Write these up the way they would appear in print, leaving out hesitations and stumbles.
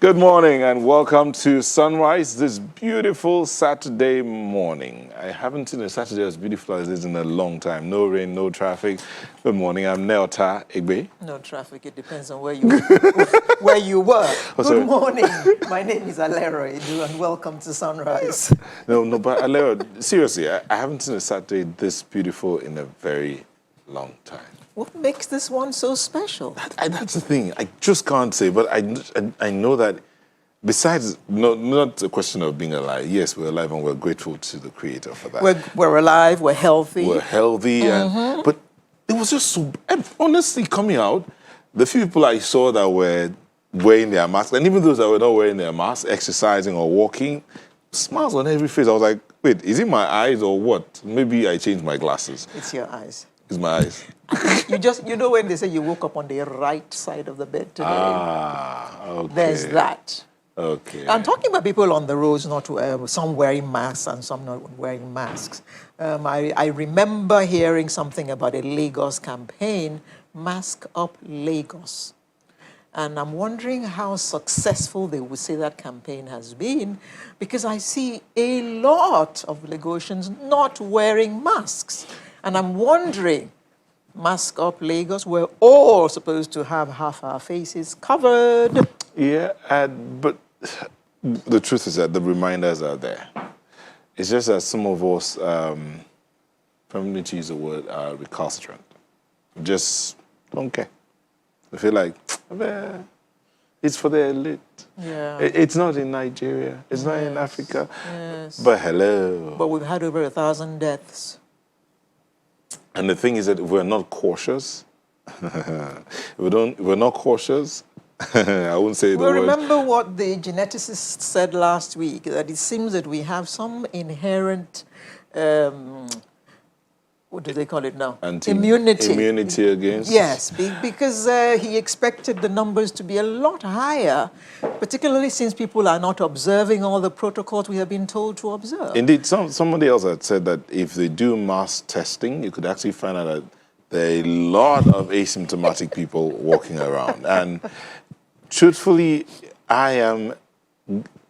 Good morning and welcome to Sunrise this beautiful Saturday morning. I haven't seen a Saturday as beautiful as this in a long time. No rain, no traffic. Good morning. I'm Neota Igbe. No traffic. It depends on where you were. Good morning. My name is Alero Edu and welcome to Sunrise. No, but Alero, seriously, I haven't seen a Saturday this beautiful in a very long time. What makes this one so special? That's the thing. I just can't say, but I know that besides, not a question of being alive. Yes, we're alive and we're grateful to the Creator for that. We're alive, we're healthy. We're healthy, but it was just so, honestly, coming out, the few people I saw that were wearing their masks, and even those that were not wearing their masks, exercising or walking, smiles on every face. I was like, wait, is it my eyes or what? Maybe I changed my glasses. It's your eyes. It's my eyes. You know when they say you woke up on the right side of the bed today? Okay. There's that. Okay. I'm talking about people on the roads, some wearing masks and some not wearing masks. I remember hearing something about a Lagos campaign, Mask Up Lagos. And I'm wondering how successful they would say that campaign has been, because I see a lot of Lagosians not wearing masks. And I'm wondering, Mask Up Lagos, we're all supposed to have half our faces covered. Yeah, but the truth is that the reminders are there. It's just that some of us, permanently to use the word, are recalcitrant. Just don't care. We feel like, it's for the elite. Yeah. It's not in Nigeria. It's not in Africa. Yes. But hello. But we've had over 1,000 deaths. And the thing is that if we're not cautious, if we're not cautious, I wouldn't say the word. Remember what the geneticist said last week, that it seems that we have some inherent, what do they call it now? Immunity. Immunity against? Yes, because he expected the numbers to be a lot higher, particularly since people are not observing all the protocols we have been told to observe. Indeed, somebody else had said that if they do mass testing, you could actually find out that there are a lot of asymptomatic people walking around. And truthfully, I am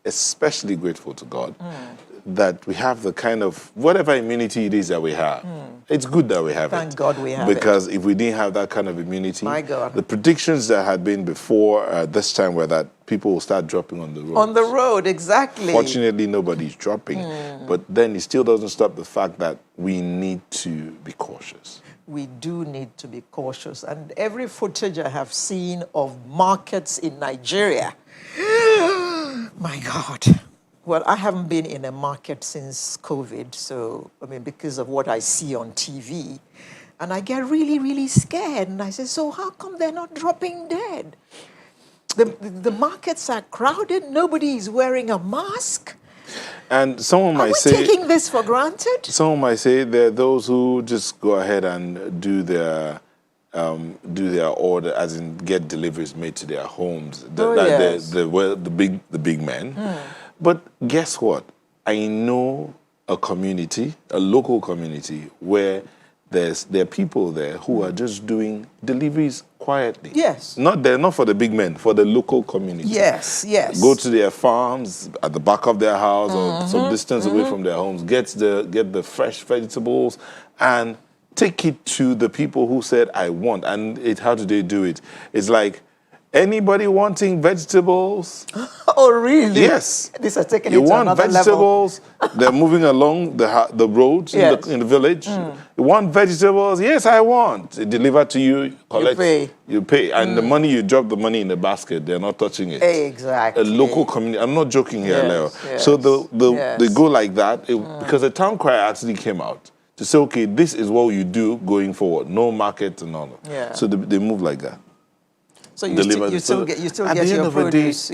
especially grateful to God that we have the kind of, whatever immunity it is that we have, it's good that we have it. Thank God we have because if we didn't have that kind of immunity, my God, the predictions that had been before this time were that people will start dropping on the road. On the road, exactly. Fortunately, nobody's dropping. But then it still doesn't stop the fact that we need to be cautious. We do need to be cautious. And every footage I have seen of markets in Nigeria, my God. Well, I haven't been in a market since COVID, so, because of what I see on TV. And I get really, really scared. And I say, so how come they're not dropping dead? The markets are crowded. Nobody is wearing a mask. And someone might say, taking this for granted? Someone might say there are those who just go ahead and do their order, as in get deliveries made to their homes. The big men. But guess what? I know a community, a local community, where there are people there who are just doing deliveries quietly. Yes. They're not for the big men, for the local community. Yes. Go to their farms at the back of their house or some distance away from their homes, get the fresh vegetables and take it to the people who said, I want. And how do they do it? It's like, anybody wanting vegetables? Oh, really? Yes. This has taken you it to want another vegetables? level. They're moving along the roads in the village. You want vegetables? Yes, I want. They deliver to you, collect. You pay. And the money, you drop the money in the basket. They're not touching it. Exactly. A local community. I'm not joking here, Leo. Yes. So they go like that because the town crier actually came out to say, okay, this is what you do going forward. No market and all. Yeah. So they move like that. So you still get your produce,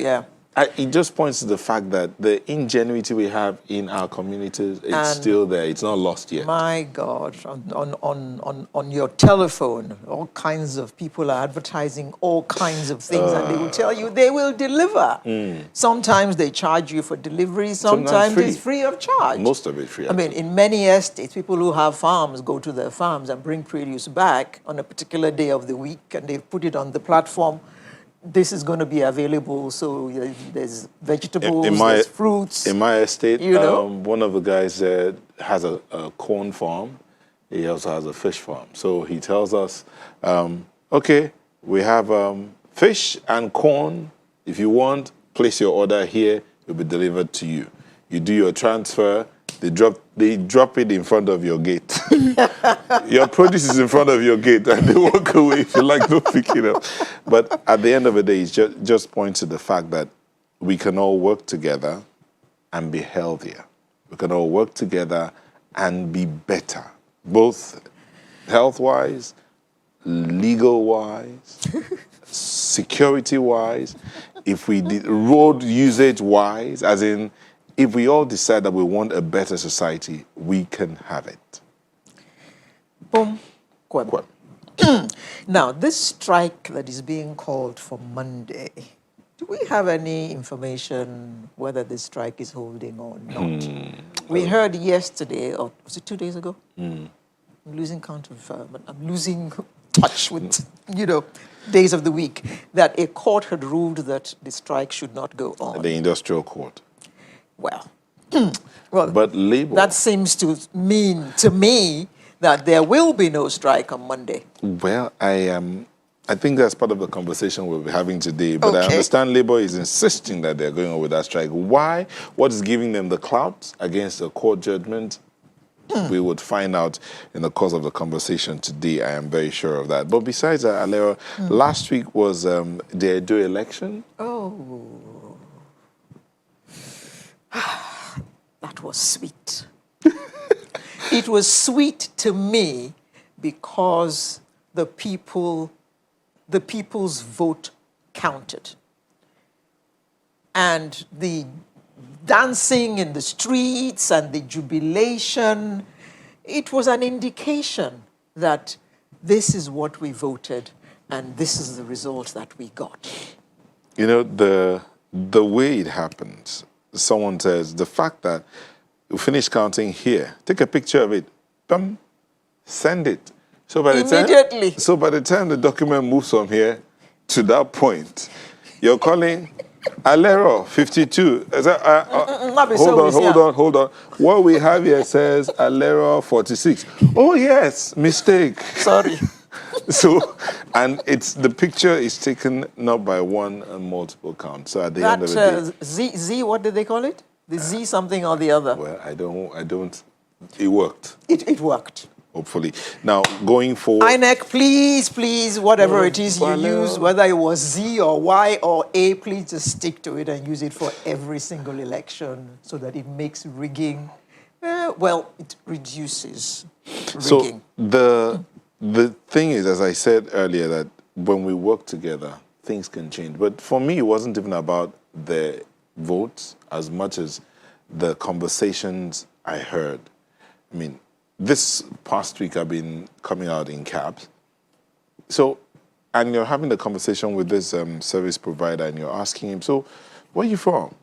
It just points to the fact that the ingenuity we have in our communities is still there. It's not lost yet. My God, on your telephone, all kinds of people are advertising all kinds of things, and they will tell you they will deliver. Sometimes they charge you for delivery, sometimes it's free of charge. Most of it free. In many estates, people who have farms go to their farms and bring produce back on a particular day of the week, and they put it on the platform. this is going to be available. So there's vegetables, In there's fruits. In my estate, you know? one of the guys has a corn farm. He also has a fish farm. So he tells us, okay, we have fish and corn. If you want, place your order here. It will be delivered to you. You do your transfer. They drop it in front of your gate. Your produce is in front of your gate, and they walk away if you like to pick it up. But at the end of the day, it just points to the fact that we can all work together and be healthier. We can all work together and be better, both health-wise, legal-wise, security-wise, if we did road usage-wise, as in, if we all decide that we want a better society, we can have it. Boom. Queb. Now, this strike that is being called for Monday, do we have any information whether this strike is holding or not? We heard yesterday, or was it 2 days ago? I'm losing count of, I'm losing touch with, days of the week, that a court had ruled that the strike should not go on. The industrial court. Well, but labor. That seems to mean to me that there will be no strike on Monday. Well, I think that's part of the conversation we'll be having today. But I understand labor is insisting that they're going on with that strike. Why? What is giving them the clout against the court judgment? We would find out in the course of the conversation today. I am very sure of that. But besides that, Alera, last week was the Edo election. Oh. That was sweet. It was sweet to me because the people's vote counted. And the dancing in the streets and the jubilation, it was an indication that this is what we voted and this is the result that we got. You know, the way it happens, someone says, the fact that we finish counting here, take a picture of it, bam, send it. So by the time the document moves from here to that point, you're calling Alero 52. Hold on. What we have here says Alero 46. Oh yes, mistake. Sorry. So, and the picture is taken not by one and multiple count. So at the end of the day, Z, what did they call it? The Z something or the other. Well, I don't. It worked. It worked. Hopefully. Now, going forward... INEC, please, whatever it is you use, whether it was Z or Y or A, please just stick to it and use it for every single election so that it makes rigging, it reduces rigging. So the thing is, as I said earlier, that when we work together, things can change. But for me, it wasn't even about the votes as much as the conversations I heard. I mean, this past week I've been coming out in cabs. So, and you're having a conversation with this service provider and you're asking him, so where are you from?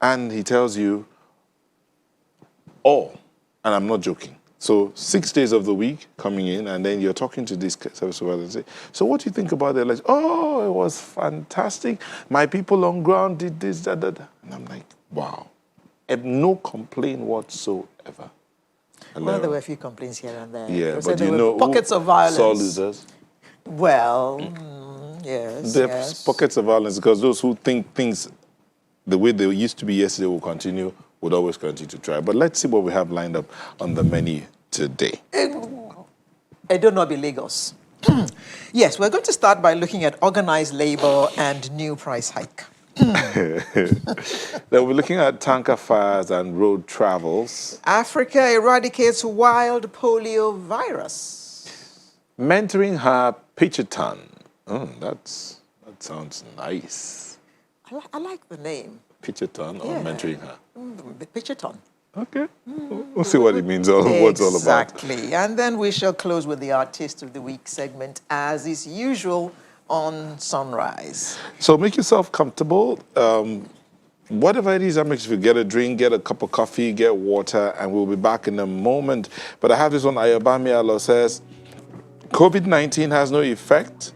And he tells you, and I'm not joking. So 6 days of the week coming in, and then you're talking to this service provider and say, so what do you think about the election? Oh, it was fantastic. My people on ground did this, that. And I'm like, wow. And no complaint whatsoever. Well, there were a few complaints here and there. Yeah, but there were pockets of violence. Saw losers? Well, yes. There's pockets of violence because those who think things the way they used to be yesterday will continue, would always continue to try. But let's see what we have lined up on the menu today. I don't know, be Lagos. Yes, we're going to start by looking at organized labor and new price hike. Then we're looking at tanker fires and road travels. Africa eradicates wild polio virus. Mentoring her pitchathon. That sounds nice. I like the name. Pitchathon or mentoring her? Pitchathon. Okay. We'll see what it means, what it's all about. Exactly. And then we shall close with the Artist of the Week segment, as is usual on Sunrise. So make yourself comfortable. Whatever it is that makes you get a drink, get a cup of coffee, get water, and we'll be back in a moment. But I have this one. Ayobami Alo says, COVID-19 has no effect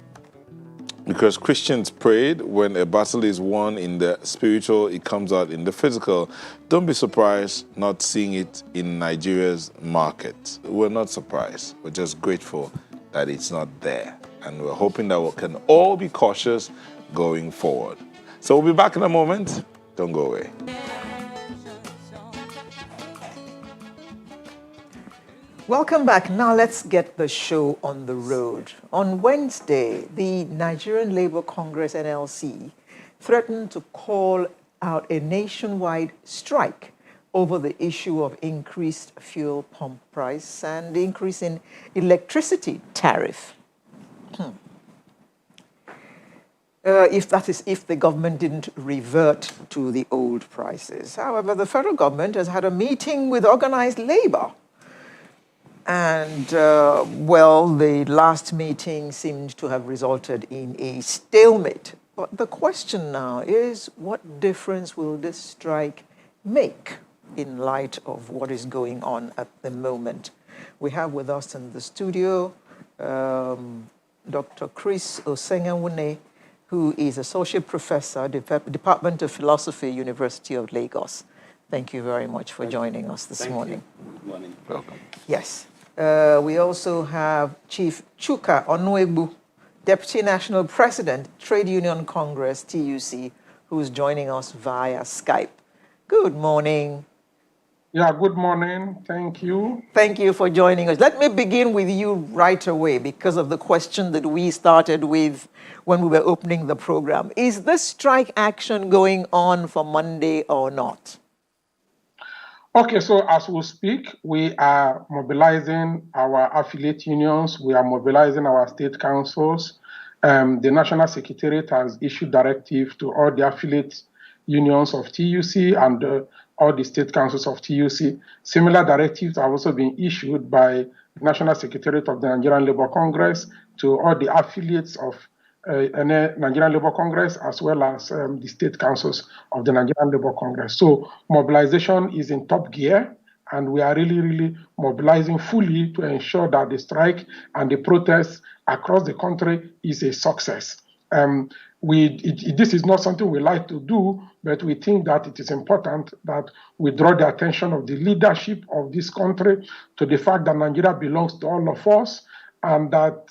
Because Christians prayed, when a battle is won in the spiritual, it comes out in the physical. Don't be surprised not seeing it in Nigeria's market. We're not surprised. We're just grateful that it's not there. And we're hoping that we can all be cautious going forward. So we'll be back in a moment. Don't go away. Welcome back. Now let's get the show on the road. On Wednesday, the Nigerian Labour Congress NLC threatened to call out a nationwide strike over the issue of increased fuel pump price and the increase in electricity tariff. If the government didn't revert to the old prices. However, the federal government has had a meeting with organized labor. And, the last meeting seemed to have resulted in a stalemate. But the question now is, what difference will this strike make in light of what is going on at the moment? We have with us in the studio Dr. Chris Osengawune, who is Associate Professor, Department of Philosophy, University of Lagos. Thank you very much for joining us this morning. Good morning. Welcome. Yes. We also have Chief Chuka Onuegbu, Deputy National President, Trade Union Congress, TUC, who's joining us via Skype. Good morning. Yeah, good morning. Thank you. Thank you for joining us. Let me begin with you right away because of the question that we started with when we were opening the program. Is this strike action going on for Monday or not? Okay, so as we speak, we are mobilizing our affiliate unions. We are mobilizing our state councils. The National Secretariat has issued directive to all the affiliate unions of TUC and all the state councils of TUC. Similar directives have also been issued by the National Secretariat of the Nigerian Labour Congress to all the affiliates of Nigerian Labour Congress, as well as the state councils of the Nigerian Labour Congress. So mobilization is in top gear, and we are really mobilizing fully to ensure that the strike and the protests across the country is a success. This is not something we like to do, but we think that it is important that we draw the attention of the leadership of this country to the fact that Nigeria belongs to all of us, and that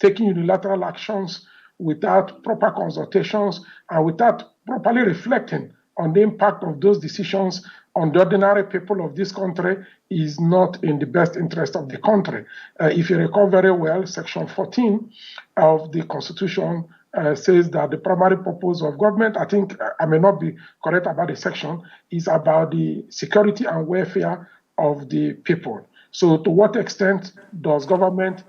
taking unilateral actions without proper consultations and without properly reflecting on the impact of those decisions on the ordinary people of this country is not in the best interest of the country. If you recall very well, Section 14 of the Constitution says that the primary purpose of government, I think I may not be correct about the section, is about the security and welfare of the people. So to what extent does government,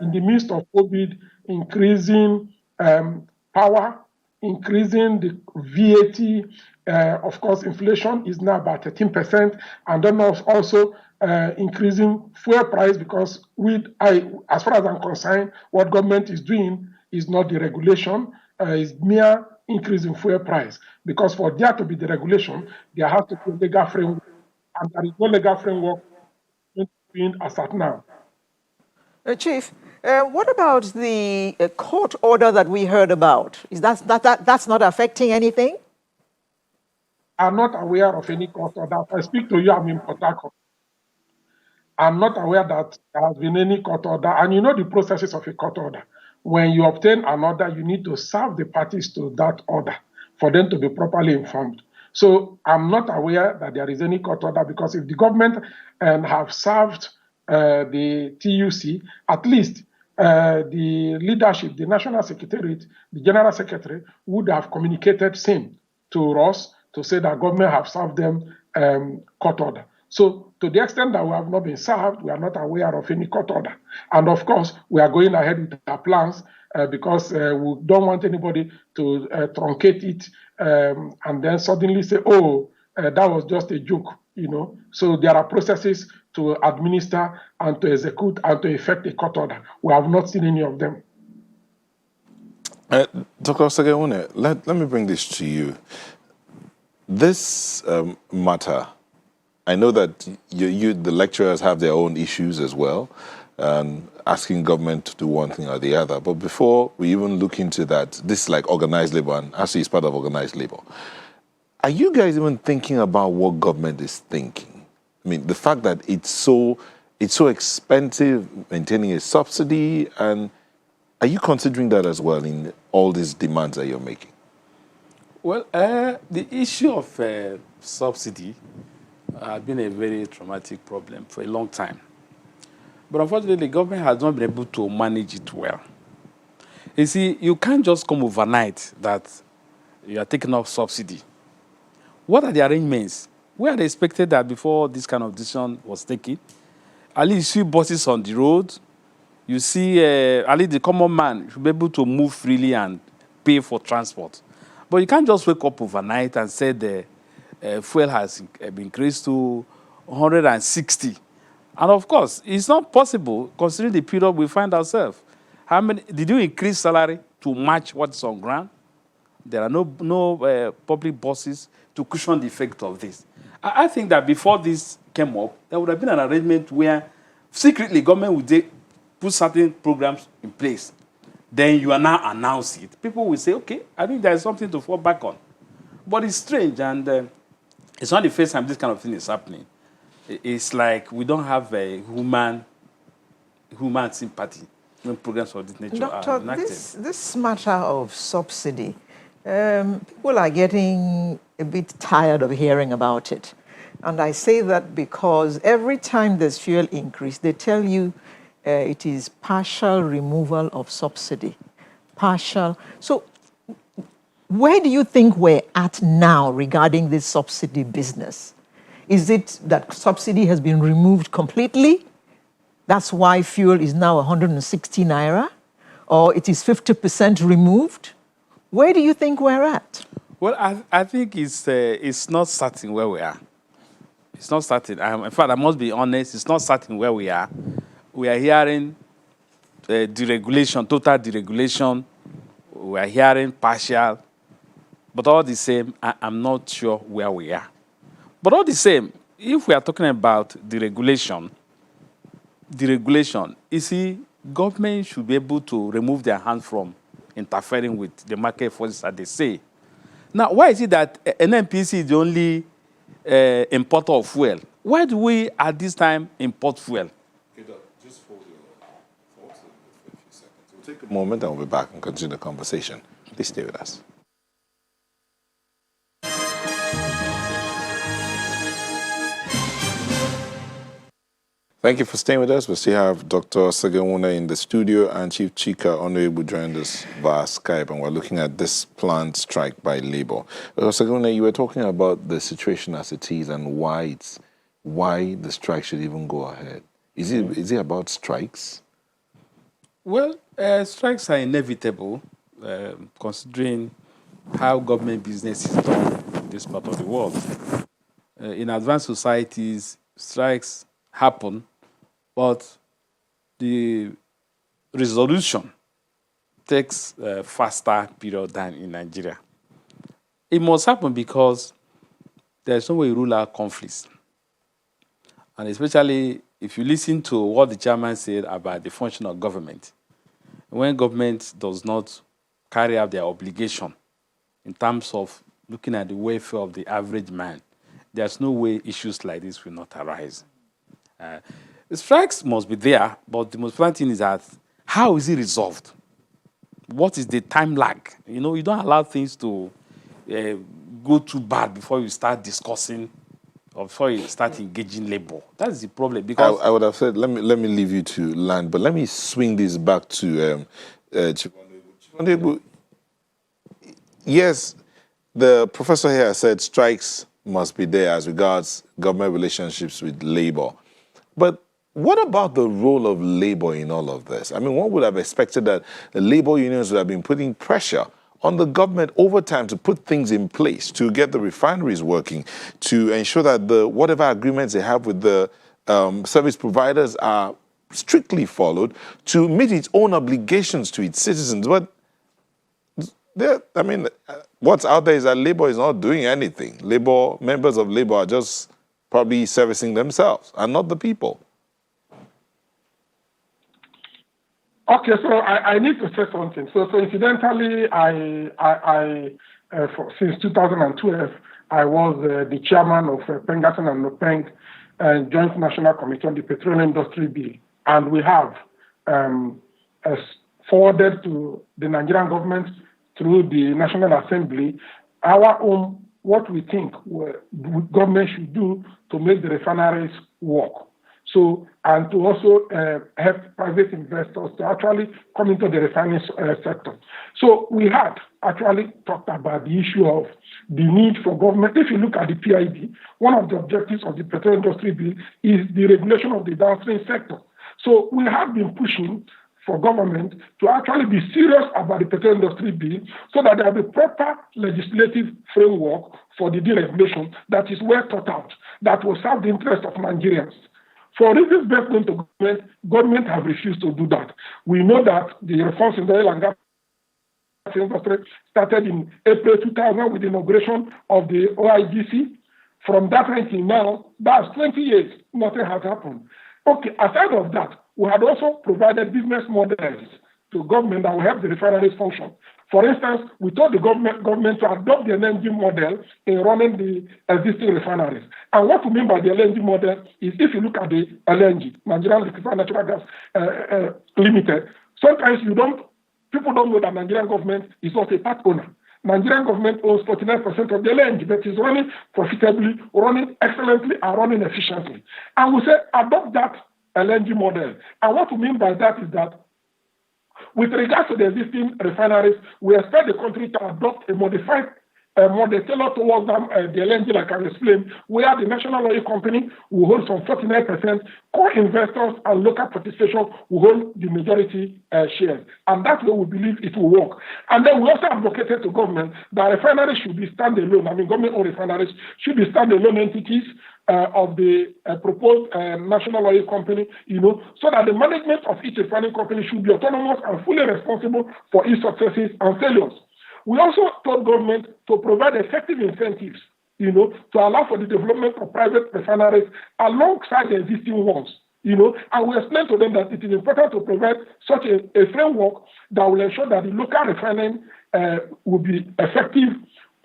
in the midst of COVID, increasing power, increasing the VAT, of course, inflation is now about 13%, and then also increasing fuel price, because as far as I'm concerned, what government is doing is not the regulation, is mere increase in fuel price. Because for there to be the regulation, there has to be a legal framework, and there is no legal framework as at now. Chief, what about the court order that we heard about? Is that's not affecting anything? I'm not aware of any court order. I speak to you, I'm in Port Harcourt. I'm not aware that there has been any court order. And you know the processes of a court order. When you obtain an order, you need to serve the parties to that order for them to be properly informed. So I'm not aware that there is any court order, because if the government have served the TUC, at least the leadership, the National Secretariat, the General Secretary would have communicated same to us to say that government have served them court order. So to the extent that we have not been served, we are not aware of any court order. And of course, we are going ahead with our plans because we don't want anybody to truncate it and then suddenly say, oh, that was just a joke, you know. So there are processes to administer and to execute and to effect a court order. We have not seen any of them. Dr. Osengawune, let me bring this to you. This matter, I know that the lecturers have their own issues as well. And asking government to do one thing or the other. But before we even look into that, this is like organized labor, and actually it's part of organized labor. Are you guys even thinking about what government is thinking? I mean, the fact that it's so expensive maintaining a subsidy, and are you considering that as well in all these demands that you're making? Well, the issue of subsidy has been a very traumatic problem for a long time. But unfortunately, the government has not been able to manage it well. You see, you can't just come overnight that you are taking off subsidy. What are the arrangements? We had expected that before this kind of decision was taken, at least you see buses on the road, you see at least the common man should be able to move freely and pay for transport. But you can't just wake up overnight and say the fuel has been increased to 160. And of course, it's not possible considering the period we find ourselves. How many did you increase salary to match what's on ground? There are no public buses to cushion the effect of this. I think that before this came up, there would have been an arrangement where secretly government would put certain programs in place. Then you are now announce it. People will say, okay, I think there is something to fall back on. But it's strange, and it's not the first time this kind of thing is happening. It's like we don't have a human sympathy when programs of this nature are enacted. This matter of subsidy, people are getting a bit tired of hearing about it. And I say that because every time there's fuel increase, they tell you it is partial removal of subsidy. Partial. So where do you think we're at now regarding this subsidy business? Is it that subsidy has been removed completely? That's why fuel is now 160 naira? Or it is 50% removed? Where do you think we're at? Well, I think it's not certain where we are. It's not certain. In fact, I must be honest, it's not certain where we are. We are hearing deregulation, total deregulation. We are hearing partial. But all the same, I'm not sure where we are. But all the same, if we are talking about deregulation, you see, government should be able to remove their hand from interfering with the market forces, as they say. Now, why is it that NNPC is the only importer of fuel? Why do we, at this time, import fuel? Just hold your thoughts for a few seconds. We'll take a moment and we'll be back and continue the conversation. Please stay with us. Thank you for staying with us. We still have Dr. Segewuna in the studio and Chief Chika Honorable joined us via Skype, and we're looking at this planned strike by labor. Dr. Segewuna, you were talking about the situation as it is and why the strike should even go ahead. Is it about strikes? Well, strikes are inevitable, considering how government business is done in this part of the world. In advanced societies, strikes happen, but the resolution takes a faster period than in Nigeria. It must happen because there's no way to rule out conflicts. And especially if you listen to what the chairman said about the function of government, when government does not carry out their obligation in terms of looking at the welfare of the average man, there's no way issues like this will not arise. The strikes must be there, but the most important thing is that how is it resolved? What is the time lag? You know, you don't allow things to go too bad before you start discussing or before you start engaging labor. That is the problem. Because I would have said, let me leave you to land, but let me swing this back to Chief Honorable. Yes, the professor here said strikes must be there as regards government relationships with labor. But what about the role of labor in all of this? I mean, one would have expected that the labor unions would have been putting pressure on the government over time to put things in place, to get the refineries working, to ensure that whatever agreements they have with the service providers are strictly followed, to meet its own obligations to its citizens. But what's out there is that labor is not doing anything. Members of labor are just probably servicing themselves and not the people. Okay, so I need to say something. So incidentally, since 2012, I was the chairman of Pengaston and Nopeng Joint National Committee on the Petroleum Industry Bill, and we have forwarded to the Nigerian government through the National Assembly our own what we think government should do to make the refineries work. So, and to also help private investors to actually come into the refining sector. So we had actually talked about the issue of the need for government. If you look at the PIB, one of the objectives of the petroleum industry bill is the regulation of the downstream sector. So we have been pushing for government to actually be serious about the petroleum industry bill so that there will be proper legislative framework for the deregulation that is well thought out, that will serve the interest of Nigerians. For reasons best known to government have refused to do that. We know that the reforms in the oil and gas industry started in April 2000 with the inauguration of the OIGC. From that time till now, that's 20 years, nothing has happened. Okay, aside of that, we had also provided business models to government that will help the refineries function. For instance, we told the government to adopt the LNG model in running the existing refineries. And what we mean by the LNG model is if you look at the LNG, Nigerian Liquefied Natural Gas Limited, sometimes people don't know that Nigerian government is not a part owner. Nigerian government owns 49% of the LNG, but is running profitably, running excellently, and running efficiently. And we say adopt that LNG model. And what we mean by that is that with regards to the existing refineries, we expect the country to adopt a modified model tailored towards the LNG, like I explained, where the national oil company will hold some 49%, core investors and local participation will hold the majority shares. And that's where we believe it will work. And then we also advocated to government that refineries should be standalone. I mean, government-owned refineries should be standalone entities of the proposed national oil company, so that the management of each refining company should be autonomous and fully responsible for its successes and failures. We also told government to provide effective incentives, to allow for the development of private refineries alongside the existing ones, and we explained to them that it is important to provide such a framework that will ensure that the local refining will be effective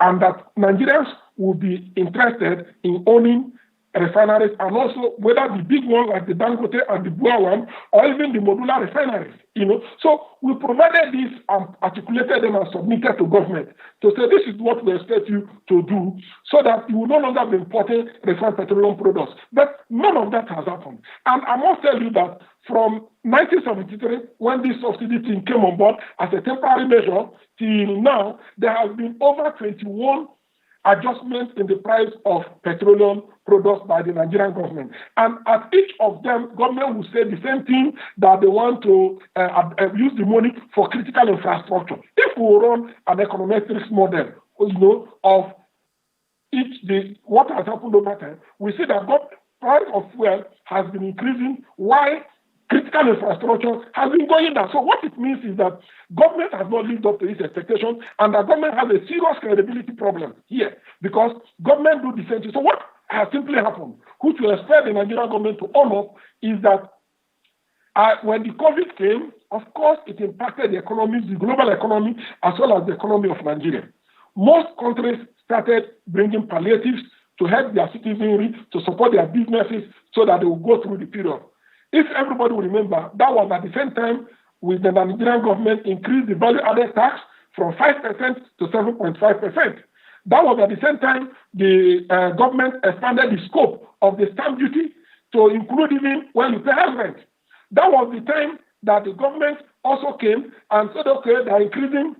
and that Nigerians will be interested in owning refineries, and also whether the big one like the Dangote and the Bua one, or even the modular refineries, So we provided this and articulated them and submitted to government to say this is what we expect you to do so that you will no longer be importing refined petroleum products. But none of that has happened. And I must tell you that from 1973, when this subsidy thing came on board as a temporary measure, till now, there has been over 21 adjustments in the price of petroleum products by the Nigerian government. And at each of them, government will say the same thing, that they want to use the money for critical infrastructure. If we run an econometrics model, of what has happened over time, we see that price of fuel has been increasing while critical infrastructure has been going down. So what it means is that government has not lived up to its expectations, and the government has a serious credibility problem here because government do the same thing. So what has simply happened, which we expect the Nigerian government to own up, is that when the COVID came, of course, it impacted the economy, the global economy, as well as the economy of Nigeria. Most countries started bringing palliatives to help their citizenry, to support their businesses so that they will go through the period. If everybody will remember, that was at the same time with the Nigerian government increased the value-added tax from 5% to 7.5%. That was at the same time the government expanded the scope of the stamp duty to include even when you pay house rent. That was the time that the government also came and said, okay, they are increasing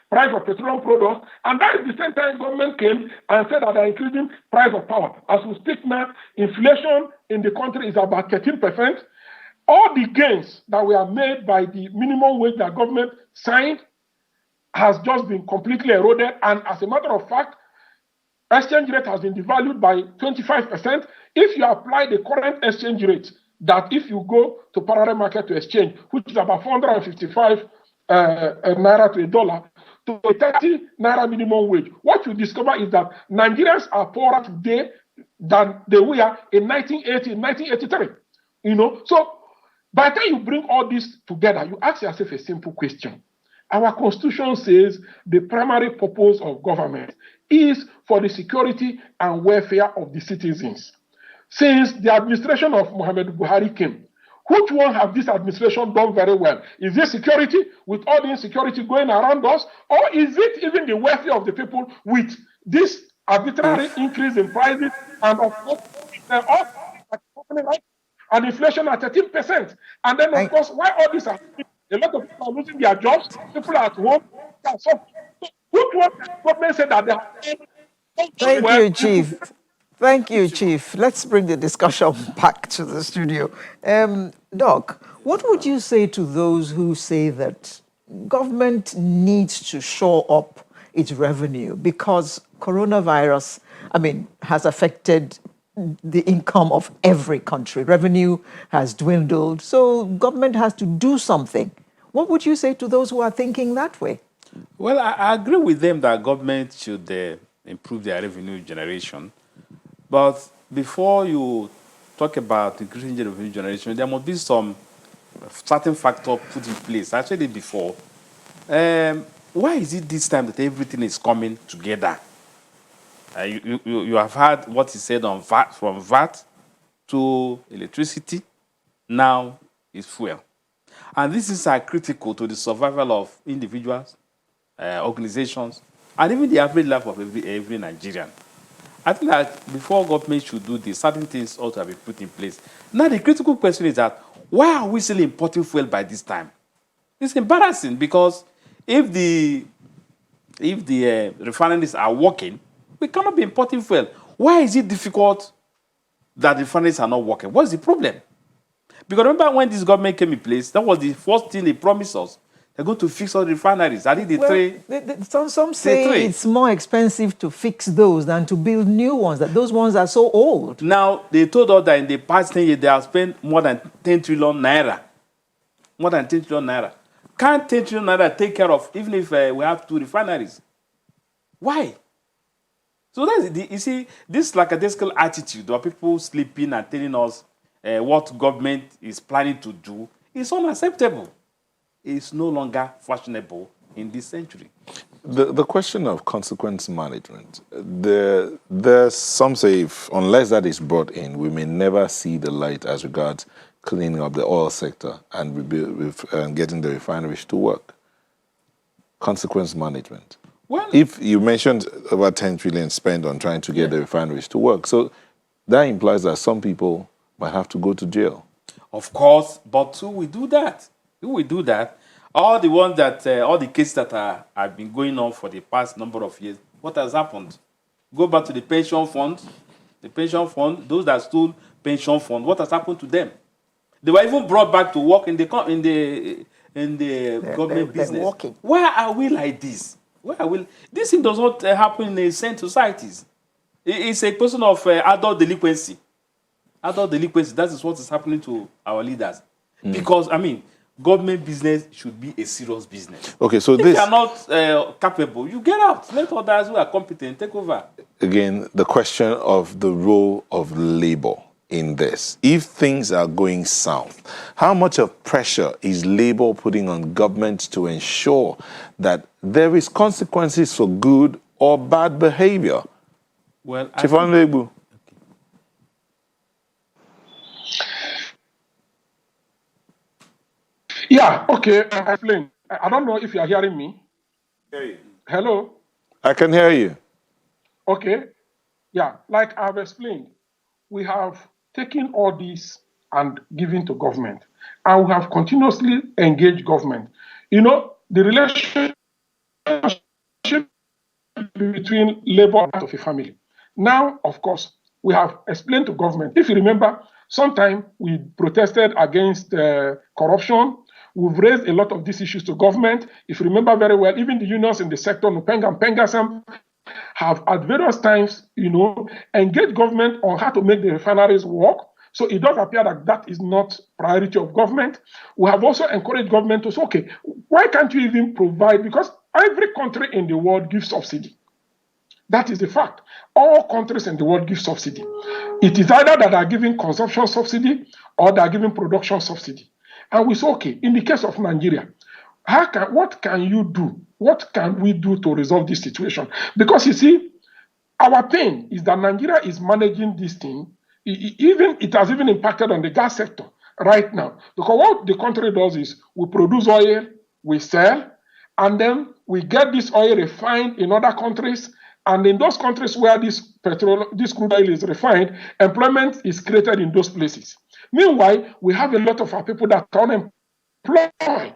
price of petroleum products, and that is the same time government came and said that they are increasing price of power. As we speak now, inflation in the country is about 13%. All the gains that were made by the minimum wage that government signed has just been completely eroded, and as a matter of fact, exchange rate has been devalued by 25%. If you apply the current exchange rate, that if you go to parallel market to exchange, which is about 455 naira to a dollar, to a 30 naira minimum wage, what you discover is that Nigerians are poorer today than they were in 1980, 1983. So By the time you bring all this together, you ask yourself a simple question. Our constitution says the primary purpose of government is for the security and welfare of the citizens. Since the administration of Muhammad Buhari came, which one have this administration done very well? Is it security with all the insecurity going around us? Or is it even the welfare of the people with this arbitrary increase in prices and of course, and inflation at 13%? And then, of course, why all this happening? A lot of people are losing their jobs, people are at home. So, which one government said that they have Thank well, you, Chief. Thank you, Chief. Let's bring the discussion back to the studio. Doc, what would you say to those who say that government needs to shore up its revenue because coronavirus, has affected the income of every country? Revenue has dwindled, so government has to do something. What would you say to those who are thinking that way? Well, I agree with them that government should improve their revenue generation. But before you talk about increasing the revenue generation, there must be some certain factor put in place. I said it before. Why is it this time that everything is coming together? You have heard what he said on VAT, from VAT to electricity, now is fuel. And these things are critical to the survival of individuals, organizations, and even the average life of every Nigerian. I think that before government should do this, certain things ought to be put in place. Now, the critical question is that why are we still importing fuel by this time? It's embarrassing because if the refineries are working, we cannot be importing fuel. Why is it difficult that the refineries are not working? What's the problem? Because remember when this government came in place, that was the first thing they promised us. They're going to fix all the refineries. I think some say it's more expensive to fix those than to build new ones, that those ones are so old. Now, they told us that in the past 10 years, they have spent more than 10 trillion naira. More than 10 trillion naira. Can't 10 trillion naira take care of, even if we have 2 refineries? Why? So that's you see, this lackadaisical attitude of people sleeping and telling us what government is planning to do is unacceptable. It's no longer fashionable in this century. The question of consequence management, there's some say unless that is brought in, we may never see the light as regards cleaning up the oil sector and getting the refineries to work. Consequence management. Well, if you mentioned about 10 trillion spent on trying to get the refineries to work, so that implies that some people might have to go to jail. Of course, but who will do that? Who will do that? All the ones that, all the cases that have been going on for the past number of years, what has happened? Go back to the pension fund. The pension fund, those that stole pension fund, what has happened to them? They were even brought back to work in the government business. Why are we like this? Why are we? This thing does not happen in a sane societies. It's a question of adult delinquency. Adult delinquency, that is what is happening to our leaders. Because, government business should be a serious business. Okay, so if you are not capable, you get out. Let others who are competent take over. Again, the question of the role of labor in this. If things are going south, how much of pressure is labor putting on government to ensure that there is consequences for good or bad behavior? Well, Chief Honorable. Yeah, okay, I explain. I don't know if you are hearing me. Hey. Hello? I can hear you. Okay. Yeah, like I've explained, we have taken all this and given to government, and we have continuously engaged government. You know, the relationship between labor and of a family. Now, of course, we have explained to government. If you remember, sometime we protested against corruption. We've raised a lot of these issues to government. If you remember very well, even the unions in the sector, Nupenga and Pengasam, have at various times, engaged government on how to make the refineries work. So it does appear that that is not priority of government. We have also encouraged government to say, okay, why can't you even provide, because every country in the world gives subsidy. That is the fact. All countries in the world give subsidy. It is either that they are giving consumption subsidy or they are giving production subsidy. And we say, okay, in the case of Nigeria, what can you do? What can we do to resolve this situation? Because you see, our pain is that Nigeria is managing this thing. It has even impacted on the gas sector right now. Because what the country does is we produce oil, we sell, and then we get this oil refined in other countries. And in those countries where this crude oil is refined, employment is created in those places. Meanwhile, we have a lot of our people that are unemployed.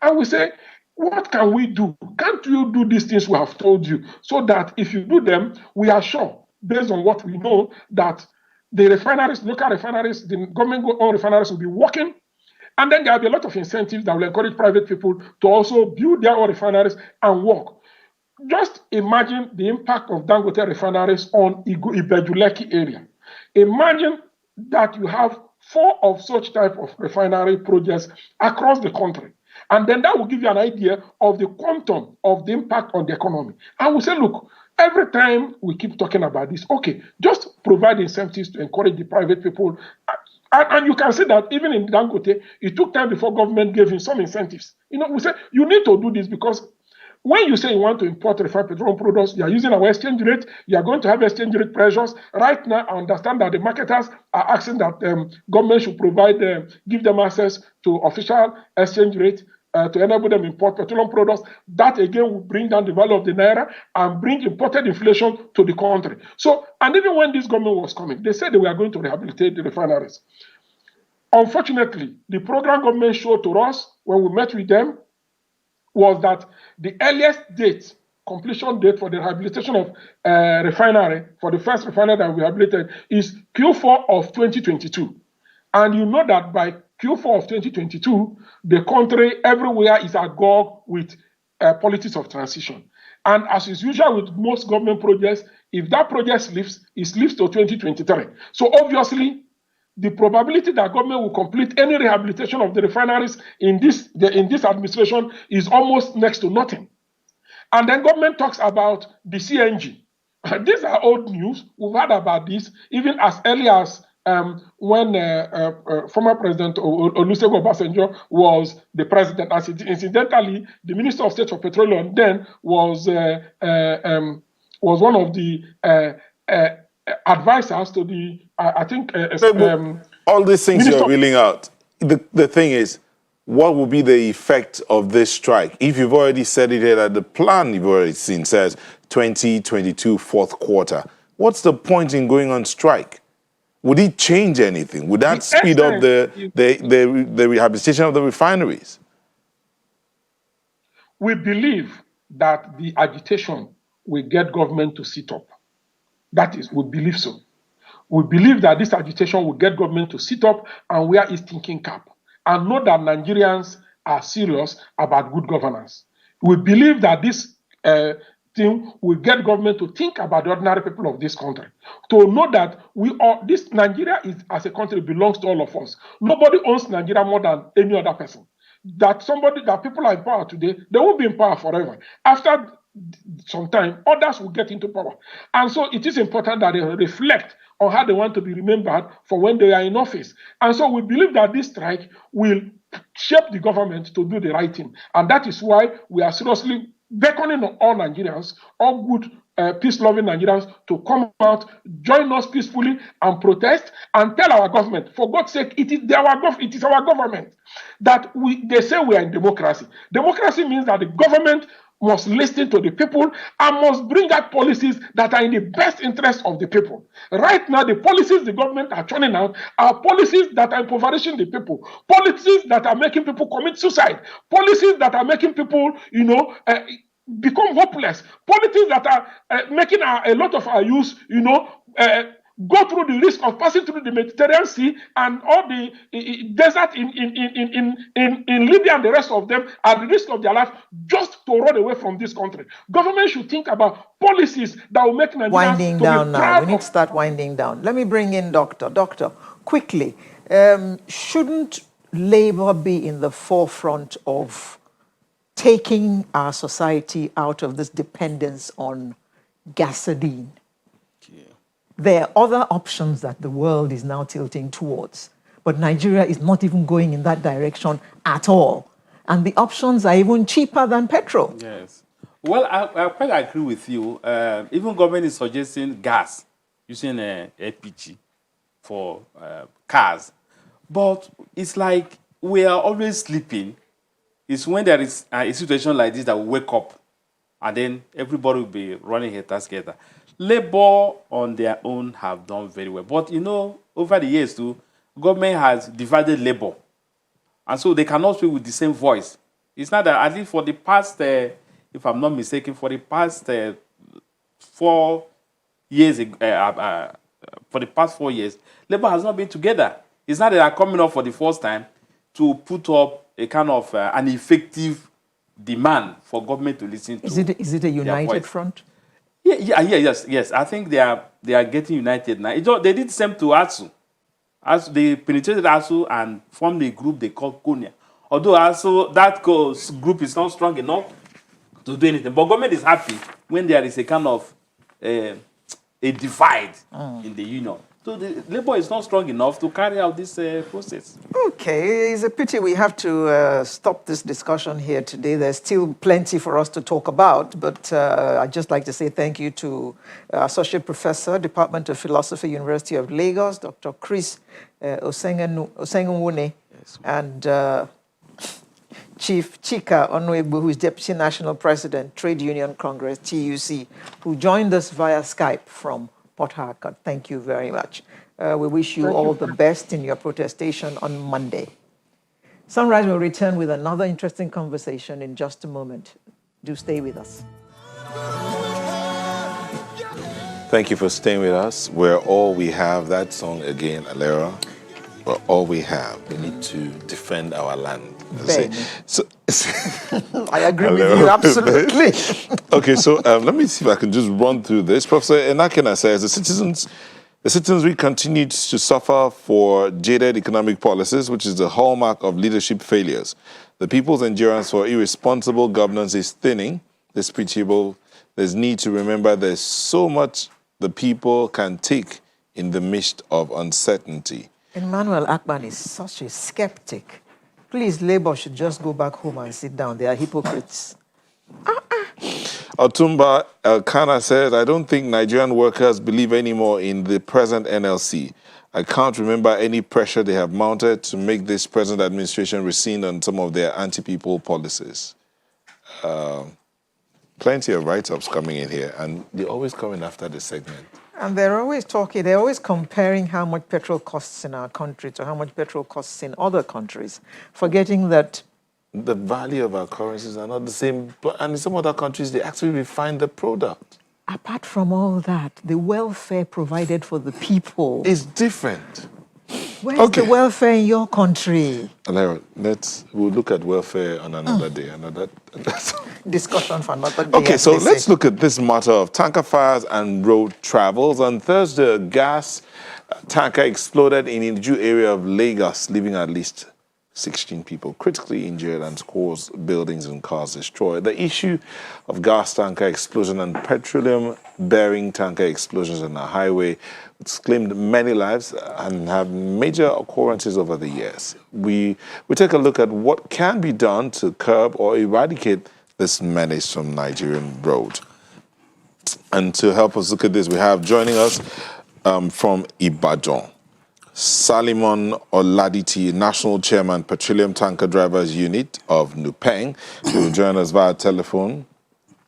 And we say, what can we do? Can't you do these things we have told you? So that if you do them, we are sure, based on what we know, that the refineries, local refineries, the government-owned refineries will be working. And then there will be a lot of incentives that will encourage private people to also build their own refineries and work. Just imagine the impact of Dangote refineries on Ibejuleki area. Imagine that you have 4 of such type of refinery projects across the country. And then that will give you an idea of the quantum of the impact on the economy. And we say, look, every time we keep talking about this, okay, just provide incentives to encourage the private people. And you can see that even in Dangote, it took time before government gave him some incentives. You know, we say, you need to do this because when you say you want to import refined petroleum products, you are using our exchange rate, you are going to have exchange rate pressures. Right now, I understand that the marketers are asking that government should provide, give them access to official exchange rate to enable them import petroleum products. That again will bring down the value of the naira and bring imported inflation to the country. So, and even when this government was coming, they said they were going to rehabilitate the refineries. Unfortunately, the program government showed to us when we met with them was that the earliest date, completion date for the rehabilitation of refinery, for the first refinery that we rehabilitated, is Q4 of 2022. And you know that by Q4 of 2022, the country everywhere is agog with politics of transition. And as is usual with most government projects, if that project slips, it slips to 2023. So obviously, the probability that government will complete any rehabilitation of the refineries in this administration is almost next to nothing. And then government talks about the CNG. These are old news. We've heard about this even as early as when former President Olusegun Obasanjo was the president. As incidentally, the Minister of State for Petroleum then was one of the advisors to the, I think, all these things you're reeling out. The thing is, what will be the effect of this strike? If you've already said it here, that the plan you've already seen says 2022 fourth quarter, what's the point in going on strike? Would it change anything? Would that speed up the rehabilitation of the refineries? We believe that the agitation will get government to sit up. That is, we believe so. We believe that this agitation will get government to sit up and wear its thinking cap and know that Nigerians are serious about good governance. We believe that this thing will get government to think about the ordinary people of this country, to know that Nigeria is, as a country, belongs to all of us. Nobody owns Nigeria more than any other person. That people are in power today, they won't be in power forever. After some time, others will get into power. And so it is important that they reflect on how they want to be remembered for when they are in office. And so we believe that this strike will shape the government to do the right thing. And that is why we are seriously beckoning on all Nigerians, all good, peace-loving Nigerians, to come out, join us peacefully and protest and tell our government, for God's sake, it is our government, that they say we are in democracy. Democracy means that the government must listen to the people and must bring out policies that are in the best interest of the people. Right now, the policies the government are churning out are policies that are impoverishing the people, policies that are making people commit suicide, policies that are making people, become hopeless, policies that are making a lot of our youth, go through the risk of passing through the Mediterranean Sea and all the desert in Libya and the rest of them at the risk of their life just to run away from this country. Government should think about policies that will make Nigerians winding down now. We need to start winding down. Let me bring in Doctor. Doctor, quickly, shouldn't labor be in the forefront of taking our society out of this dependence on gasoline? There are other options that the world is now tilting towards. But Nigeria is not even going in that direction at all. And the options are even cheaper than petrol. Yes. Well, I quite agree with you. Even government is suggesting gas using LPG for cars. But it's like we are always sleeping. It's when there is a situation like this that we wake up and then everybody will be running helter-skelter. Labour on their own have done very well. But, you know, over the years too, government has divided labour. And so they cannot speak with the same voice. It's not that, at least for the past, if I'm not mistaken, for the past 4 years, for the past 4 years, Labour has not been together. It's not that they are coming up for the first time to put up a kind of an effective demand for government to listen to. Is it a united front? Yes. I think they are getting united now. They did the same to ASU. As they penetrated ASU and formed a group they called Konya. Although ASU, that group is not strong enough to do anything. But government is happy when there is a kind of a divide in the union. So the Labour is not strong enough to carry out this process. Okay, it's a pity we have to stop this discussion here today. There's still plenty for us to talk about, but I'd just like to say thank you to Associate Professor, Department of Philosophy, University of Lagos, Dr. Chris Osenwune, and Chief Chika Onwegbu, who is Deputy National President, Trade Union Congress, TUC, who joined us via Skype from Port Harcourt. Thank you very much. We wish you all the best in your protestation on Monday. Sunrise will return with another interesting conversation in just a moment. Do stay with us. Thank you for staying with us. We're all we have. That song again, Alera. We're all we have. We need to defend our land. So, I agree with you, absolutely. Okay, so let me see if I can just run through this. Professor Enakena says the citizens we continue to suffer for jaded economic policies, which is the hallmark of leadership failures. The people's endurance for irresponsible governance is thinning. It's pitiable. There's need to remember there's so much the people can take in the midst of uncertainty. Emmanuel Akban is such a skeptic. Please, Labour should just go back home and sit down. They are hypocrites. Otumba Elkana says, I don't think Nigerian workers believe anymore in the present NLC. I can't remember any pressure they have mounted to make this present administration rescind on some of their anti-people policies. Plenty of write-ups coming in here, and they're always coming after the segment. And they're always comparing how much petrol costs in our country to how much petrol costs in other countries, forgetting that the value of our currencies are not the same. And in some other countries, they actually refine the product. Apart from all that, the welfare provided for the people is different. Where's the welfare in your country? Alera, we'll look at welfare on another day. Discussion for another day. Okay, so let's look at this matter of tanker fires and road travels. On Thursday, a gas tanker exploded in Iju area of Lagos, leaving at least 16 people critically injured and scores buildings and cars destroyed. The issue of gas tanker explosion and petroleum-bearing tanker explosions on the highway, it's claimed many lives and have major occurrences over the years. We take a look at what can be done to curb or eradicate this menace from Nigerian roads. And to help us look at this, we have joining us from Ibadan, Salimon Oladiti, National Chairman, Petroleum Tanker Drivers Unit of Nupeng, who will join us via telephone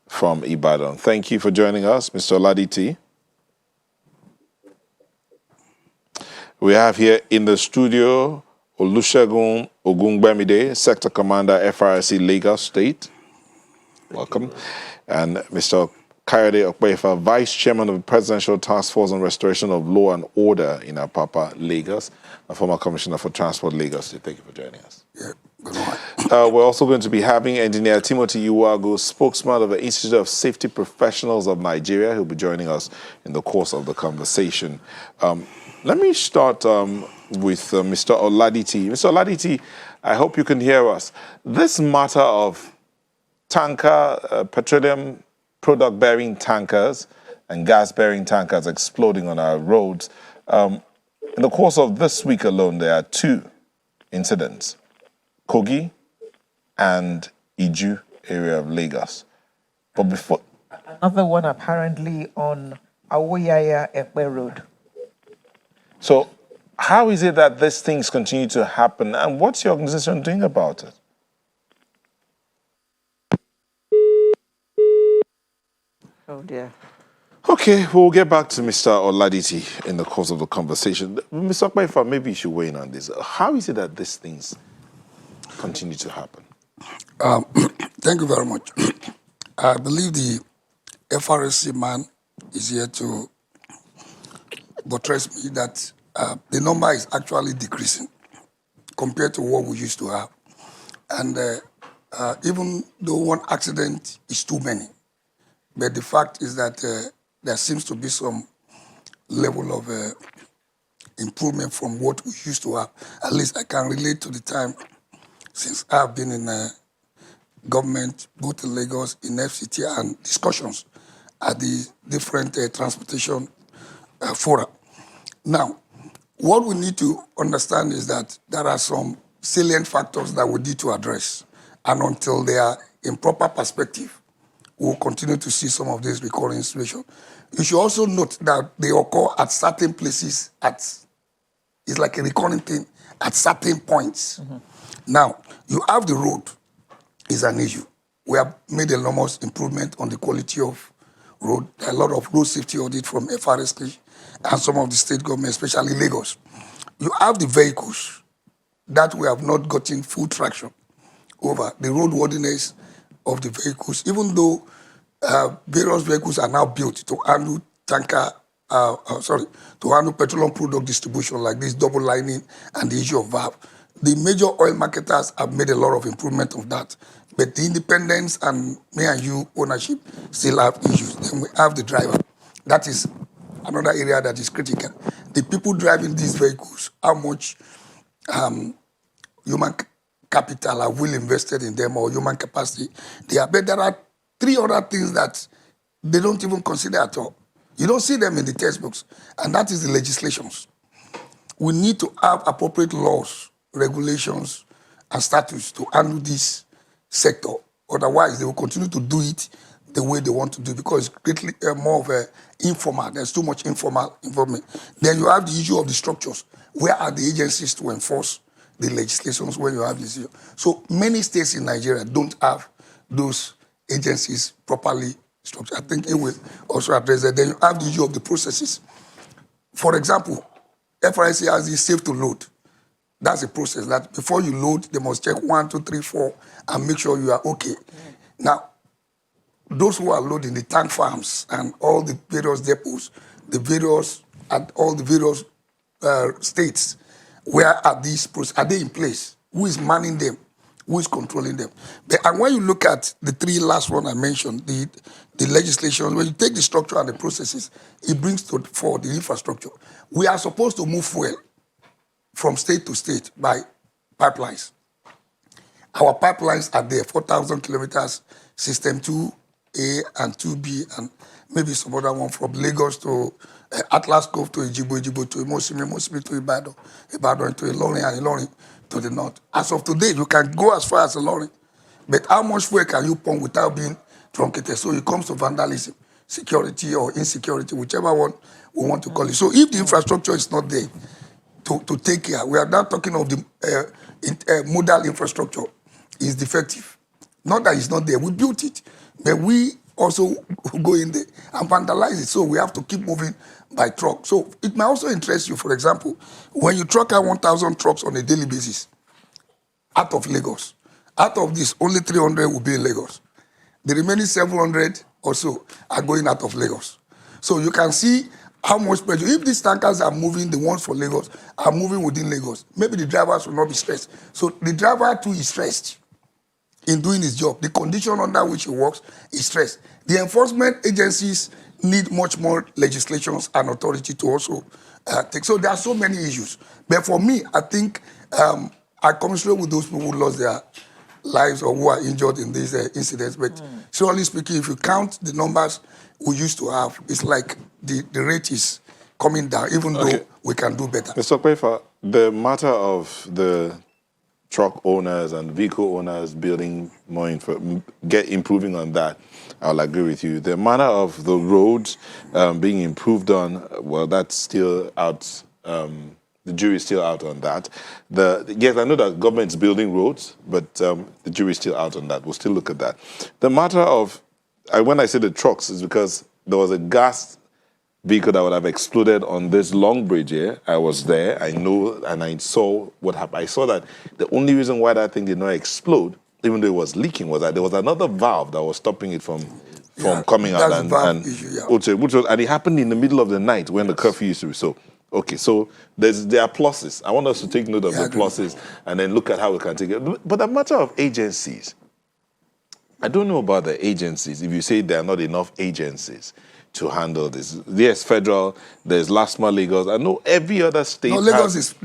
from Ibadan. Thank you for joining us, Mr. Oladiti. We have here in the studio Olusegun Ogungbemide, Sector Commander, FRC Lagos State. Welcome. And Mr. Kayode Okpefa, Vice Chairman of the Presidential Task Force on Restoration of Law and Order in Apapa, Lagos, a former Commissioner for Transport, Lagos State. Thank you for joining us. Yeah, good morning. We're also going to be having Engineer Timothy Iwago, spokesman of the Institute of Safety Professionals of Nigeria, who'll be joining us in the course of the conversation. Let me start with Mr. Oladiti. Mr. Oladiti, I hope you can hear us. This matter of tanker, petroleum product-bearing tankers and gas-bearing tankers exploding on our roads, In the course of this week alone, there are 2 incidents, Kogi and Iju area of Lagos. But before... Another one apparently on Awoyaya Ekpe Road. So how is it that these things continue to happen, and what's your organization doing about it? Oh dear. Okay, we'll get back to Mr. Oladiti in the course of the conversation. Mr. Okpaifa, maybe you should weigh in on this. How is it that these things continue to happen? Thank you very much. I believe the FRSC man is here to buttress me that the number is actually decreasing compared to what we used to have. And even though one accident is too many, but the fact is that there seems to be some level of improvement from what we used to have. At least I can relate to the time since I've been in government, both in Lagos, in FCT, and discussions at the different transportation fora. Now, what we need to understand is that there are some salient factors that we need to address. And until they are in proper perspective, we'll continue to see some of these recurring situations. You should also note that they occur at certain places, it's like a recurring thing, at certain points. Mm-hmm. Now, you have the road is an issue. We have made enormous improvement on the quality of road. A lot of road safety audit from FRSK and some of the state government, especially Lagos. You have the vehicles that we have not gotten full traction over, the roadworthiness of the vehicles, even though various vehicles are now built to handle to handle petroleum product distribution, like this double lining and the issue of valve. The major oil marketers have made a lot of improvement of that. But the independence and me and you ownership still have issues. Then we have the driver. That is another area that is critical. The people driving these vehicles, how much human capital have we invested in them, or human capacity? But there are 3 other things that they don't even consider at all. You don't see them in the textbooks, and that is the legislations. We need to have appropriate laws, regulations, and statutes to handle this sector. Otherwise, they will continue to do it the way they want to do it, because it's greatly more of a informal. There's too much informal involvement. Then you have the issue of the structures. Where are the agencies to enforce the legislations when you have this issue? So many states in Nigeria don't have those agencies properly structured. I think it will also address that. Then you have the issue of the processes. For example, FRSC has the safe to load. That's a process that before you load, they must check 1, 2, 3, 4 and make sure you are okay. Now, those who are loading the tank farms and all the various depots, at all the various states, where are these processes? Are they in place? Who is manning them? Who is controlling them? And when you look at the 3 last one I mentioned, the legislation, when you take the structure and the processes, it brings for the infrastructure. We are supposed to move fuel from state to state by pipelines. Our pipelines are there, 4,000 kilometers, system 2A and 2B, and maybe some other one from Lagos to Atlas Cove to Ijibo to Imosimi to Ibadan to Ilorin, and Ilorin to the north. As of today, you can go as far as Ilorin, but how much fuel can you pump without being truncated? So it comes to vandalism, security or insecurity, whichever one we want to call it. So if the infrastructure is not there to take care, we are now talking of the modal infrastructure is defective. Not that it's not there, we built it, but we also go in there and vandalize it. So we have to keep moving by truck. So it might also interest you, for example, when you truck out 1,000 trucks on a daily basis out of Lagos, out of this, only 300 will be in Lagos. The remaining 700 or so are going out of Lagos. So you can see how much pressure. If these tankers are moving, the ones for Lagos are moving within Lagos, maybe the drivers will not be stressed. So the driver too is stressed in doing his job. The condition under which he works is stressed. The enforcement agencies need much more legislations and authority to also take. So there are so many issues. But for me, I think I commiserate with those people who lost their lives or who are injured in these incidents. But surely speaking, if you count the numbers we used to have, it's like the rate is coming down, even though we can do better. Mr. Kwefa, the matter of the truck owners and vehicle owners building more improving on that, I'll agree with you. The matter of the roads being improved on, well, that's still out. The jury's still out on that. Yes, I know that government's building roads, but the jury's still out on that. We'll still look at that. The matter of, when I say the trucks, is because there was a gas vehicle that would have exploded on this long bridge here. I was there. I know, and I saw what happened. I saw that the only reason why that thing did not explode, even though it was leaking, was that there was another valve that was stopping it from coming out. And it happened in the middle of the night when the curfew used to be. So, okay, so there are pluses. I want us to take note of the pluses and then look at how we can take it. But the matter of agencies, I don't know about the agencies. If you say there are not enough agencies to handle this. Yes, federal, there's LASMA, Lagos. I know every other state is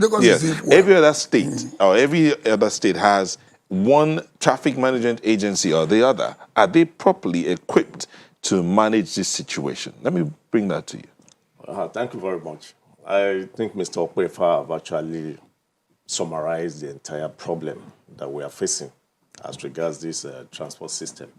every other state or every other state has one traffic management agency or the other. Are they properly equipped to manage this situation? Let me bring that to you. Thank you very much. I think Mr. Okwefa have actually summarized the entire problem that we are facing as regards this transport system.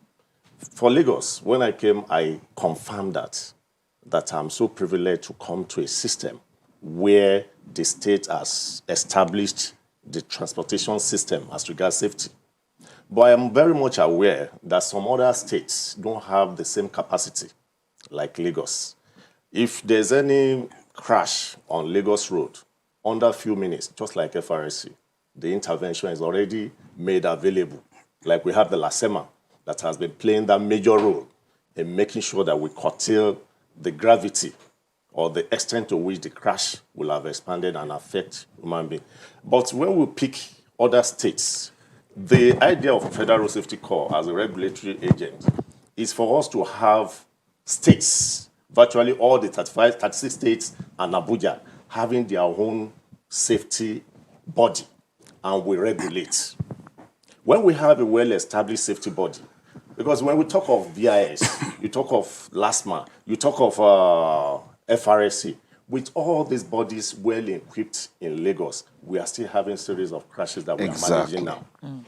For Lagos, when I came, I confirmed that I'm so privileged to come to a system where the state has established the transportation system as regards safety. But I am very much aware that some other states don't have the same capacity like Lagos. If there's any crash on Lagos Road, under a few minutes, just like FRSC, the intervention is already made available. Like we have the LASEMA that has been playing that major role in making sure that we curtail the gravity or the extent to which the crash will have expanded and affect human beings. But when we pick other states, the idea of Federal Safety Corps as a regulatory agent is for us to have states, virtually all the 36 states and Abuja, having their own safety body, and we regulate. When we have a well-established safety body, because when we talk of VIS, you talk of LASMA, you talk of FRSC, with all these bodies well equipped in Lagos, we are still having series of crashes that we are managing now.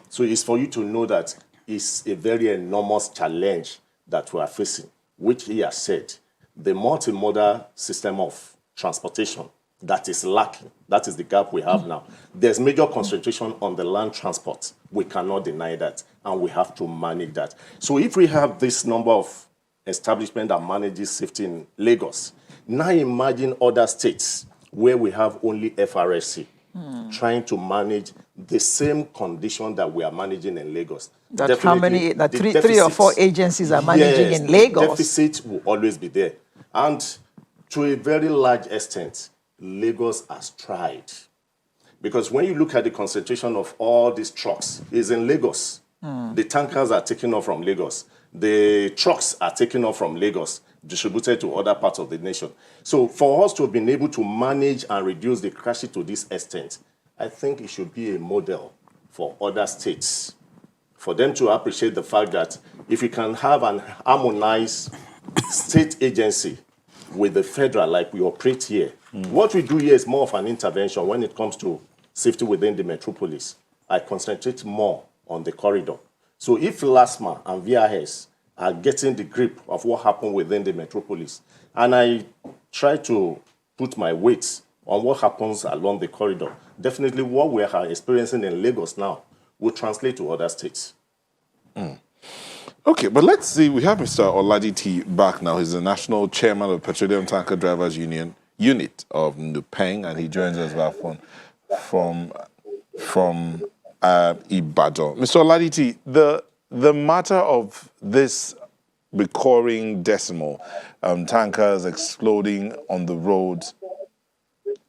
So it's for you to know that it's a very enormous challenge that we are facing, which he has said, the multimodal system of transportation that is lacking. That is the gap we have now. There's major concentration on the land transport. We cannot deny that, and we have to manage that. So if we have this number of establishment that manages safety in Lagos, now imagine other states where we have only FRSC trying to manage the same condition that we are managing in Lagos. That three or four agencies are managing in Lagos. The deficit will always be there. And to a very large extent, Lagos has tried. Because when you look at the concentration of all these trucks, is in Lagos. The tankers are taking off from Lagos. The trucks are taking off from Lagos, distributed to other parts of the nation. So for us to have been able to manage and reduce the crashes to this extent, I think it should be a model for other states, for them to appreciate the fact that if you can have an harmonized state agency with the federal like we operate here, what we do here is more of an intervention when it comes to safety within the metropolis. I concentrate more on the corridor. So if LASMA and VIS are getting the grip of what happened within the metropolis, and I try to put my weight on what happens along the corridor, definitely what we are experiencing in Lagos now will translate to other states. Okay, but let's see. We have Mr. Oladiti back now. He's the national chairman of Petroleum Tanker Drivers Union unit of Nupeng, and he joins us by phone from Ibadan. Mr. Oladiti, the matter of this recurring decimal, tankers exploding on the roads,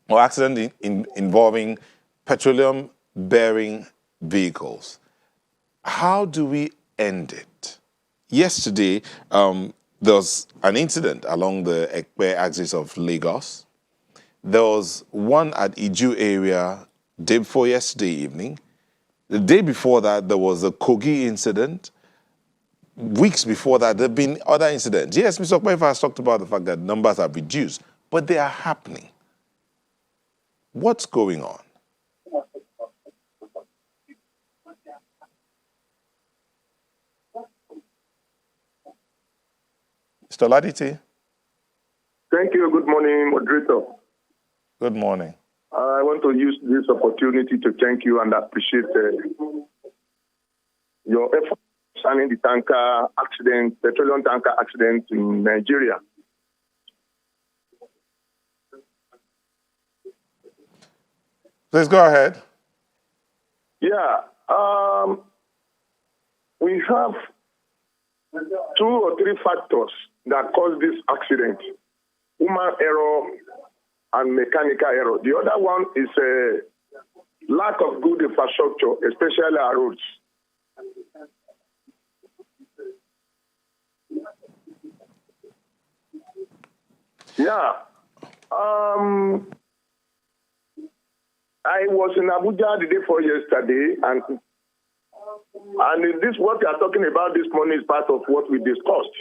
or accident involving petroleum-bearing vehicles, how do we end it? Yesterday, there was an incident along the Ekpe axis of Lagos. There was one at Iju area day before yesterday evening. The day before that, there was a Kogi incident. Weeks before that, there have been other incidents. Yes, Mr. Okwefa has talked about the fact that numbers have reduced, but they are happening. What's going on? Mr. Laditi? Thank you. Good morning, moderator. Good morning. I want to use this opportunity to thank you and appreciate your effort concerning the tanker accident, petroleum tanker accident in Nigeria. Please go ahead. Yeah. We have 2 or 3 factors that caused this accident: human error and mechanical error. The other one is a lack of good infrastructure, especially our roads. Yeah. I was in Abuja the day before yesterday, and this what we are talking about this morning is part of what we discussed.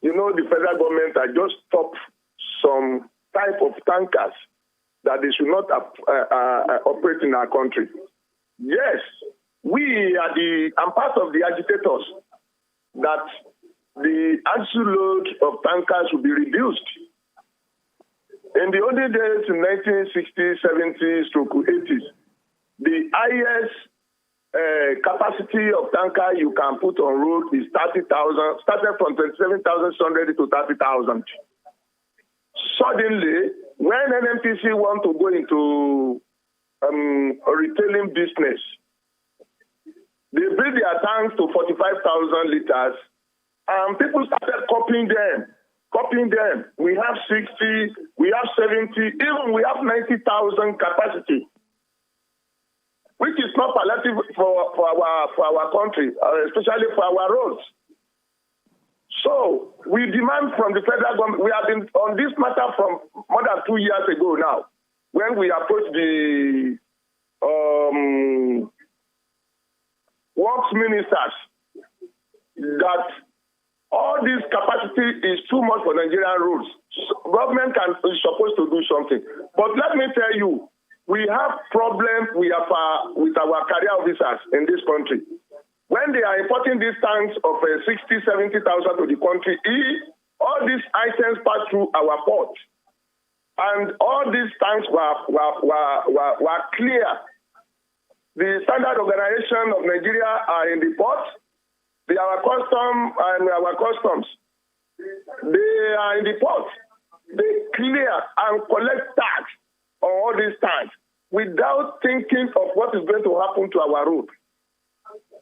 You know, the federal government had just stopped some type of tankers that they should not operate in our country. Yes, I'm part of the agitators that the axle load of tankers will be reduced. In the olden days, in 1960s, 70s, 80s, the highest capacity of tanker you can put on road is 30,000, started from 27,600 to 30,000. Suddenly, when NNPC want to go into a retailing business, they build their tanks to 45,000 liters, and people started copying them. We have 60, we have 70, even we have 90,000 capacity, which is not palatable for our country, especially for our roads. So we demand from the federal government. We have been on this matter from more than 2 years ago now, when we approached the works ministers that all this capacity is too much for Nigerian roads. So government is supposed to do something. But let me tell you, we have problems with our career officers in this country. When they are importing these tanks of 60,000, 70,000 to the country, all these items pass through our port. And all these tanks were clear. The Standard Organization of Nigeria are in the port. Our customs, they are in the port. They clear and collect tax on all these tanks without thinking of what is going to happen to our road.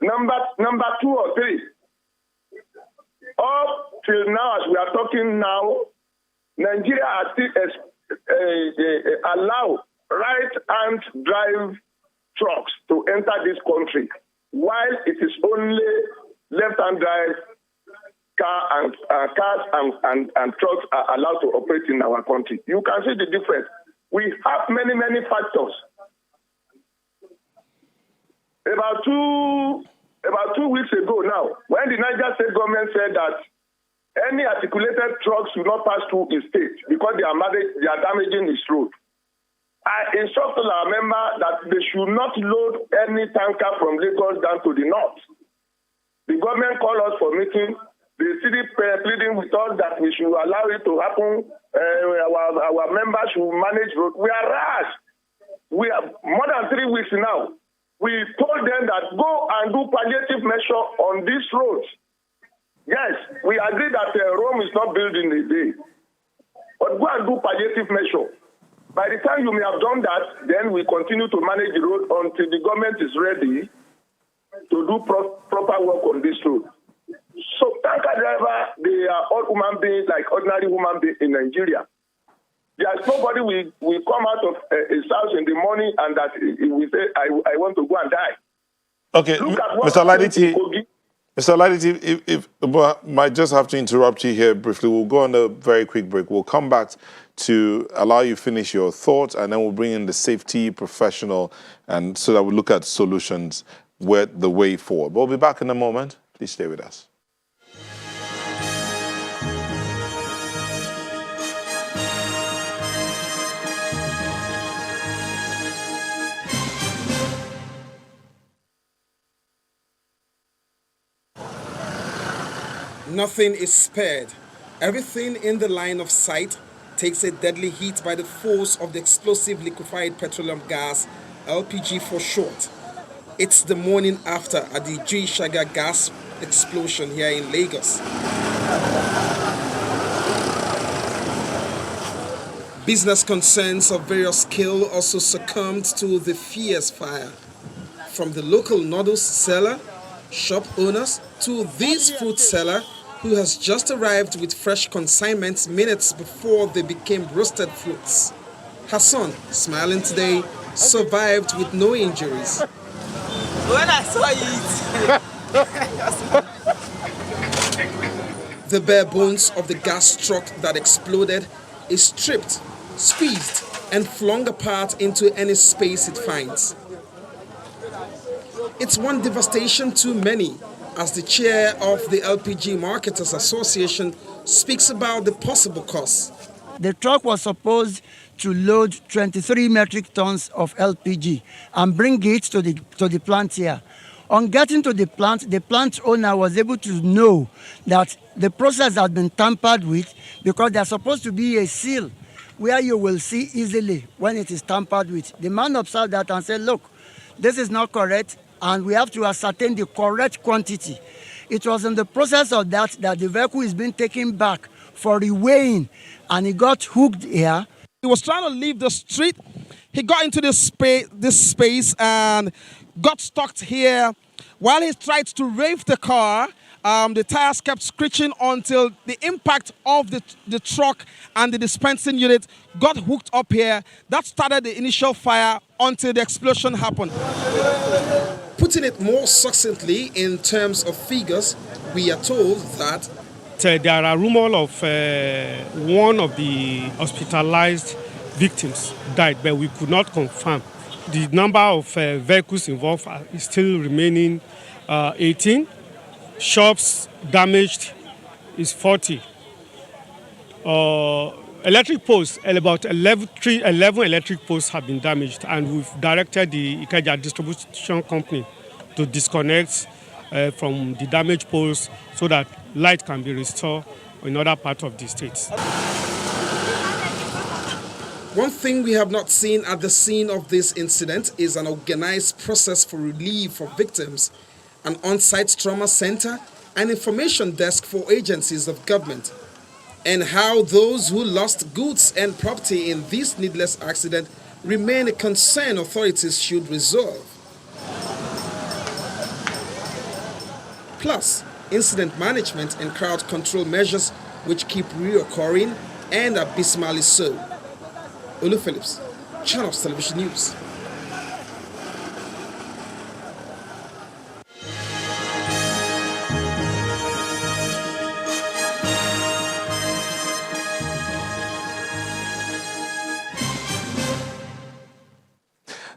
Number 2 or 3. Up till now, as we are talking now, Nigeria has still allow right-hand drive trucks to enter this country, while it is only left-hand drive cars and trucks are allowed to operate in our country. You can see the difference. We have many factors. About two weeks ago now, when the Niger State government said that any articulated trucks should not pass through his state because they are damaging his road, I instructed our member that they should not load any tanker from Lagos down to the north. The government called us for meeting. The city pleading with us that we should allow it to happen. Our members should manage road. We are rash. We have more than 3 weeks now. We told them that go and do palliative measure on these roads. Yes, we agree that Rome is not built in a day. But go and do palliative measure. By the time you may have done that, then we continue to manage the road until the government is ready to do proper work on this road. So tanker driver, they are all human beings like ordinary human beings in Nigeria. There's nobody will come out of his house in the morning and that he will say, I want to go and die. Okay, Mr. Laditi, if I might just have to interrupt you here briefly. We'll go on a very quick break. We'll come back to allow you finish your thoughts, and then we'll bring in the safety professional, and so that we look at solutions, where the way forward. We'll be back in a moment. Please stay with us. Nothing is spared. Everything in the line of sight takes a deadly hit by the force of the explosive liquefied petroleum gas, LPG for short. It's the morning after at the G-Shaga gas explosion here in Lagos. Business concerns of various scale also succumbed to the fierce fire. From the local noodles seller, shop owners, to this fruit seller who has just arrived with fresh consignments minutes before they became roasted fruits. Her son, smiling today, survived with no injuries. When I saw it, The bare bones of the gas truck that exploded is stripped, squeezed, and flung apart into any space it finds. It's one devastation too many, as the chair of the LPG Marketers Association speaks about the possible cause. The truck was supposed to load 23 metric tons of LPG and bring it to the plant here. On getting to the plant owner was able to know that the process had been tampered with, because there's supposed to be a seal where you will see easily when it is tampered with. The man observed that and said, look, this is not correct, and we have to ascertain the correct quantity. It was in the process of that the vehicle is being taken back for reweighing, and he got hooked here. He was trying to leave the street. He got into this space and got stuck here. While he tried to rev the car, the tires kept screeching until the impact of the truck and the dispensing unit got hooked up here. That started the initial fire until the explosion happened. Putting it more succinctly in terms of figures, we are told that there are rumors of one of the hospitalized victims died, but we could not confirm. The number of vehicles involved is still remaining 18. Shops damaged is 40. Electric posts, about 11 electric posts have been damaged, and we've directed the Ikeja distribution company to disconnect from the damaged poles so that light can be restored in other parts of the state. One thing we have not seen at the scene of this incident is an organized process for relief for victims, an on-site trauma center, an information desk for agencies of government, and how those who lost goods and property in this needless accident remain a concern authorities should resolve. Plus, incident management and crowd control measures which keep reoccurring and abysmally so. Olu Phillips, Channels Television News.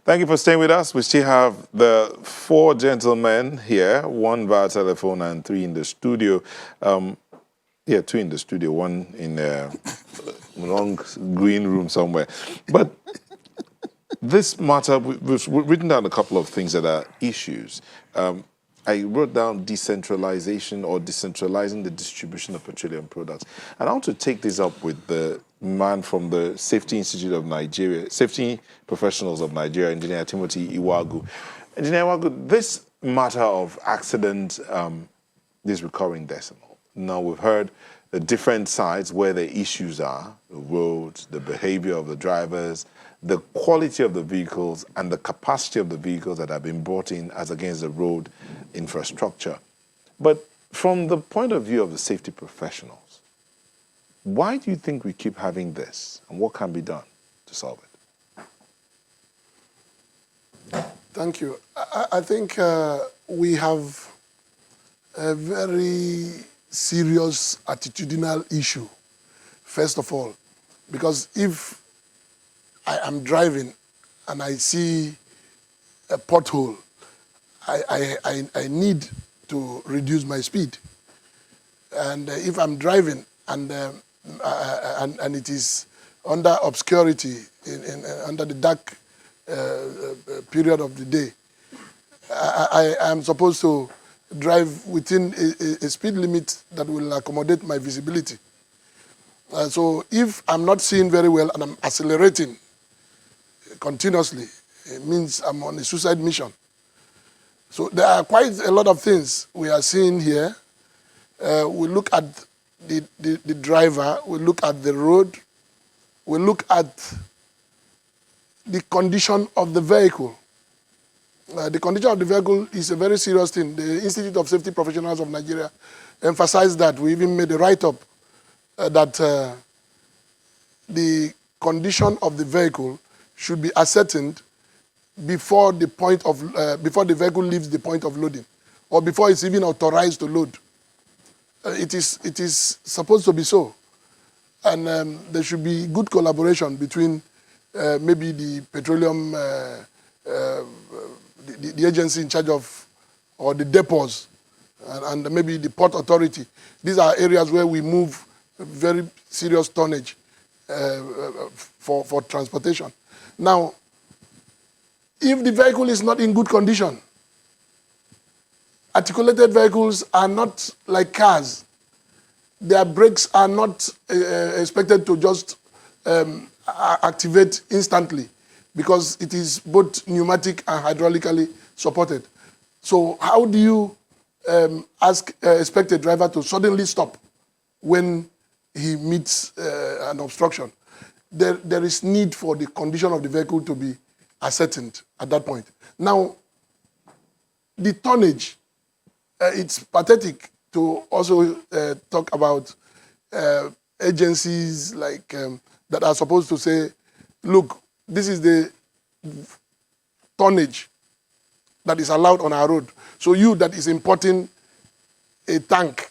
Thank you for staying with us. We still have the 4 gentlemen here, 1 via telephone and 3 in the studio. 2 in the studio, 1 in a long green room somewhere. But this matter, we've written down a couple of things that are issues. I wrote down decentralization or decentralizing the distribution of petroleum products. And I want to take this up with the man from the Safety Institute of Nigeria, Safety Professionals of Nigeria, Engineer Timothy Iwagu. Engineer Iwagu, this matter of accident is recurring decimal. Now, we've heard the different sides where the issues are, the roads, the behavior of the drivers, the quality of the vehicles, and the capacity of the vehicles that have been brought in as against the road infrastructure. But from the point of view of the safety professionals, why do you think we keep having this, and what can be done to solve it? Thank you. I think we have a very serious attitudinal issue, first of all, because if I am driving and I see a pothole, I need to reduce my speed. And if I'm driving and it is under obscurity, under the dark period of the day, I am supposed to drive within a speed limit that will accommodate my visibility. So if I'm not seeing very well and I'm accelerating continuously, it means I'm on a suicide mission. So there are quite a lot of things we are seeing here. We look at the driver, we look at the road, we look at the condition of the vehicle. The condition of the vehicle is a very serious thing. The Institute of Safety Professionals of Nigeria emphasized that. We even made a write-up that the condition of the vehicle should be ascertained before the vehicle leaves the point of loading, or before it's even authorized to load. It is supposed to be so, and there should be good collaboration between maybe the petroleum, the agency in charge of, or the depots, and maybe the port authority. These are areas where we move very serious tonnage for transportation. Now, if the vehicle is not in good condition, articulated vehicles are not like cars. Their brakes are not expected to just activate instantly, because it is both pneumatic and hydraulically supported. So how do you expect a driver to suddenly stop when he meets an obstruction? There is need for the condition of the vehicle to be ascertained at that point. Now, the tonnage, it's pathetic to also talk about agencies like that are supposed to say, look, this is the tonnage that is allowed on our road. So you that is importing a tank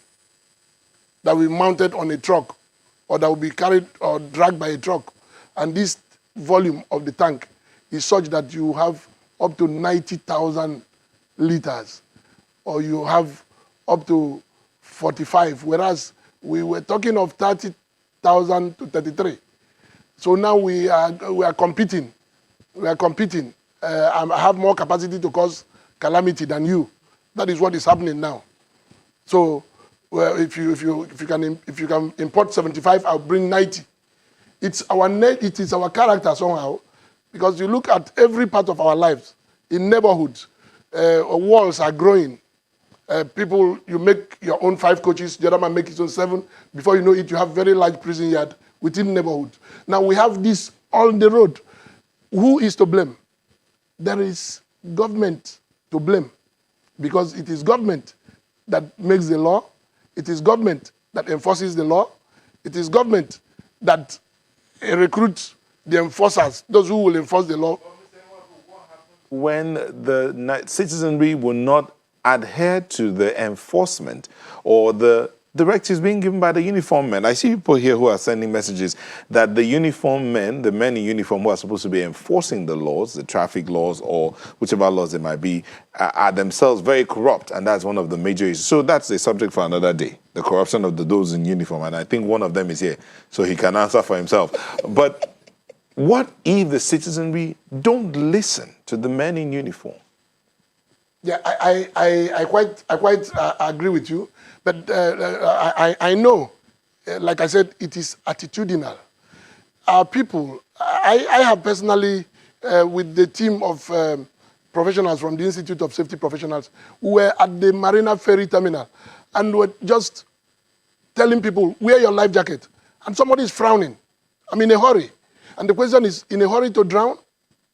that will be mounted on a truck, or that will be carried or dragged by a truck, and this volume of the tank is such that you have up to 90,000 liters, or you have up to 45, whereas we were talking of 30,000 to 33. So now we are competing. We are competing. I have more capacity to cause calamity than you. That is what is happening now. So if you can import 75, I'll bring 90. It is our character somehow, because you look at every part of our lives. In neighborhoods, walls are growing. People, you make your own 5 coaches, the other man makes his own 7. Before you know it, you have very large prison yard within neighborhood. Now we have this on the road. Who is to blame? There is government to blame, because it is government that makes the law. It is government that enforces the law. It is government that recruits the enforcers, those who will enforce the law. When the citizenry will not adhere to the enforcement or the directives being given by the uniformed men. I see people here who are sending messages that the uniformed men, the men in uniform who are supposed to be enforcing the laws, the traffic laws or whichever laws they might be, are themselves very corrupt, and that's one of the major issues. So that's a subject for another day, the corruption of those in uniform, and I think one of them is here, so he can answer for himself. But what if the citizenry don't listen to the men in uniform? Yeah, I quite agree with you, but I know, like I said, it is attitudinal. Our people, I have personally, with the team of professionals from the Institute of Safety Professionals, who were at the Marina Ferry Terminal, and were just telling people, wear your life jacket, and somebody is frowning. I'm in a hurry, and the question is, in a hurry to drown?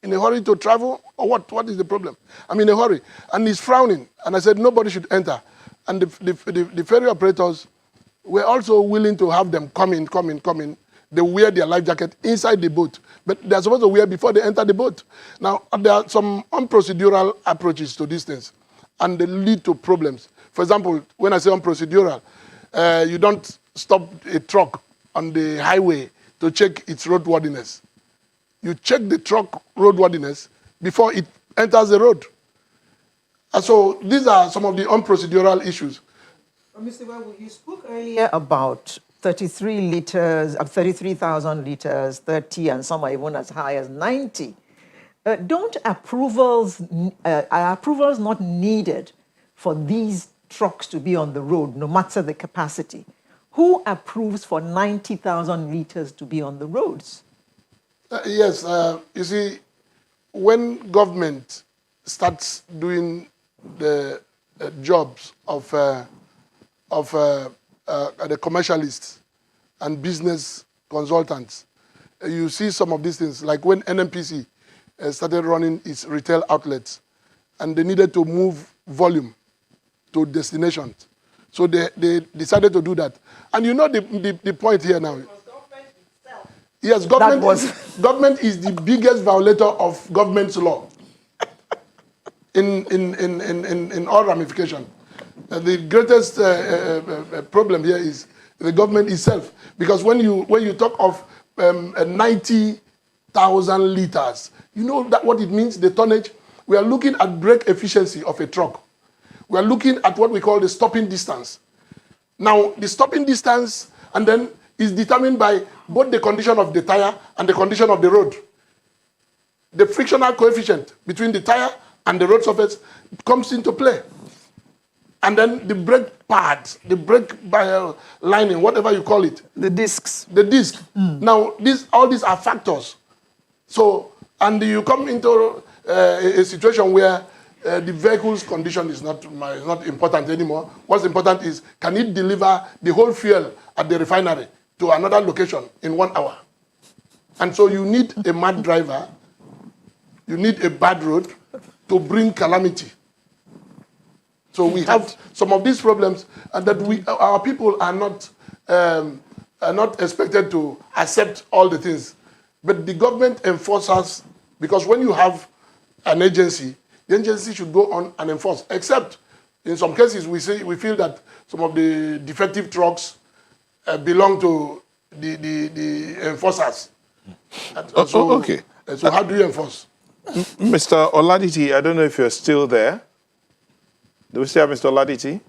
In a hurry to travel, or what? What is the problem? I'm in a hurry, and he's frowning. And I said nobody should enter. And the ferry operators were also willing to have them come in. They wear their life jacket inside the boat, but they're supposed to wear before they enter the boat. Now there are some unprocedural approaches to these things, and they lead to problems. For example, when I say unprocedural, you don't stop a truck on the highway to check its roadworthiness. You check the truck roadworthiness before it enters the road. So these are some of the unprocedural issues. Mr. Wawu, you spoke earlier about 33 liters, 33,000 liters, 30, and some are even as high as 90. Are approvals not needed for these trucks to be on the road, no matter the capacity? Who approves for 90,000 liters to be on the roads? Yes, you see, when government starts doing the jobs of the commercialists and business consultants, you see some of these things, like when NNPC started running its retail outlets, and they needed to move volume to destinations. So they decided to do that. And you know the point here now. Yes, government is the biggest violator of government's law in all ramifications. The greatest problem here is the government itself, because when you talk of 90,000 liters, you know that what it means, the tonnage. We are looking at brake efficiency of a truck. We are looking at what we call the stopping distance. Now, the stopping distance and then is determined by both the condition of the tire and the condition of the road. The frictional coefficient between the tire and the road surface comes into play. And then the brake pads, the brake lining, whatever you call it. The discs. The disc. Now, all these are factors. So, and you come into a situation where the vehicle's condition is not important anymore. What's important is, can it deliver the whole fuel at the refinery to another location in 1 hour? And so you need a mad driver, you need a bad road to bring calamity. So we have some of these problems, and that our people are not expected to accept all the things. But the government enforces, because when you have an agency, the agency should go on and enforce. Except in some cases, we feel that some of the defective trucks belong to the enforcers. Okay. So how do you enforce? Mr. Oladiti, I don't know if you're still there. Do we still have Mr. Oladiti?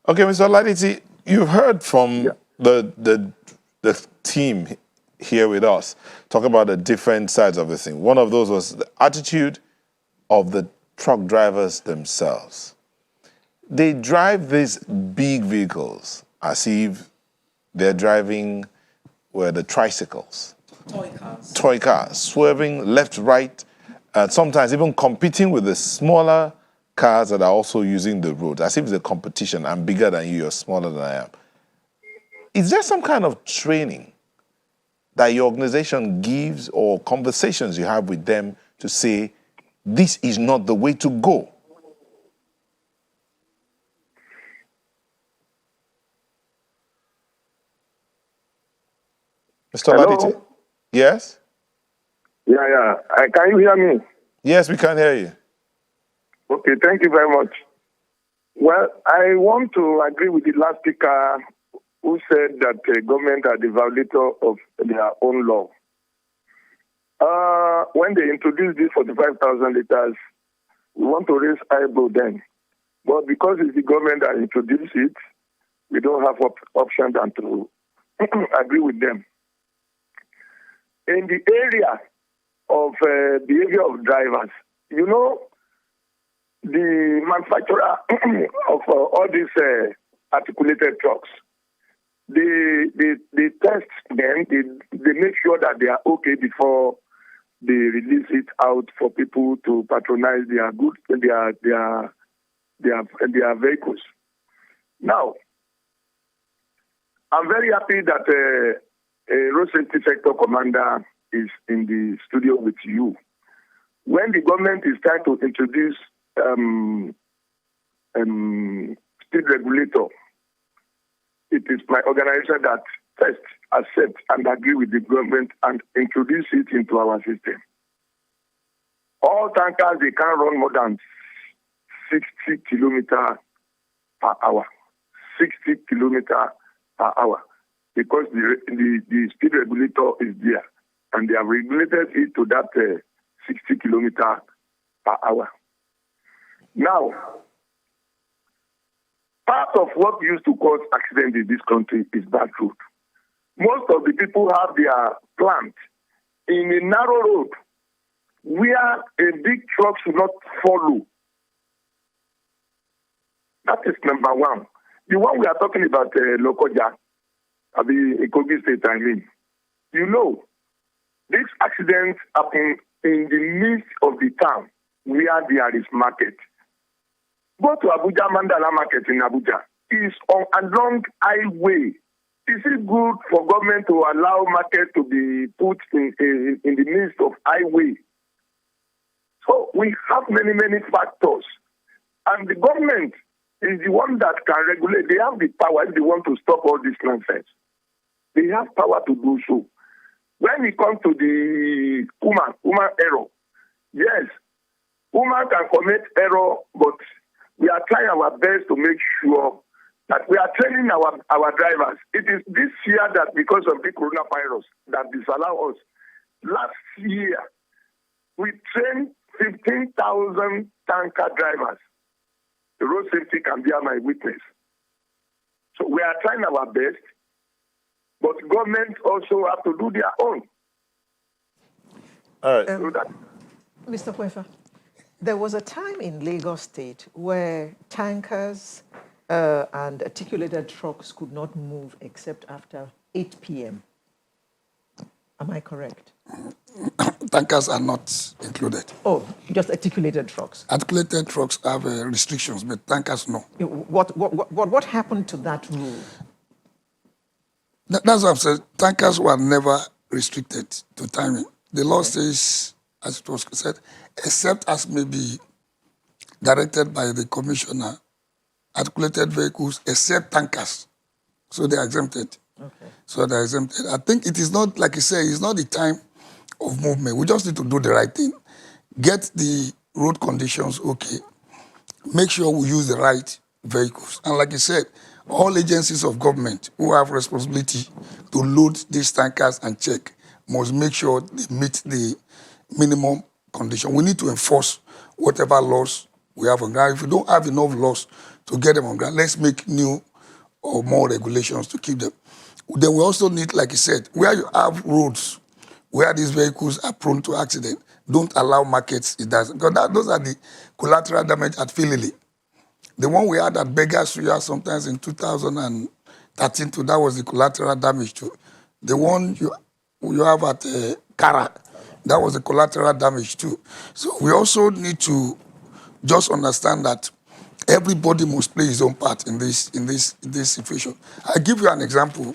Okay, Mr. Oladiti, you've heard from the team here with us talk about the different sides of the thing. One of those was the attitude of the truck drivers themselves. They drive these big vehicles as if they're driving the tricycles. Toy cars, swerving left, right, sometimes even competing with the smaller cars that are also using the road, as if it's a competition. I'm bigger than you, you're smaller than I am. Is there some kind of training that your organization gives, or conversations you have with them to say, this is not the way to go? Mr. Oladiti? Yes? Yeah. Can you hear me? Yes, we can hear you. Okay, thank you very much. Well, I want to agree with the last speaker who said that the government are the violator of their own law. When they introduced this 45,000 liters, we want to raise eyebrow then. But because it's the government that introduced it, we don't have option than to agree with them. In the area of behavior of drivers, you know, the manufacturer of all these articulated trucks, they test them, they make sure that they are okay before they release it out for people to patronize their goods, their vehicles. Now, I'm very happy that a road safety sector commander is in the studio with you. When the government is trying to introduce speed regulator, it is my organization that first accept and agree with the government and introduce it into our system. All tankers, they can't run more than 60 kilometers per hour. 60 kilometers per hour. Because the speed regulator is there. And they have regulated it to that 60 kilometers per hour. Now, part of what used to cause accidents in this country is bad road. Most of the people have their plant in a narrow road where a big truck should not follow. That is number one. The one we are talking about, Lokoja, the Kogi State, I mean. You know, these accidents happen in the midst of the town where there is market. Go to Abuja Mandala Market in Abuja. It's on a long highway. Is it good for government to allow market to be put in the midst of highway? So we have many, many factors. And the government is the one that can regulate. They have the power if they want to stop all this nonsense. They have power to do so. When it comes to the human error, yes, human can commit error, but we are trying our best to make sure that we are training our drivers. It is this year that because of the coronavirus that disallow us. Last year, we trained 15,000 tanker drivers. The road safety can bear my witness. So we are trying our best, but government also have to do their own. All right. So that Mr. Kwefa, there was a time in Lagos State where tankers and articulated trucks could not move except after 8 p.m. Am I correct? Tankers are not included. Oh, just articulated trucks. Articulated trucks have restrictions, but tankers no. What happened to that rule? That's what I'm saying. Tankers were never restricted to timing. The law says, as it was said, except as may be directed by the commissioner, articulated vehicles, except tankers. So they are exempted. Okay. So they are exempted. I think it is not, like you say, it's not the time of movement. We just need to do the right thing. Get the road conditions okay. Make sure we use the right vehicles. And like you said, all agencies of government who have responsibility to load these tankers and check must make sure they meet the minimum condition. We need to enforce whatever laws we have on ground. If we don't have enough laws to get them on ground, let's make new or more regulations to keep them. Then we also need, like you said, where you have roads where these vehicles are prone to accident, don't allow markets. It does because those are the collateral damage at Philly. The one we had at Beggars Suya sometimes in 2013 too, that was the collateral damage too. The one you have at Kara, that was the collateral damage too. So we also need to just understand that everybody must play his own part in this situation. I'll give you an example.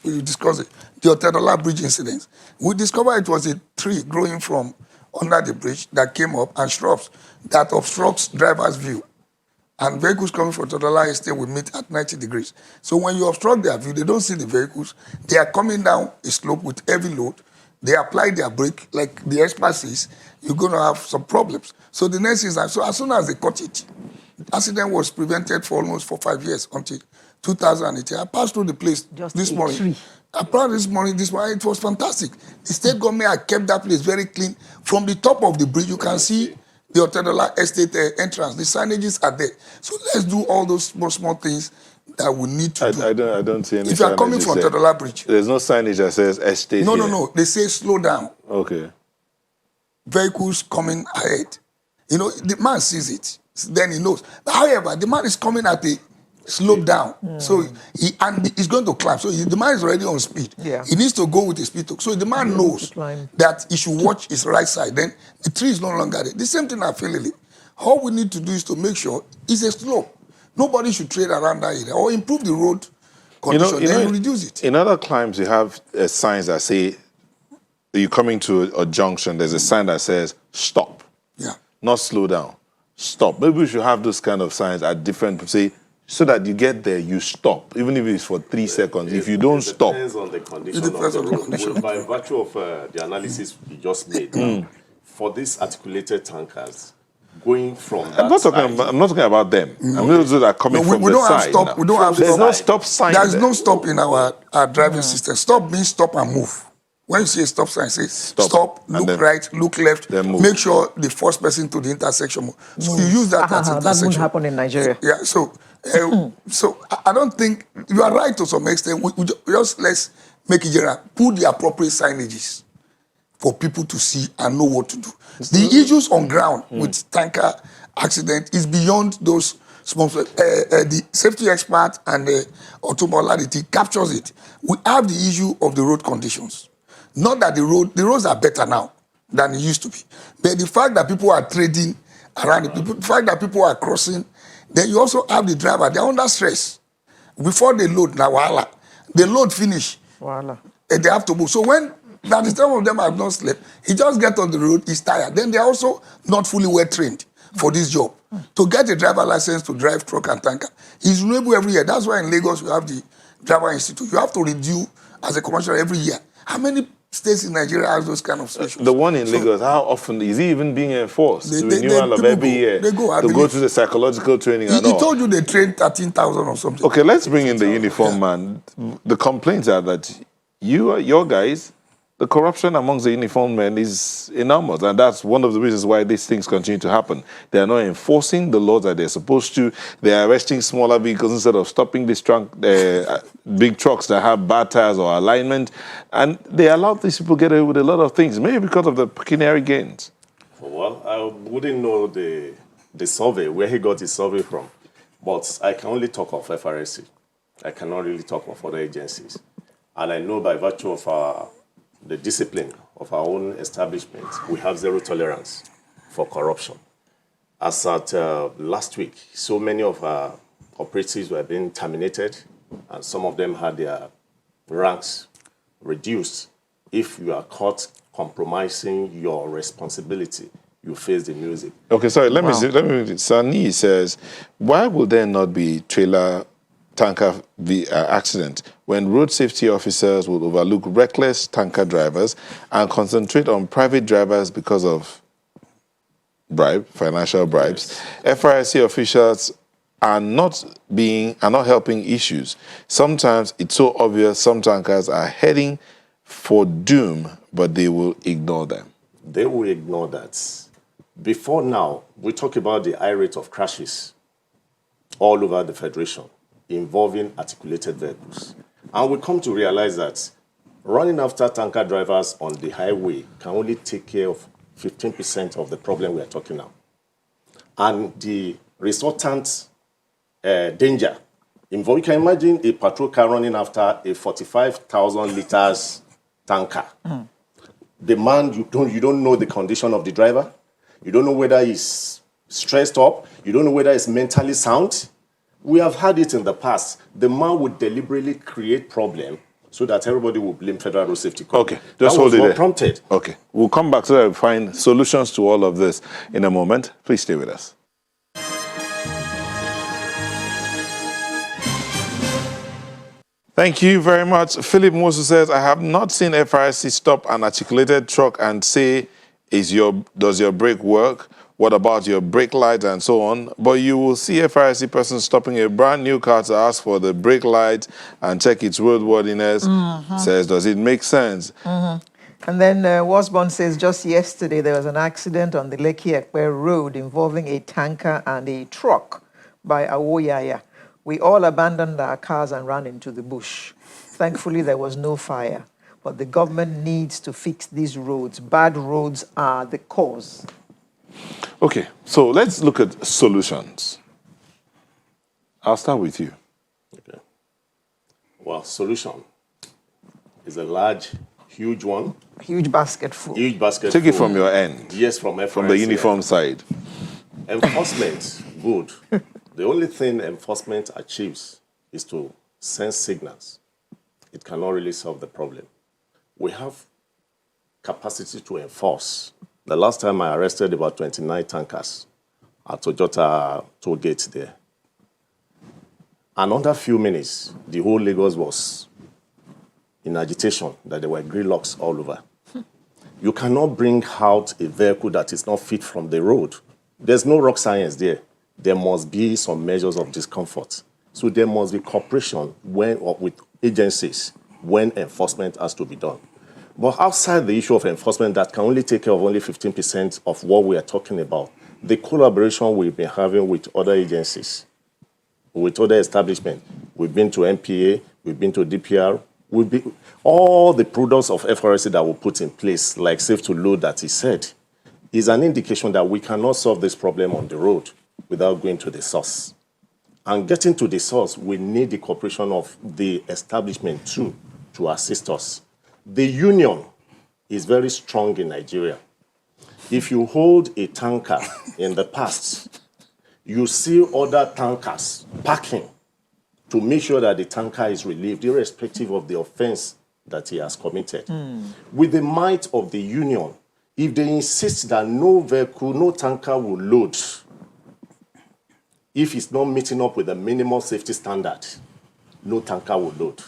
We discussed it. The Otedola Bridge incident. We discovered it was a tree growing from under the bridge that came up and shrubs that obstructs driver's view. And vehicles coming from Otedola Estate will meet at 90 degrees. So when you obstruct their view, they don't see the vehicles. They are coming down a slope with heavy load. They apply their brake, like the expert says, you're going to have some problems. So the next is that, so as soon as they cut it, the accident was prevented for almost 4-5 years until 2018. I passed through the place this morning. I passed this morning, it was fantastic. The state government had kept that place very clean. From the top of the bridge, you can see the Otedola Estate entrance. The signages are there. So let's do all those small things that we need to do. I don't see any. If you are coming from Otedola Bridge, there's no signage that says estate. No. They say slow down. Okay. Vehicles coming ahead. You know, the man sees it. Then he knows. However, the man is coming at a slope down. So he's going to climb. So the man is already on speed. Yeah. He needs to go with a speed talk. So the man knows that he should watch his right side. Then the tree is no longer there. The same thing at Philly. All we need to do is to make sure it's a slope. Nobody should trade around that area or improve the road condition. Then reduce it. In other climes, you have signs that say you're coming to a junction. There's a sign that says stop. Yeah. Not slow down. Stop. Maybe we should have those kind of signs at different, say, so that you get there, you stop, even if it's for 3 seconds. If you don't stop. It depends on the condition. It depends on the condition. By virtue of the analysis you just made, for these articulated tankers, going from that I'm not talking about them. I'm those that are coming from we the don't side. Have stop. We don't have There's stop. no stop sign. There's no stop in our driving system. Stop means stop and move. When you see a stop sign, say stop, look right, look left, make sure the first person to the intersection move. So you use that as intersection. That won't happen in Nigeria. Yeah, so I don't think, you are right to some extent. We just let's make it general. Put the appropriate signages for people to see and know what to do. The issues on ground with tanker accident is beyond those small. The safety expert and the automobility captures it. We have the issue of the road conditions. Not that the roads are better now than it used to be, but the fact that people are trading around the fact that people are crossing, then you also have the driver. They're under stress. Before they load, now voila, they load finish, voila, and they have to move. So when that is some of them have not slept, he just get on the road, he's tired. Then they're also not fully well trained for this job. To get a driver license to drive truck and tanker is renewable every year. That's why in Lagos you have the driver institute. You have to renew as a commercial every year. How many states in Nigeria has those kind of stations? The one in Lagos, how often is he even being enforced? Renewal of every year. They go through the psychological training and all. He told you they trained 13,000 or something. Okay, let's bring in the uniform man. The complaints are that your guys, the corruption amongst the uniformed men is enormous, and that's one of the reasons why these things continue to happen. They are not enforcing the laws that they're supposed to. They are arresting smaller vehicles instead of stopping these big trucks that have bad tires or alignment, and they allow these people to get away with a lot of things, maybe because of the pecuniary gains. Well, I wouldn't know the survey, where he got his survey from, but I can only talk of FRSC. I cannot really talk of other agencies. And I know by virtue of the discipline of our own establishment, we have zero tolerance for corruption. As at last week, so many of our operatives were being terminated, and some of them had their ranks reduced. If you are caught compromising your responsibility, you face the music. Okay, sorry, let me read. Sani says, why will there not be trailer tanker accident when road safety officers will overlook reckless tanker drivers and concentrate on private drivers because of financial bribes? Yes. FRSC officials are not helping issues. Sometimes it's so obvious some tankers are heading for doom, but they will ignore them. They will ignore that. Before now, we talk about the high rate of crashes all over the Federation involving articulated vehicles. And we come to realize that running after tanker drivers on the highway can only take care of 15% of the problem we are talking now. And the resultant danger involved, you can imagine a patrol car running after a 45,000 liters tanker. The man, you don't know the condition of the driver. You don't know whether he's stressed up. You don't know whether he's mentally sound. We have had it in the past. The man would deliberately create problem so that everybody will blame Federal Road Safety Corps. Okay, just hold it there. Prompted. Okay, we'll come back so that we find solutions to all of this in a moment. Please stay with us. Thank you very much. Philip Moses says, I have not seen FRSC stop an articulated truck and say, does your brake work? What about your brake lights and so on? But you will see a FRSC person stopping a brand new car to ask for the brake light and check its roadworthiness. Says, does it make sense? And then Wasborn says, just yesterday there was an accident on the Lekki-Ekpe Road involving a tanker and a truck by Awoyaya. We all abandoned our cars and ran into the bush. Thankfully, there was no fire. But the government needs to fix these roads. Bad roads are the cause. Okay, so let's look at solutions. I'll start with you. Okay. Well, solution is a large, huge one. Huge basket full. Huge basket Take full. it from your end. Yes, from FRSC. From the uniform side. Enforcement, good. The only thing enforcement achieves is to send signals. It cannot really solve the problem. We have capacity to enforce. The last time I arrested about 29 tankers at Ojota toll gate there. And under a few minutes, the whole Lagos was in agitation that there were gridlocks all over. You cannot bring out a vehicle that is not fit from the road. There's no rock science there. There must be some measures of discomfort. So there must be cooperation with agencies when enforcement has to be done. But outside the issue of enforcement that can only take care of only 15% of what we are talking about, the collaboration we've been having with other agencies, with other establishments, we've been to MPA, we've been to DPR, all the products of FRSC that we put in place, like Safe to Load that he said, is an indication that we cannot solve this problem on the road without going to the source. And getting to the source, we need the cooperation of the establishment too to assist us. The union is very strong in Nigeria. If you hold a tanker in the past, you see other tankers parking to make sure that the tanker is relieved, irrespective of the offense that he has committed. With the might of the union, if they insist that no vehicle, no tanker will load, if it's not meeting up with the minimum safety standard, no tanker will load.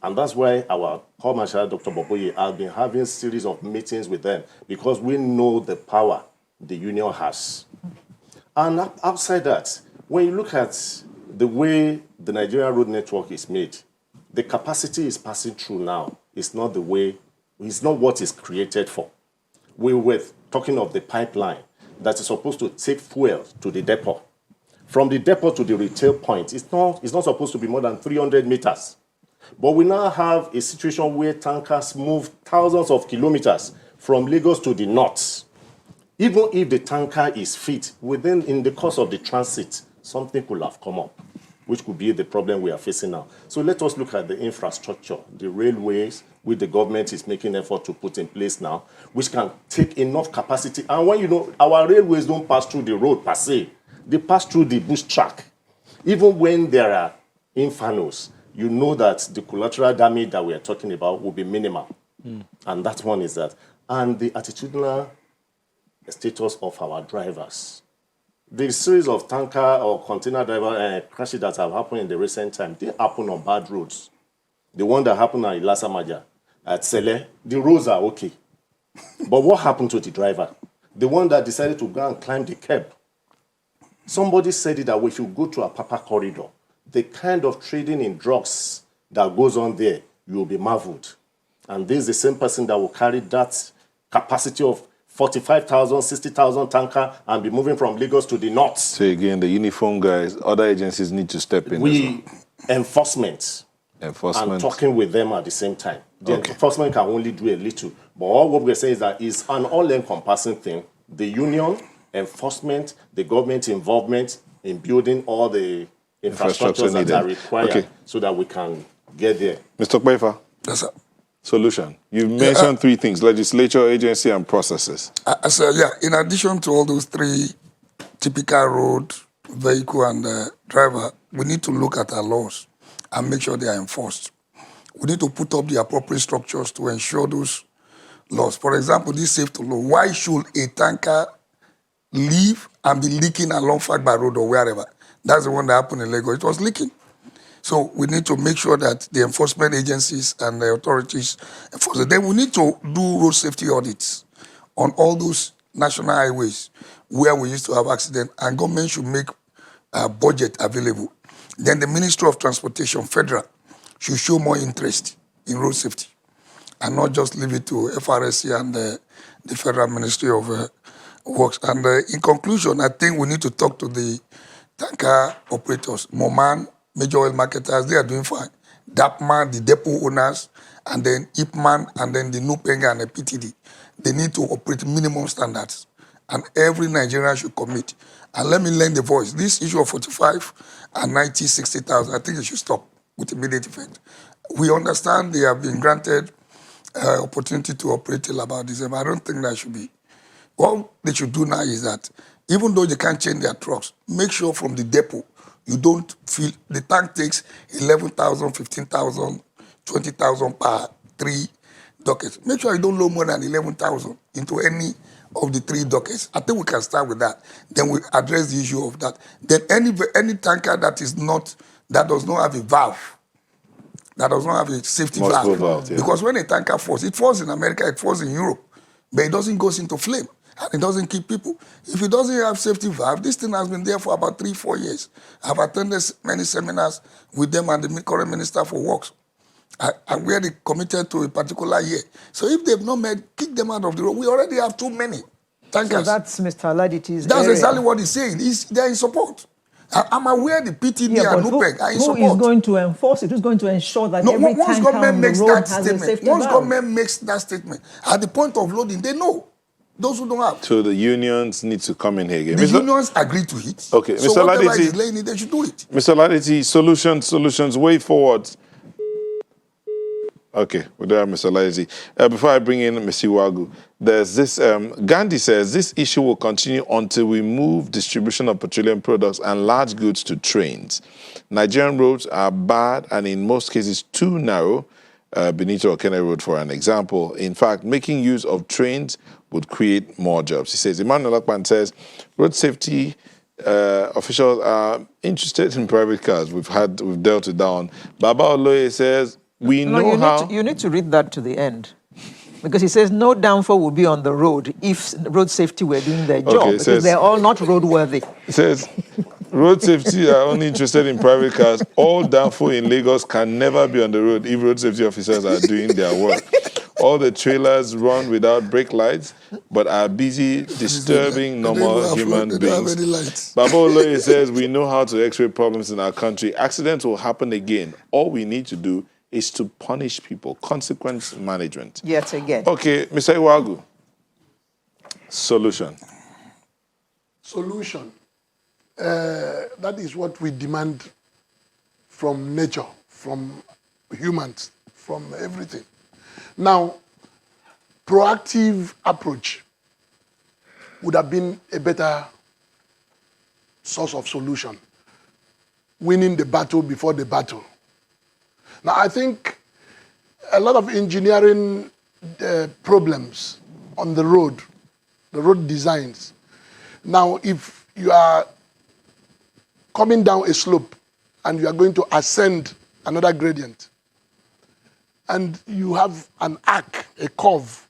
And that's why our Corps Marshal, Dr. Boboye, has been having a series of meetings with them, because we know the power the union has. And outside that, when you look at the way the Nigerian road network is made, the capacity is passing through now. It's not the way, it's not what is created for. We were talking of the pipeline that is supposed to take fuel to the depot. From the depot to the retail point, it's not supposed to be more than 300 meters. But we now have a situation where tankers move thousands of kilometers from Lagos to the north. Even if the tanker is fit, in the course of the transit, something could have come up, which could be the problem we are facing now. So let us look at the infrastructure, the railways, which the government is making effort to put in place now, which can take enough capacity. And when you know, our railways don't pass through the road per se, they pass through the bush track. Even when there are infernos, you know that the collateral damage that we are talking about will be minimal. And that one is that. And the attitudinal status of our drivers. The series of tanker or container driver crashes that have happened in the recent time, they happen on bad roads. The one that happened at Ilasamaja, at Sele, the roads are okay. But what happened to the driver? The one that decided to go and climb the curb. Somebody said it that if you go to a Papa corridor, the kind of trading in drugs that goes on there, you will be marveled. And this is the same person that will carry that capacity of 45,000, 60,000 tanker and be moving from Lagos to the north. So again, the uniform guys, other agencies need to step in. Enforcement. And talking with them at the same time. The enforcement can only do a little. But all what we're saying is that it's an all-encompassing thing. The union, enforcement, the government involvement in building all the infrastructures that are required so that we can get there. Mr. Kwefa. Yes, sir. Solution. You mentioned three things: legislature, agency, and processes. So in addition to all those three typical road, vehicle, and driver, we need to look at our laws and make sure they are enforced. We need to put up the appropriate structures to ensure those laws. For example, this Safe to Load. Why should a tanker leave and be leaking along Fagba Road or wherever? That's the one that happened in Lagos. It was leaking. So we need to make sure that the enforcement agencies and the authorities enforce it. Then we need to do road safety audits on all those national highways where we used to have accidents, and government should make a budget available. Then the Ministry of Transportation, federal, should show more interest in road safety and not just leave it to FRSC and the Federal Ministry of Works. And in conclusion, I think we need to talk to the tanker operators, Moman, major oil marketers. They are doing fine. DAPMA, the depot owners, and then IPMAN, and then the NUPENGA and the PTD. They need to operate minimum standards. And every Nigerian should commit. And let me lend the voice. This issue of 45 and 90, 60,000, I think it should stop with immediate effect. We understand they have been granted opportunity to operate till about December. I don't think that should be. What they should do now is that even though they can't change their trucks, make sure from the depot you don't feel the tank takes 11,000, 15,000, 20,000 per 3 dockets. Make sure you don't load more than 11,000 into any of the 3 dockets. I think we can start with that. Then we address the issue of that. Then any tanker that does not have a valve, that does not have a safety valve. Because when a tanker falls, it falls in America, it falls in Europe, but it doesn't go into flame. And it doesn't kill people. If it doesn't have safety valve, this thing has been there for about 3-4 years. I've attended many seminars with them and the current Minister for Works. and where they committed to a particular year. So if they've not met, kick them out of the road. We already have too many tankers. So that's Mr. Laditi's That's area. exactly what he's saying. They're in support. I'm aware the PTD and NUPEC are in support. Who is going to enforce it? Who's going to ensure that every tanker on the road has a safety valve? Once government makes that statement, at the point of loading, they know. Those who don't have. So the unions need to come in here again. The unions agree to it. Okay, so Mr. whatever Laditi, is laying it, they should do it. Mr. Laditi, solutions, way forward. Okay, we do have Mr. Laditi. Before I bring in Mr. Wagu, there's this, Gandhi says, this issue will continue until we move distribution of petroleum products and large goods to trains. Nigerian roads are bad and in most cases too narrow. Benito Okene Road, for an example. In fact, making use of trains would create more jobs. He says, Emmanuel Akpan says, road safety officials are interested in private cars. We've dealt with that one. Baba Oloye says, you need to read that to the end. Because he says no downfall will be on the road if road safety were doing their job. Because they're all not roadworthy. It says, road safety are only interested in private cars. All downfall in Lagos can never be on the road if road safety officers are doing their work. All the trailers run without brake lights, but are busy disturbing normal human beings. Baba Oloye says, we know how to x-ray problems in our country. Accidents will happen again. All we need to do is to punish people. Consequence management. Yet again. Okay, Mr. Iwagu. Solution. Solution. That is what we demand from nature, from humans, from everything. Now, proactive approach would have been a better source of solution. Winning the battle before the battle. Now, I think a lot of engineering problems on the road designs. Now, if you are coming down a slope and you are going to ascend another gradient, and you have an arc, a curve,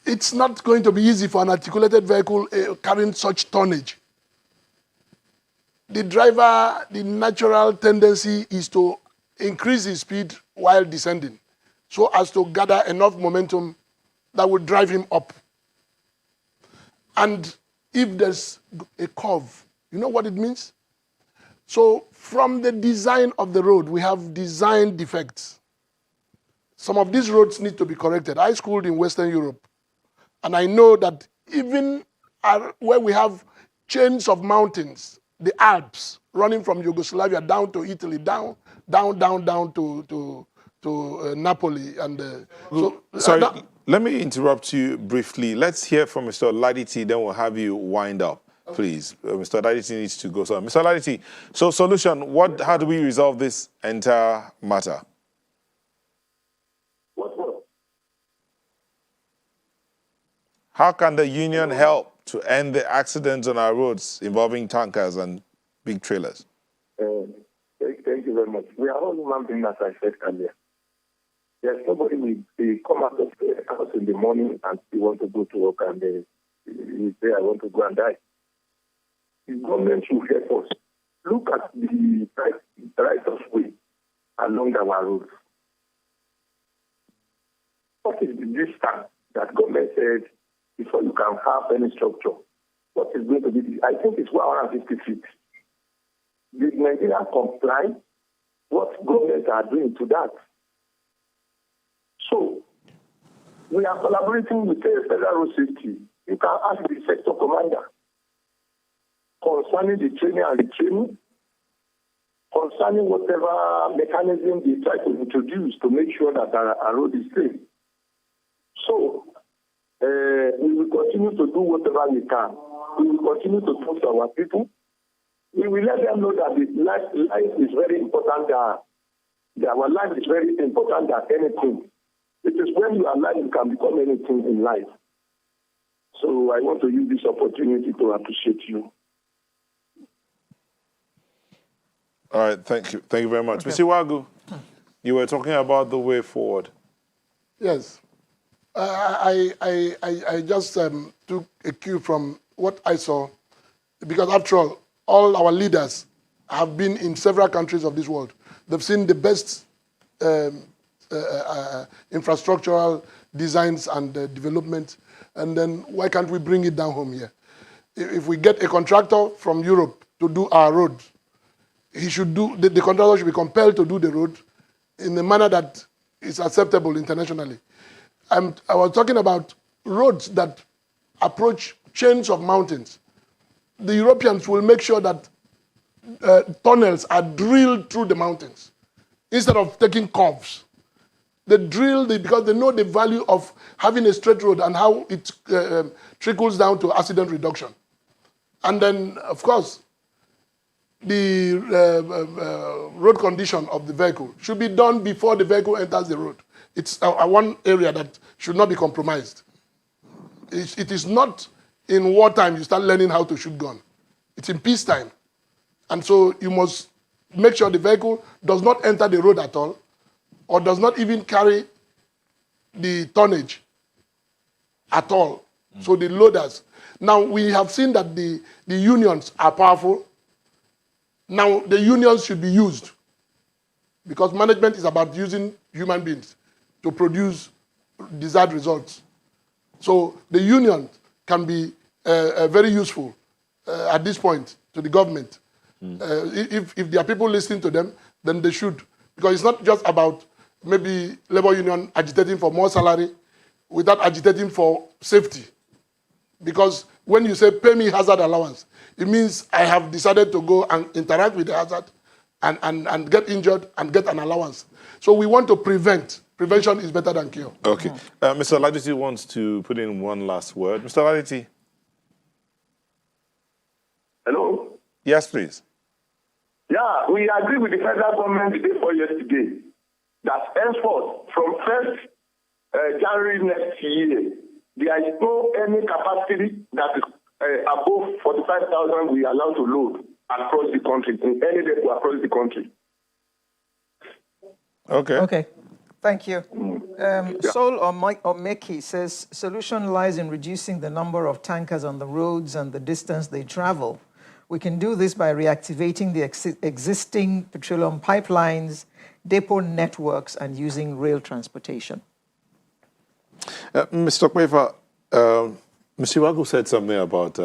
it's not going to be easy for an articulated vehicle carrying such tonnage. The driver, the natural tendency is to increase his speed while descending so as to gather enough momentum that will drive him up. And if there's a curve, you know what it means? So from the design of the road, we have design defects. Some of these roads need to be corrected. I schooled in Western Europe, and I know that even where we have chains of mountains, the Alps running from Yugoslavia down to Italy, down to Napoli. And sorry, let me interrupt you briefly. Let's hear from Mr. Laditi, then we'll have you wind up, please. Mr. Laditi needs to go. So, Mr. Laditi, so solution, how do we resolve this entire matter? How can the union help to end the accidents on our roads involving tankers and big trailers? Thank you very much. We are all human beings, as I said earlier. There's nobody will come out of the house in the morning and you want to go to work and you say, I want to go and die. The government should help us. Look at the right of way along our roads. What is the distance that government said before you can have any structure? What is going to be? I think it's 150 feet. Did Nigeria comply? What governments are doing to that? So, we are collaborating with the Federal Road Safety. You can ask the sector commander concerning the training and retraining, concerning whatever mechanism they try to introduce to make sure that our road is safe. So, we will continue to do whatever we can. We will continue to talk to our people. We will let them know that life is very important. Our life is very important than anything. It is when you are alive you can become anything in life. So I want to use this opportunity to appreciate you. All right, thank you. Thank you very much. Mr. Wagu, you were talking about the way forward. Yes. I just took a cue from what I saw, because after all our leaders have been in several countries of this world. They've seen the best infrastructural designs and development. And then why can't we bring it down home here? If we get a contractor from Europe to do our road, he should do, the contractor should be compelled to do the road in a manner that is acceptable internationally. I was talking about roads that approach chains of mountains. The Europeans will make sure that tunnels are drilled through the mountains instead of taking curves. They drill because they know the value of having a straight road and how it trickles down to accident reduction. And then, of course, the road condition of the vehicle should be done before the vehicle enters the road. It's one area that should not be compromised. It is not in wartime you start learning how to shoot gun. It's in peacetime. And so you must make sure the vehicle does not enter the road at all or does not even carry the tonnage at all. So the loaders. Now, we have seen that the unions are powerful. Now, the unions should be used because management is about using human beings to produce desired results. So the union can be very useful at this point to the government. If there are people listening to them, then they should. Because it's not just about maybe labor union agitating for more salary without agitating for safety. Because when you say pay me hazard allowance, it means I have decided to go and interact with the hazard and get injured and get an allowance. So we want to prevent. Prevention is better than cure. Okay. Mr. Laditi wants to put in one last word. Mr. Laditi. Hello? Yes, please. Yeah, we agree with the federal government the day before yesterday that henceforth, from 1st January next year, there is no any capacity that is above 45,000 we are allowed to load across the country, in any depot across the country. Okay. Okay. Thank you. Sol Omeki says, solution lies in reducing the number of tankers on the roads and the distance they travel. We can do this by reactivating the existing petroleum pipelines, depot networks, and using rail transportation. Mr. Kwefa, Mr. Wagu said something about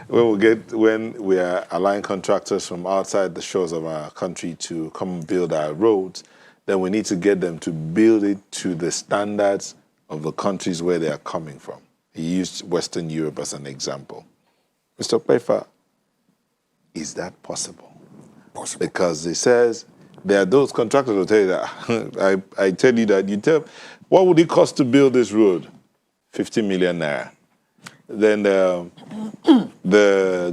when we are allowing contractors from outside the shores of our country to come build our roads, then we need to get them to build it to the standards of the countries where they are coming from. He used Western Europe as an example. Mr. Kwefa, is that possible? Possible. Because he says there are those contractors who tell you that, I tell you that, what would it cost to build this road? 50 million naira. Then the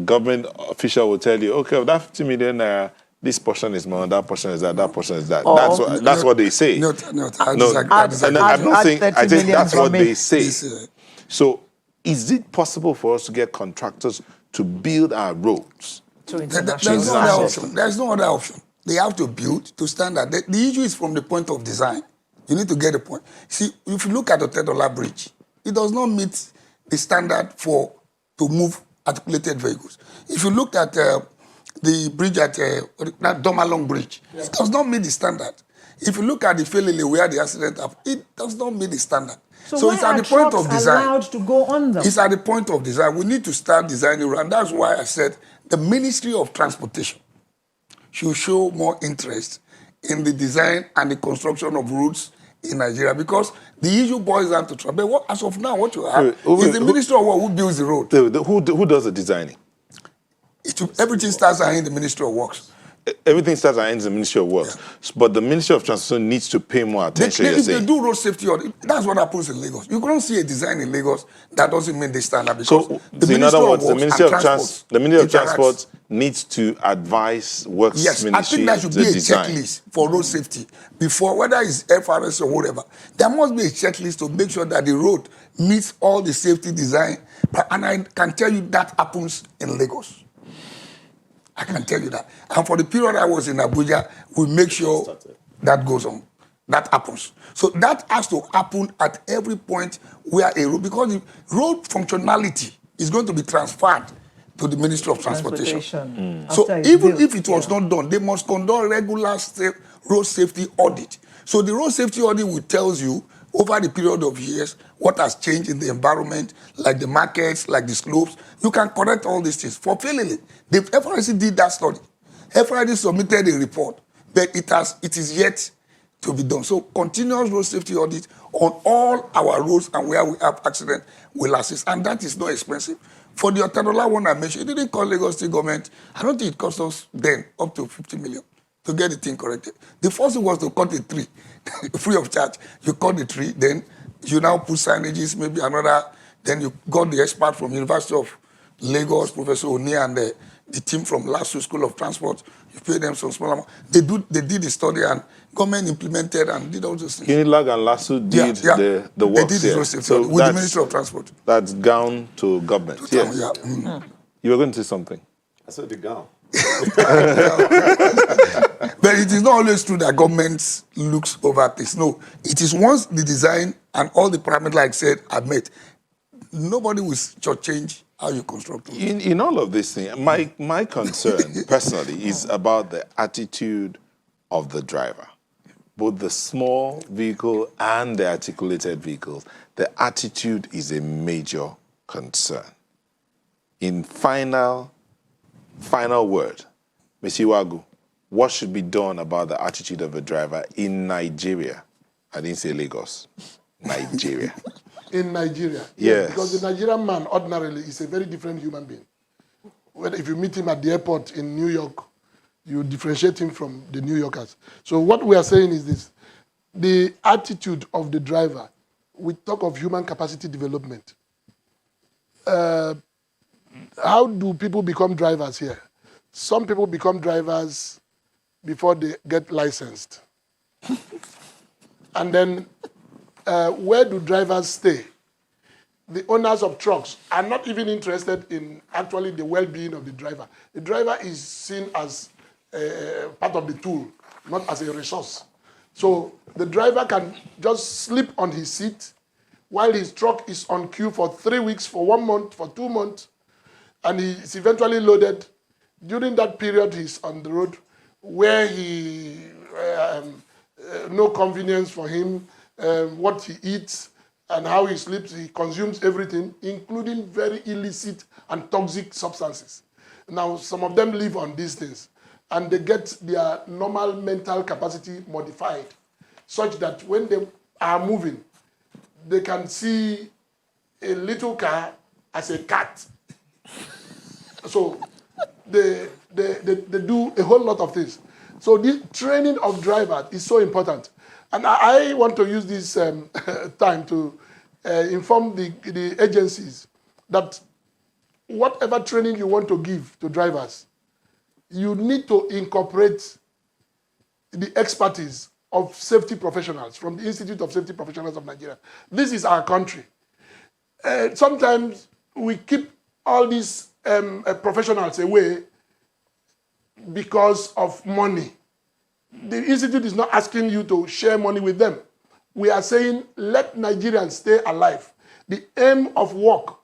government official will tell you, okay, of that 50 million naira, this portion is more, that portion is that portion is that. That's what they say. I disagree. I don't think, I think that's what they say. So is it possible for us to get contractors to build our roads? There's no other option. There's no other option. They have to build to standard. The issue is from the point of design. You need to get a point. See, if you look at the $10 bridge, it does not meet the standard to move articulated vehicles. If you look at the bridge at that Domalong Bridge, it does not meet the standard. If you look at the Felele where the accident happened, it does not meet the standard. So it's at the point of design. Allowed to go on them? It's at the point of design. We need to start designing, and that's why I said the Ministry of Transportation should show more interest in the design and the construction of roads in Nigeria, because the issue boils down to trouble. But as of now, what you have is the Ministry of Works who builds the road. Who does the designing? Everything starts in the Ministry of Works. Everything starts and ends in the Ministry of Works. Yeah. But the Ministry of Transportation needs to pay more attention. If they do road safety audit, that's what happens in Lagos. You can't see a design in Lagos that doesn't meet the standard. Because in other words, the Ministry of Transport needs to advise Works Ministry. Yes, I think there should be a checklist for road safety before, whether it's FRS or whatever. There must be a checklist to make sure that the road meets all the safety design. And I can tell you that happens in Lagos. I can tell you that. And for the period I was in Abuja, we make sure that goes on. That happens. So that has to happen at every point where a road, because the road functionality is going to be transferred to the Ministry of Transportation. After So it's even built, if it was not done, they must conduct regular road safety audit. So the road safety audit will tell you over the period of years what has changed in the environment, like the markets, like the slopes. You can correct all these things. For failing, the FRC did that study. FRC submitted a report, but it is yet to be done. So continuous road safety audit on all our roads and where we have accidents will assist. And that is not expensive. For the Otadola one I mentioned, it didn't cost Lagos State government. I don't think it cost us then up to 50 million to get the thing corrected. The first thing was to cut the tree, free of charge. You cut the tree, then you now put signages, maybe another, then you got the expert from University of Lagos, Professor Oni, and the team from LASU School of Transport. You pay them some small amount. They did the study, and government implemented and did all those things. Unilag and LASU did the work They did the road safety so with the Ministry of Transport. That's gone to government. Yes. Yeah. You were going to say something. I said the gown. But it is not always true that government looks over things. No, it is once the design and all the parameters, like I said, are met, nobody will change how you construct it. In all of this thing, my concern personally is about the attitude of the driver. Both the small vehicle and the articulated vehicles, the attitude is a major concern. In final word, Mr. Wagu, what should be done about the attitude of a driver in Nigeria? I didn't say Lagos. Nigeria. In Nigeria. Yes. Because the Nigerian man ordinarily is a very different human being. If you meet him at the airport in New York, you differentiate him from the New Yorkers. So what we are saying is this. The attitude of the driver, we talk of human capacity development. How do people become drivers here? Some people become drivers before they get licensed. And then where do drivers stay? The owners of trucks are not even interested in actually the well-being of the driver. The driver is seen as part of the tool, not as a resource. So the driver can just sleep on his seat while his truck is on queue for 3 weeks, for 1 month, for 2 months, and he's eventually loaded. During that period, he's on the road where he, no convenience for him, what he eats and how he sleeps, he consumes everything, including very illicit and toxic substances. Now, some of them live on these things, and they get their normal mental capacity modified, such that when they are moving, they can see a little car as a cat. So they do a whole lot of things. So the training of drivers is so important. And I want to use this time to inform the agencies that whatever training you want to give to drivers, you need to incorporate the expertise of safety professionals from the Institute of Safety Professionals of Nigeria. This is our country. Sometimes we keep all these professionals away because of money. The Institute is not asking you to share money with them. We are saying, let Nigerians stay alive. The aim of work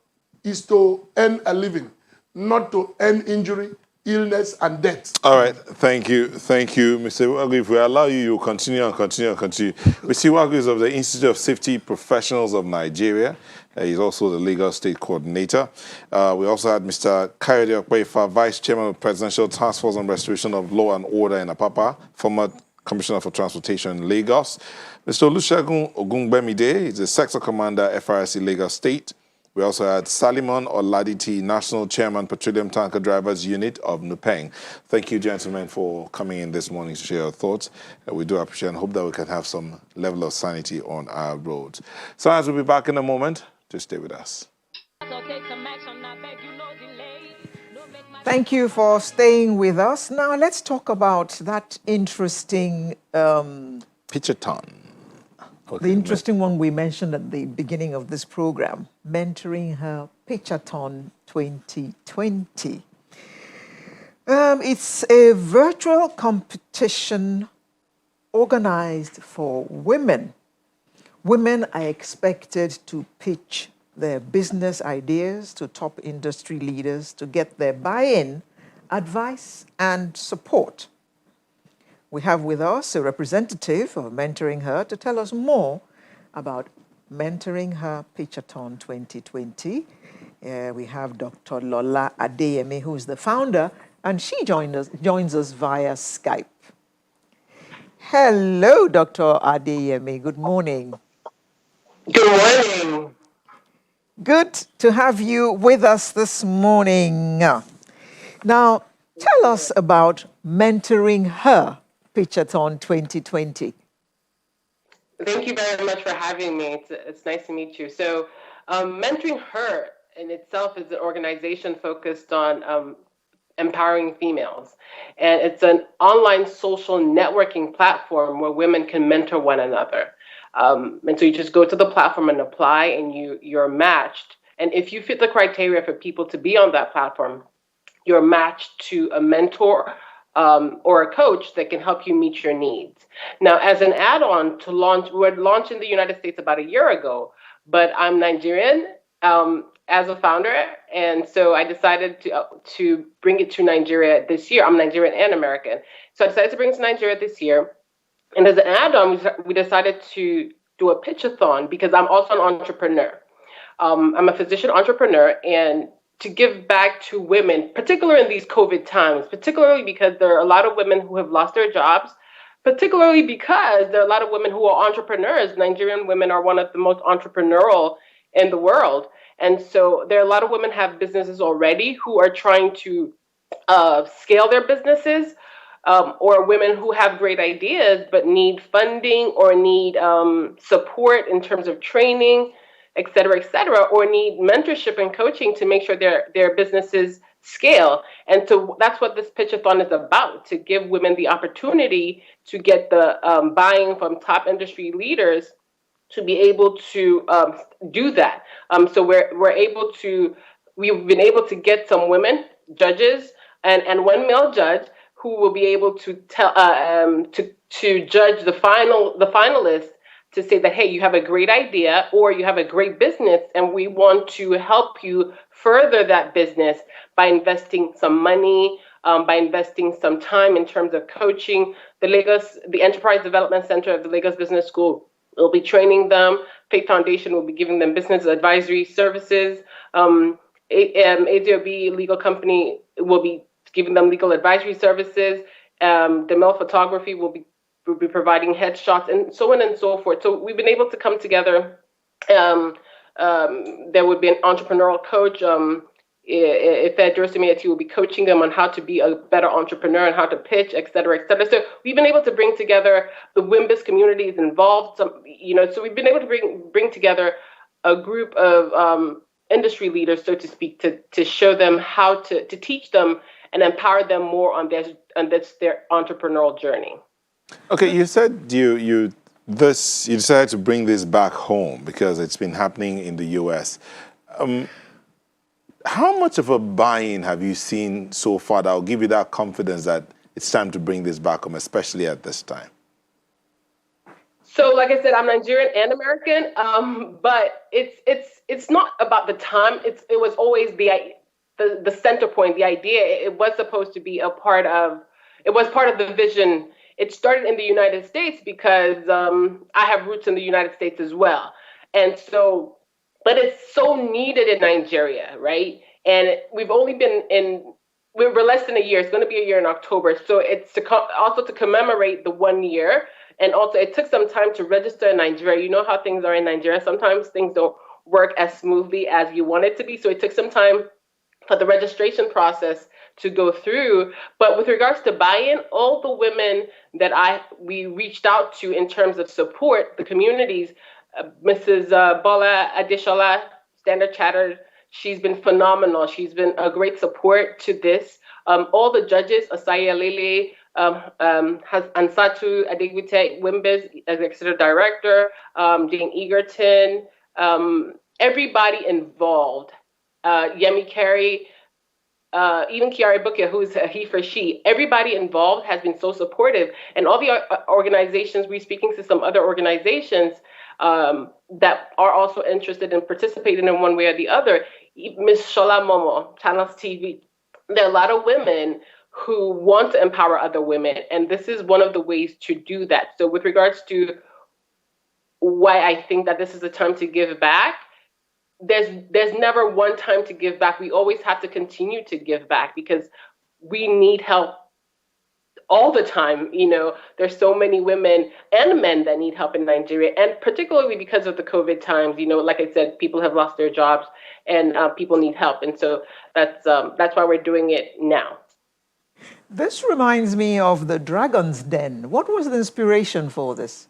is to earn a living, not to earn injury, illness, and death. All right, thank you, Mr. Wagu. If we allow you, you'll continue and continue and continue. Mr. Wagu is of the Institute of Safety Professionals of Nigeria. He's also the Lagos State Coordinator. We also had Mr. Kayode Okpeifa, Vice Chairman of the Presidential Task Force on Restoration of Law and Order in Apapa, former Commissioner for Transportation in Lagos. Mr. Olusegun Ogungbemide is the Sector Commander, FRC Lagos State. We also had Salimon Oladiti, National Chairman, Petroleum Tanker Drivers Unit of Nupeng. Thank you, gentlemen, for coming in this morning to share your thoughts. We do appreciate and hope that we can have some level of sanity on our roads. Science will be back in a moment. Just stay with us. Thank you for staying with us. Now let's talk about that interesting... Pitchathon. The interesting one we mentioned at the beginning of this program, Mentoring Her Pitchathon 2020. It's a virtual competition organized for women. Women are expected to pitch their business ideas to top industry leaders to get their buy-in, advice, and support. We have with us a representative of Mentoring Her to tell us more about Mentoring Her Pitchathon 2020. We have Dr. Lola Adeyemi, who is the founder, and she joins us via Skype. Hello, Dr. Adeyemi. Good morning. Good morning. Good to have you with us this morning. Now, tell us about Mentoring Her Pitchathon 2020. Thank you very much for having me. It's nice to meet you. So, Mentoring Her in itself is an organization focused on empowering females. And it's an online social networking platform where women can mentor one another. And so you just go to the platform and apply, and you're matched. And if you fit the criteria for people to be on that platform, you're matched to a mentor or a coach that can help you meet your needs. Now, as an add-on to launch, we're launched in the United States about a year ago, but I'm Nigerian as a founder, and so I decided to bring it to Nigeria this year. I'm Nigerian and American, so I decided to bring it to Nigeria this year. And as an add-on, we decided to do a pitchathon because I'm also an entrepreneur. I'm a physician entrepreneur, and to give back to women, particularly in these COVID times, particularly because there are a lot of women who have lost their jobs, particularly because there are a lot of women who are entrepreneurs. Nigerian women are one of the most entrepreneurial in the world. And so there are a lot of women who have businesses already who are trying to scale their businesses, or women who have great ideas but need funding or need support in terms of training, et cetera, or need mentorship and coaching to make sure their businesses scale. And so that's what this pitchathon is about, to give women the opportunity to get the buy-in from top industry leaders to be able to do that. So we've been able to get some women judges and one male judge who will be able to tell to judge the finalists, to say that, hey, you have a great idea or you have a great business, and we want to help you further that business by investing some money, by investing some time in terms of coaching. The Enterprise Development Center of the Lagos Business School will be training them. Faith Foundation will be giving them business advisory services. ADOB Legal Company will be giving them legal advisory services. Demel Photography will be providing headshots, and so on and so forth. So we've been able to come together. There would be an entrepreneurial coach. If Dursumiati will be coaching them on how to be a better entrepreneur and how to pitch, et cetera, et cetera. So we've been able to bring together the WIMBIS communities involved. So we've been able to bring together a group of industry leaders, so to speak, to show them how to teach them and empower them more on their entrepreneurial journey. Okay, you said you decided to bring this back home because it's been happening in the U.S. How much of a buy-in have you seen so far that will give you that confidence that it's time to bring this back home, especially at this time? So, like I said, I'm Nigerian and American, but it's not about the time. It was always the center point, the idea. It was supposed to be part of the vision. It started in the United States because I have roots in the United States as well. And so, but it's so needed in Nigeria, right? And we're less than a year. It's going to be a year in October. So it's also to commemorate the 1 year. And also it took some time to register in Nigeria. You know how things are in Nigeria. Sometimes things don't work as smoothly as you want it to be. So it took some time for the registration process to go through. But with regards to buy-in, all the women that we reached out to in terms of support, the communities, Mrs. Bola Adeshola, Standard Chartered, she's been phenomenal. She's been a great support to this. All the judges, Asaya Lele, Ansatu Adegbite, WIMBIS Executive Director, Jane Egerton, everybody involved, Yemi Carey, even Kiara Bukia, who's a he for she, everybody involved has been so supportive. And all the organizations, we're speaking to some other organizations, that are also interested in participating in one way or the other. Miss Shola Momo, Channels TV, there are a lot of women who want to empower other women, and this is one of the ways to do that. So with regards to why I think that this is a time to give back, there's never one time to give back. We always have to continue to give back because we need help all the time. There's so many women and men that need help in Nigeria, and particularly because of the COVID times, like I said, people have lost their jobs and people need help. And so that's why we're doing it now. This reminds me of the Dragon's Den. What was the inspiration for this?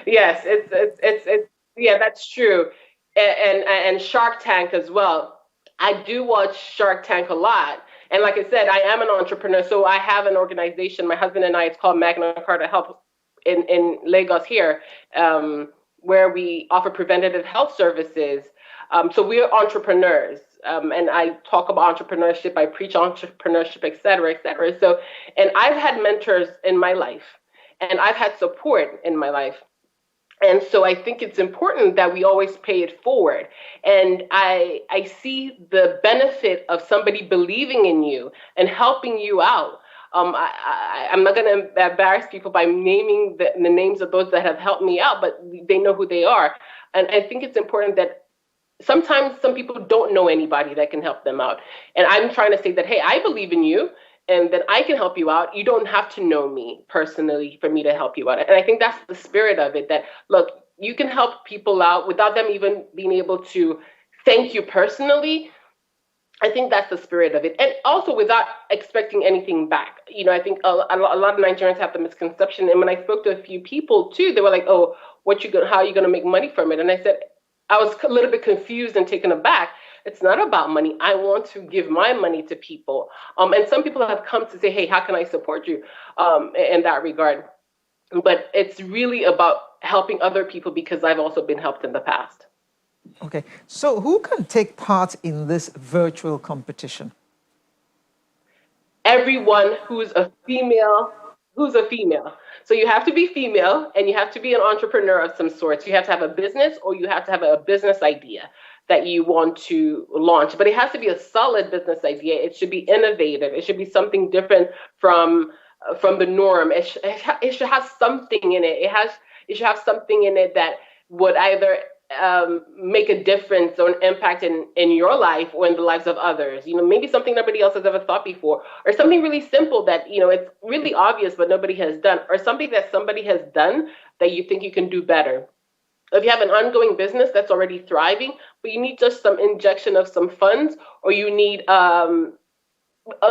Yes, it's yeah, that's true. And Shark Tank as well. I do watch Shark Tank a lot. And like I said, I am an entrepreneur. So I have an organization, my husband and I, it's called Magna Carta Health in Lagos here, where we offer preventative health services. So we're entrepreneurs. And I talk about entrepreneurship, I preach entrepreneurship, et cetera, et cetera. So, and I've had mentors in my life, and I've had support in my life. And so I think it's important that we always pay it forward. And I see the benefit of somebody believing in you and helping you out. I'm not going to embarrass people by naming the names of those that have helped me out, but they know who they are. And I think it's important that sometimes some people don't know anybody that can help them out. And I'm trying to say that, hey, I believe in you and that I can help you out. You don't have to know me personally for me to help you out. And I think that's the spirit of it, that, look, you can help people out without them even being able to thank you personally. I think that's the spirit of it. And also without expecting anything back. I think a lot of Nigerians have the misconception. And when I spoke to a few people too, they were like, oh, how are you going to make money from it? And I said, I was a little bit confused and taken aback. It's not about money. I want to give my money to people. And some people have come to say, hey, how can I support you in that regard? But it's really about helping other people because I've also been helped in the past. Okay. So who can take part in this virtual competition? Everyone who's a female. So you have to be female and you have to be an entrepreneur of some sort. You have to have a business or you have to have a business idea that you want to launch. But it has to be a solid business idea. It should be innovative. It should be something different from the norm. It should have something in it. It should have something in it that would either make a difference or an impact in your life or in the lives of others. Maybe something nobody else has ever thought before, or something really simple that, it's really obvious but nobody has done, or something that somebody has done that you think you can do better. If you have an ongoing business that's already thriving, but you need just some injection of some funds, or you need a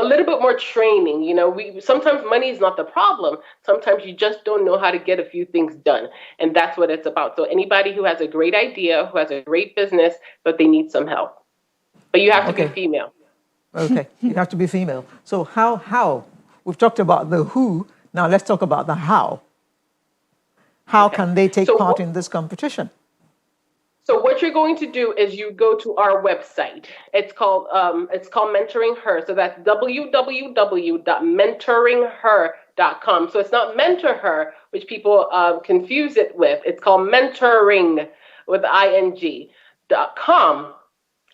little bit more training. Sometimes money is not the problem. Sometimes you just don't know how to get a few things done. And that's what it's about. So anybody who has a great idea, who has a great business, but they need some help. But you have to be female. Okay, you have to be female. So how? We've talked about the who. Now let's talk about the how. How can they take part in this competition? So what you're going to do is you go to our website. It's called Mentoring Her. So that's www.mentoringher.com. So it's not Mentor Her, which people confuse it with. It's called Mentoring with ing.com.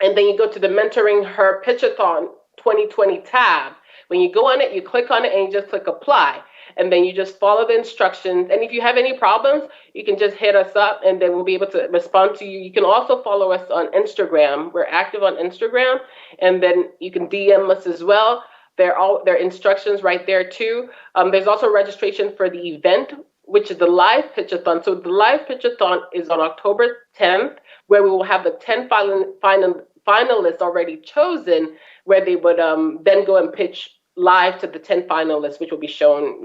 And then you go to the Mentoring Her Pitchathon 2020 tab. When you go on it, you click on it and you just click apply. And then you just follow the instructions. And if you have any problems, you can just hit us up and then we'll be able to respond to you. You can also follow us on Instagram. We're active on Instagram. And then you can DM us as well. There are instructions right there too. There's also registration for the event, which is the live pitchathon. So the live pitchathon is on October 10th, where we will have the 10 finalists already chosen, where they would then go and pitch live to the 10 finalists, which will be shown,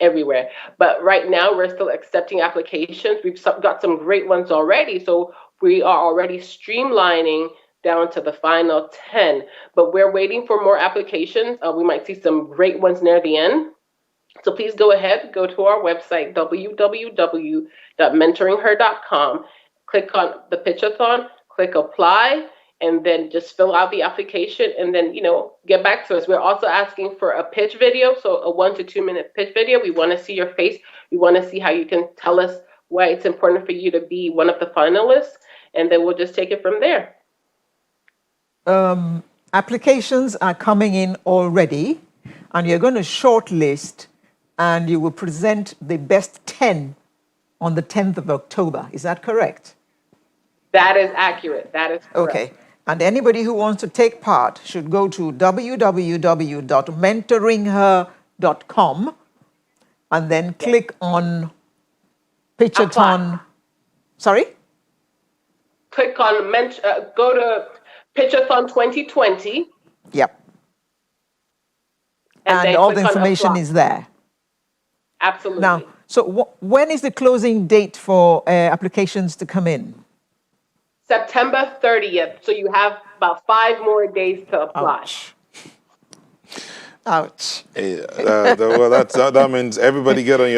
everywhere. But right now we're still accepting applications. We've got some great ones already. So we are already streamlining down to the final 10, but we're waiting for more applications. We might see some great ones near the end. So please go ahead, go to our website, www.mentoringher.com, click on the pitchathon, click apply, and then just fill out the application and then, get back to us. We're also asking for a pitch video. So a 1 to 2 minute pitch video. We want to see your face. We want to see how you can tell us why it's important for you to be one of the finalists, and then we'll just take it from there. Applications are coming in already, and you're going to shortlist, and you will present the best 10 on the 10th of October. Is that correct? That is accurate. That is correct. Okay. And anybody who wants to take part should go to www.mentoringher.com and then click on Pitchathon. Sorry? Click on, go to Pitchathon 2020. Yep. And all the information is there. Absolutely. Now, so when is the closing date for applications to come in? September 30th. So you have about 5 more days to apply. Ouch. Well, that means everybody get on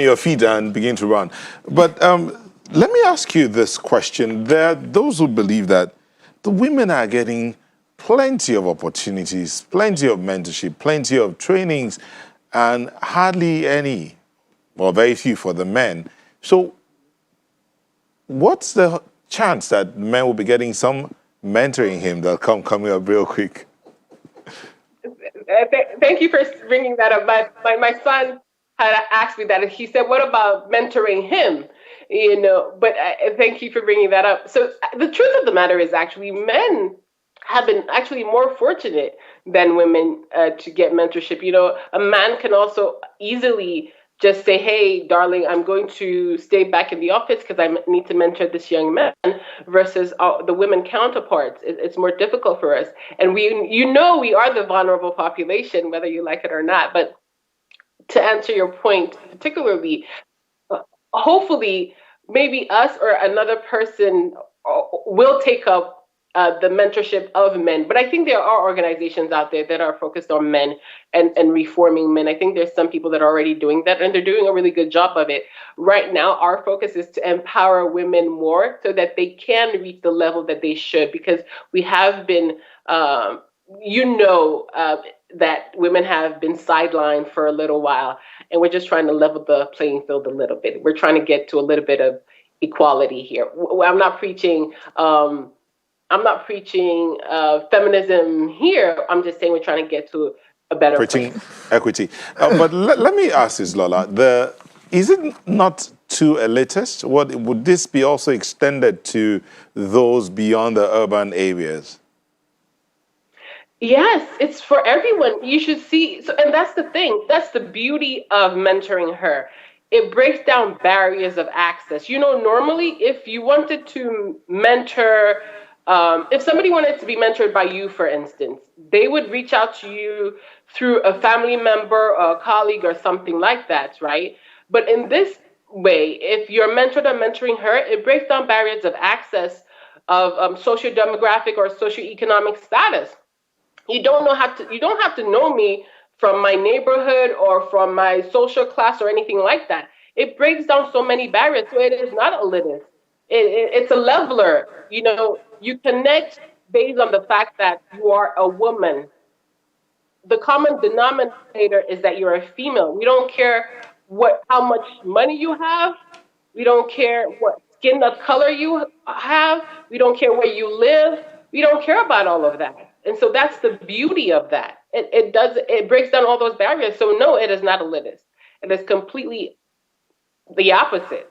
your feet and begin to run. But let me ask you this question. There are those who believe that the women are getting plenty of opportunities, plenty of mentorship, plenty of trainings, and hardly any, or very few for the men. So what's the chance that men will be getting some mentoring him that'll coming up real quick? Thank you for bringing that up. My son had asked me that. He said, what about mentoring him? But thank you for bringing that up. So the truth of the matter is actually men have been actually more fortunate than women to get mentorship. A man can also easily just say, hey, darling, I'm going to stay back in the office because I need to mentor this young man, versus the women counterparts. It's more difficult for us. And we are the vulnerable population, whether you like it or not. But to answer your point, particularly, hopefully, maybe us or another person will take up the mentorship of men. But I think there are organizations out there that are focused on men and reforming men. I think there's some people that are already doing that, and they're doing a really good job of it. Right now, our focus is to empower women more so that they can reach the level that they should, because we have been, that women have been sidelined for a little while, and we're just trying to level the playing field a little bit. We're trying to get to a little bit of equality here. I'm not preaching feminism here. I'm just saying we're trying to get to a better place. Equity. But let me ask this, Lola. Is it not too elitist? Would this be also extended to those beyond the urban areas? Yes, it's for everyone. You should see. And that's the thing. That's the beauty of mentoring her. It breaks down barriers of access. Normally, if you wanted to mentor, if somebody wanted to be mentored by you, for instance, they would reach out to you through a family member, a colleague, or something like that, right? But in this way, if you're mentored or mentoring her, it breaks down barriers of access of socio-demographic or socioeconomic status. You don't have to know me from my neighborhood or from my social class or anything like that. It breaks down so many barriers. So it is not elitist. It's a leveler. You connect based on the fact that you are a woman. The common denominator is that you're a female. We don't care how much money you have. We don't care what skin color you have. We don't care where you live. We don't care about all of that. And so that's the beauty of that. It breaks down all those barriers. So no, it is not elitist. It is completely the opposite.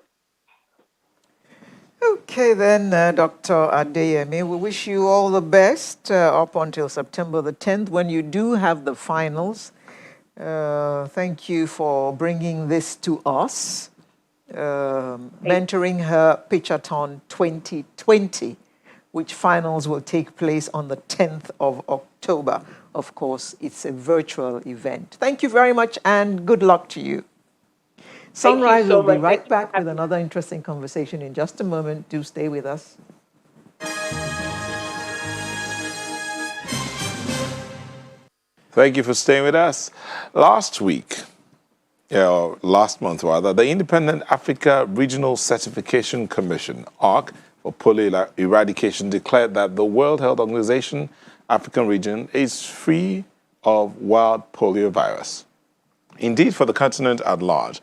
Okay then, Dr. Adeyemi, we wish you all the best up until September the 10th when you do have the finals. Thank you for bringing this to us. Mentoring Her Pitchathon 2020, which finals will take place on the 10th of October. Of course, it's a virtual event. Thank you very much and good luck to you. Sunrise will be right back with another interesting conversation in just a moment. Do stay with us. Thank you for staying with us. Last month rather, the Independent Africa Regional Certification Commission, ARC, for polio eradication declared that the World Health Organization African region is free of wild poliovirus. Indeed, for the continent at large,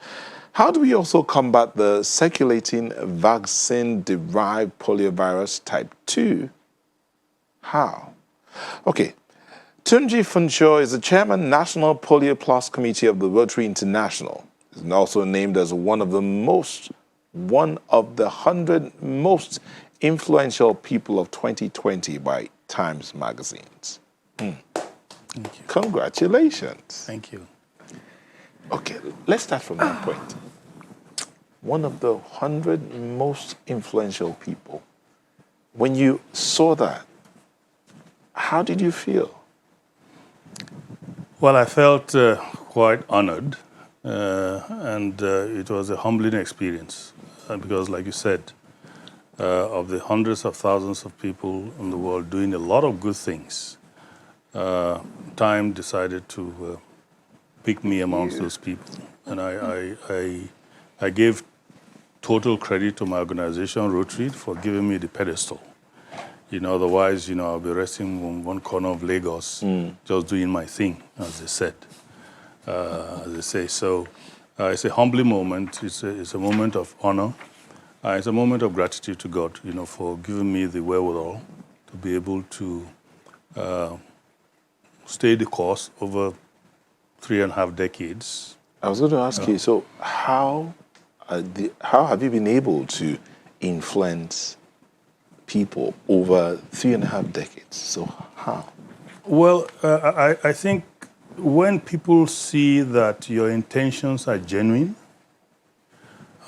How do we also combat the circulating vaccine-derived poliovirus type 2? How? Okay. Tunji Funshaw is the chairman, National Polio Plus Committee of the Rotary International. He's also named as one of the 100 most influential people of 2020 by Times magazines. Thank you. Congratulations. Thank you. Okay, let's start from that point. One of the 100 most influential people. When you saw that, how did you feel? Well, I felt quite honored, and it was a humbling experience because, like you said, of the hundreds of thousands of people in the world doing a lot of good things, Time decided to pick me amongst those people. And I gave total credit to my organization, Rotary, for giving me the pedestal. Otherwise, I'll be resting in one corner of Lagos, just doing my thing, as they said, as they say. So it's a humbling moment. It's a moment of honor. It's a moment of gratitude to God, for giving me the wherewithal to be able to stay the course over 3.5 decades. I was going to ask you, so how have you been able to influence people over 3.5 decades? So how? Well, I think when people see that your intentions are genuine,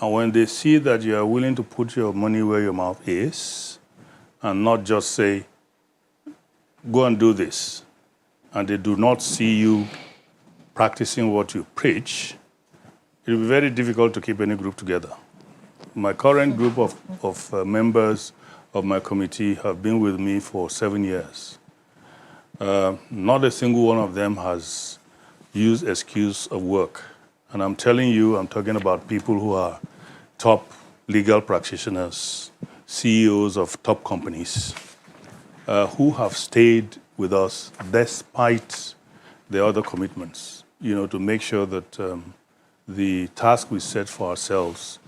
and when they see that you are willing to put your money where your mouth is, and not just say, go and do this, and they do not see you practicing what you preach, it will be very difficult to keep any group together. My current group of members of my committee have been with me for 7 years. Not a single one of them has used excuse of work. And I'm telling you, I'm talking about people who are top legal practitioners, CEOs of top companies, who have stayed with us despite the other commitments, to make sure that the task we set for ourselves,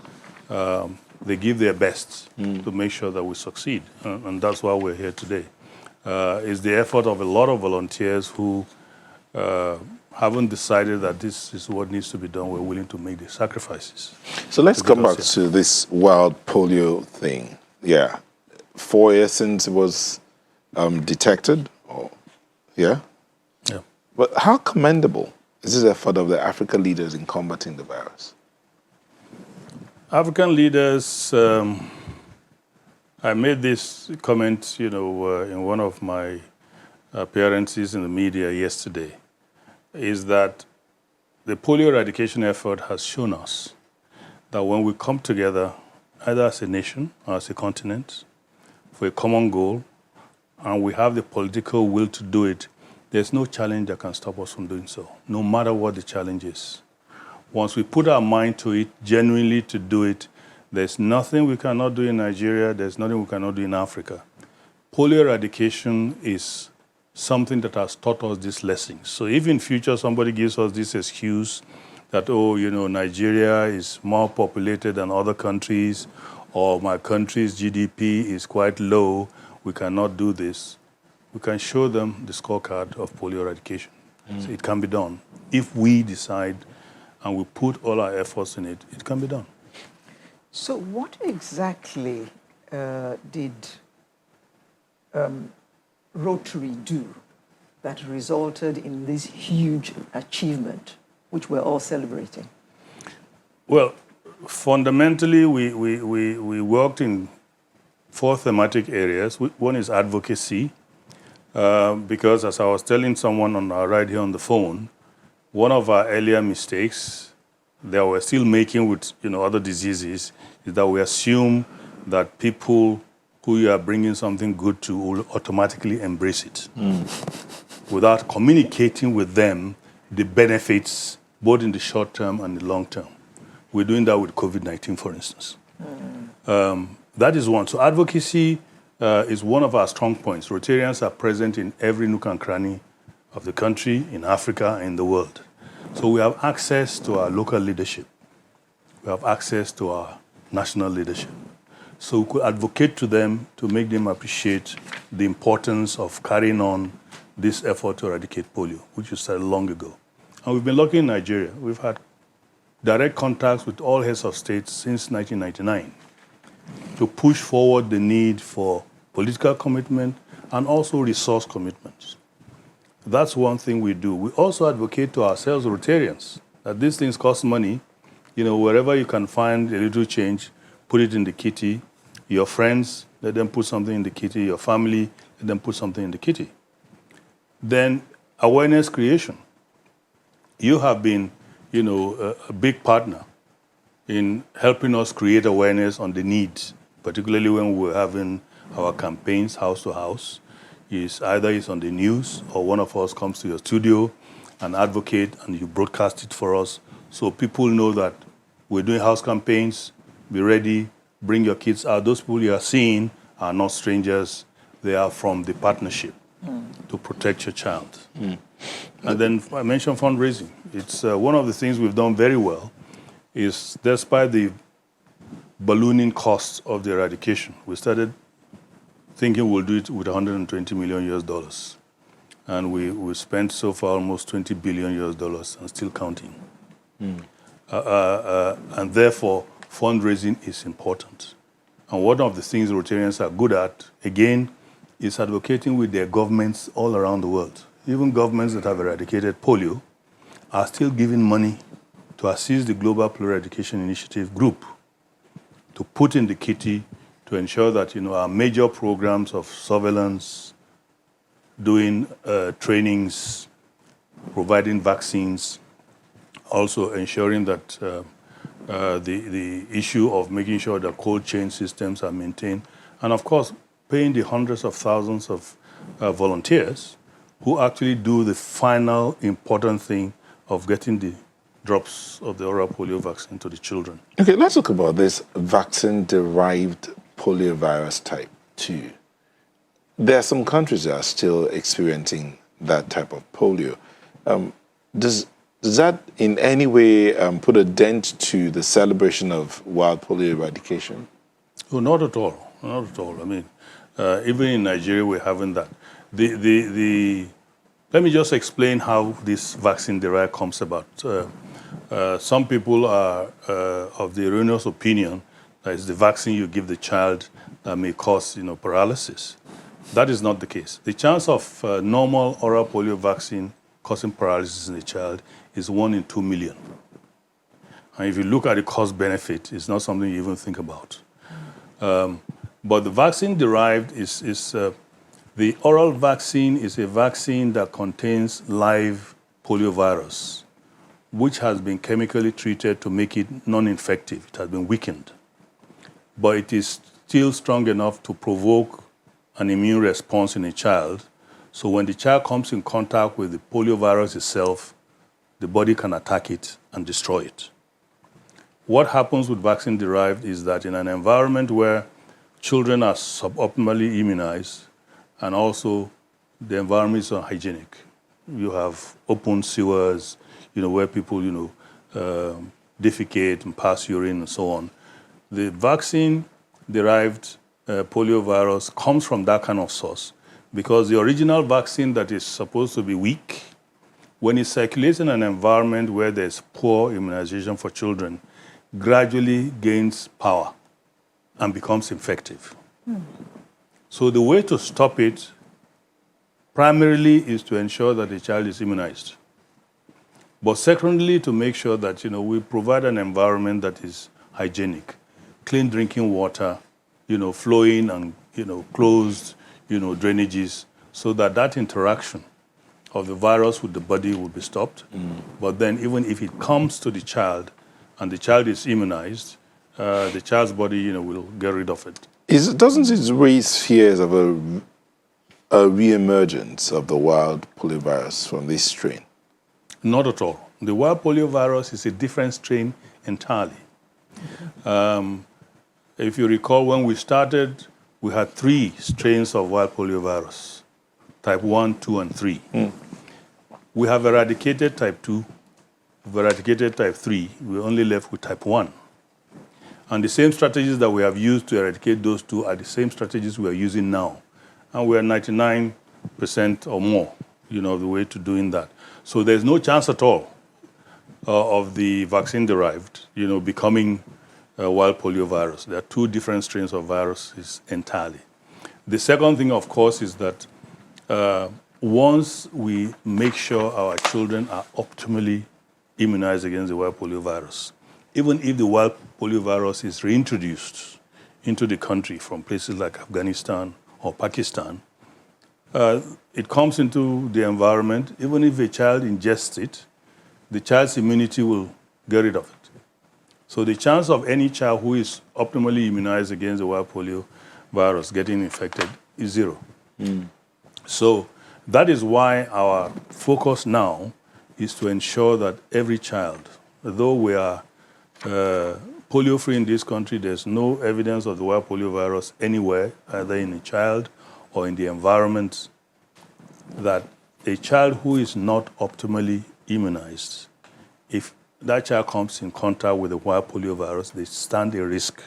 they give their best to make sure that we succeed. And that's why we're here today. It's the effort of a lot of volunteers who haven't decided that this is what needs to be done. We're willing to make the sacrifices. So let's come back to this wild polio thing. Yeah. 4 years since it was detected? Yeah? Yeah. But how commendable is this effort of the African leaders in combating the virus? African leaders, I made this comment, in one of my appearances in the media yesterday, is that the polio eradication effort has shown us that when we come together, either as a nation or as a continent, for a common goal, and we have the political will to do it, there's no challenge that can stop us from doing so, no matter what the challenge is. Once we put our mind to it, genuinely to do it, there's nothing we cannot do in Nigeria, there's nothing we cannot do in Africa. Polio eradication is something that has taught us these lessons. So if in future somebody gives us this excuse that, Nigeria is more populated than other countries, or my country's GDP is quite low, we cannot do this, we can show them the scorecard of polio eradication. So it can be done. If we decide and we put all our efforts in it, it can be done. So what exactly did Rotary do that resulted in this huge achievement, which we're all celebrating? Well, fundamentally, we worked in 4 thematic areas. One is advocacy, because as I was telling someone on our ride here on the phone, one of our earlier mistakes that we're still making with other diseases is that we assume that people who you are bringing something good to will automatically embrace it without communicating with them the benefits both in the short term and the long term. We're doing that with COVID-19, for instance. That is one. So advocacy is one of our strong points. Rotarians are present in every nook and cranny of the country, in Africa, in the world. So we have access to our local leadership. we have access to our national leadership. So we could advocate to them to make them appreciate the importance of carrying on this effort to eradicate polio, which we started long ago. And we've been lucky in Nigeria. We've had direct contacts with all heads of state since 1999 to push forward the need for political commitment and also resource commitments. That's one thing we do. We also advocate to ourselves, Rotarians, that these things cost money. Wherever you can find a little change, put it in the kitty. Your friends, let them put something in the kitty. Your family, let them put something in the kitty. Then awareness creation. You have been, a big partner in helping us create awareness on the needs, particularly when we're having our campaigns house to house. Either it's on the news or one of us comes to your studio and advocate and you broadcast it for us so people know that we're doing house campaigns. Be ready, bring your kids out. Those people you are seeing are not strangers. They are from the partnership to protect your child. And then I mentioned fundraising. It's one of the things we've done very well is despite the ballooning costs of the eradication, we started thinking we'll do it with $120 million. And we spent so far almost $20 billion and still counting. And therefore, fundraising is important. And one of the things Rotarians are good at, again, is advocating with their governments all around the world. Even governments that have eradicated polio are still giving money to assist the Global Polio Eradication Initiative group to put in the kitty to ensure that our major programs of surveillance, doing trainings, providing vaccines, also ensuring that the issue of making sure that cold chain systems are maintained, and of course paying the hundreds of thousands of volunteers who actually do the final important thing of getting the drops of the oral polio vaccine to the children. Okay, let's talk about this vaccine-derived poliovirus type 2. There are some countries that are still experiencing that type of polio. Does that in any way put a dent to the celebration of wild polio eradication? Oh, not at all. Not at all. I mean, even in Nigeria, we're having that. Let me just explain how this vaccine derived comes about. Some people are of the erroneous opinion that it's the vaccine you give the child that may cause, paralysis. That is not the case. The chance of normal oral polio vaccine causing paralysis in a child is 1 in 2 million. And if you look at the cost benefit, it's not something you even think about. But the vaccine derived the oral vaccine is a vaccine that contains live poliovirus, which has been chemically treated to make it non-infective. It has been weakened. But it is still strong enough to provoke an immune response in a child. So when the child comes in contact with the poliovirus itself, the body can attack it and destroy it. What happens with vaccine derived is that in an environment where children are suboptimally immunized and also the environment is unhygienic, you have open sewers, where people, defecate and pass urine and so on. The vaccine-derived poliovirus comes from that kind of source because the original vaccine that is supposed to be weak, when it circulates in an environment where there's poor immunization for children, gradually gains power and becomes effective. So the way to stop it primarily is to ensure that the child is immunized. But secondly, to make sure that we provide an environment that is hygienic, clean drinking water, flowing and closed, drainages, so that interaction of the virus with the body will be stopped. But then even if it comes to the child and the child is immunized, the child's body will get rid of it. Doesn't it raise fears of a re-emergence of the wild poliovirus from this strain? Not at all. The wild poliovirus is a different strain entirely. If you recall, when we started, we had 3 strains of wild poliovirus, type 1, 2, and 3. We have eradicated type 2, we've eradicated type 3, we're only left with type 1. And the same strategies that we have used to eradicate those two are the same strategies we are using now. And we are 99% or more, of the way to doing that. So there's no chance at all of the vaccine-derived, becoming wild poliovirus. There are two different strains of viruses entirely. The second thing, of course, is that once we make sure our children are optimally immunized against the wild poliovirus, even if the wild poliovirus is reintroduced into the country from places like Afghanistan or Pakistan, it comes into the environment. Even if a child ingests it, the child's immunity will get rid of it. So the chance of any child who is optimally immunized against the wild polio virus getting infected is zero. So that is why our focus now is to ensure that every child, though we are polio-free in this country, there's no evidence of the wild polio virus anywhere, either in a child or in the environment, that a child who is not optimally immunized, if that child comes in contact with the wild polio virus, they stand a risk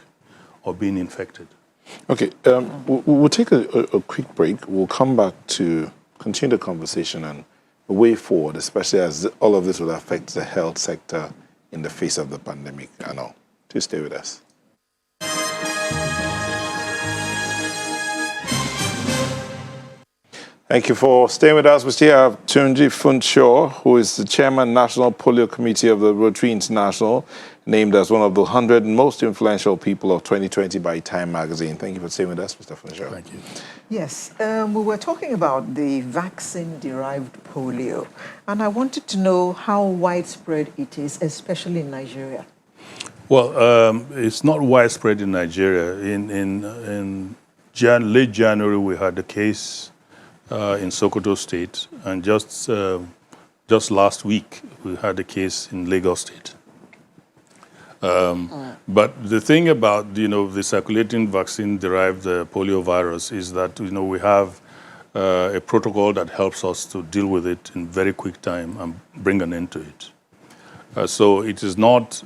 of being infected. Okay, we'll take a quick break. We'll come back to continue the conversation and the way forward, especially as all of this will affect the health sector in the face of the pandemic and all. Please stay with us. Thank you for staying with us. We still have Tunji Funshaw, who is the Chairman, National Polio Committee of the Rotary International, named as one of the 100 most influential people of 2020 by Time magazine. Thank you for staying with us, Mr. Funshaw. Thank you. Yes, we were talking about the vaccine-derived polio, and I wanted to know how widespread it is, especially in Nigeria. Well, it's not widespread in Nigeria. In late January, we had a case in Sokoto State, and just last week we had a case in Lagos State. But the thing about the circulating vaccine-derived poliovirus is that we have a protocol that helps us to deal with it in very quick time and bring an end to it. So it is not.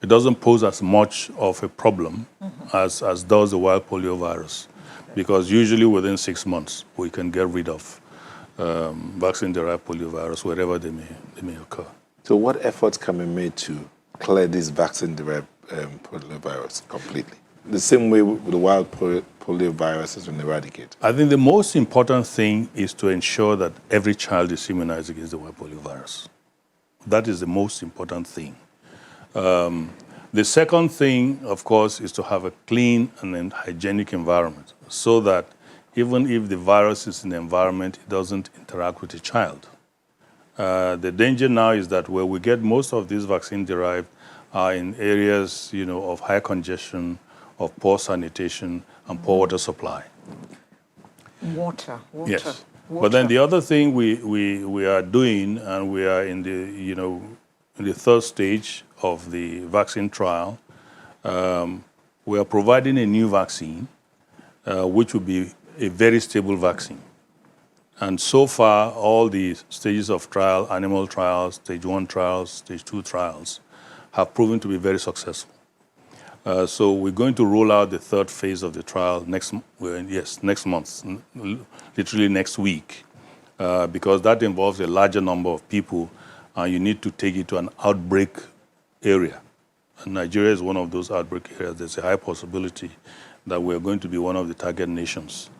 It doesn't pose as much of a problem as does the wild poliovirus, because usually within 6 months we can get rid of vaccine-derived poliovirus wherever they may occur. So what efforts can be made to clear this vaccine-derived poliovirus completely? The same way the wild poliovirus has been eradicated. I think the most important thing is to ensure that every child is immunized against the wild poliovirus. That is the most important thing. The second thing, of course, is to have a clean and hygienic environment so that even if the virus is in the environment, it doesn't interact with the child. The danger now is that where we get most of these vaccine-derived are in areas, of high congestion, of poor sanitation, and poor water supply. Water. Yes. Water. But then the other thing we are doing, and we are in the third stage of the vaccine trial, we are providing a new vaccine, which will be a very stable vaccine. And so far, all the stages of trial, animal trials, stage 1 trials, stage 2 trials, have proven to be very successful. So we're going to roll out the third phase of the trial next month, literally next week, because that involves a larger number of people, and you need to take it to an outbreak area. And Nigeria is one of those outbreak areas. There's a high possibility that we're going to be one of the target nations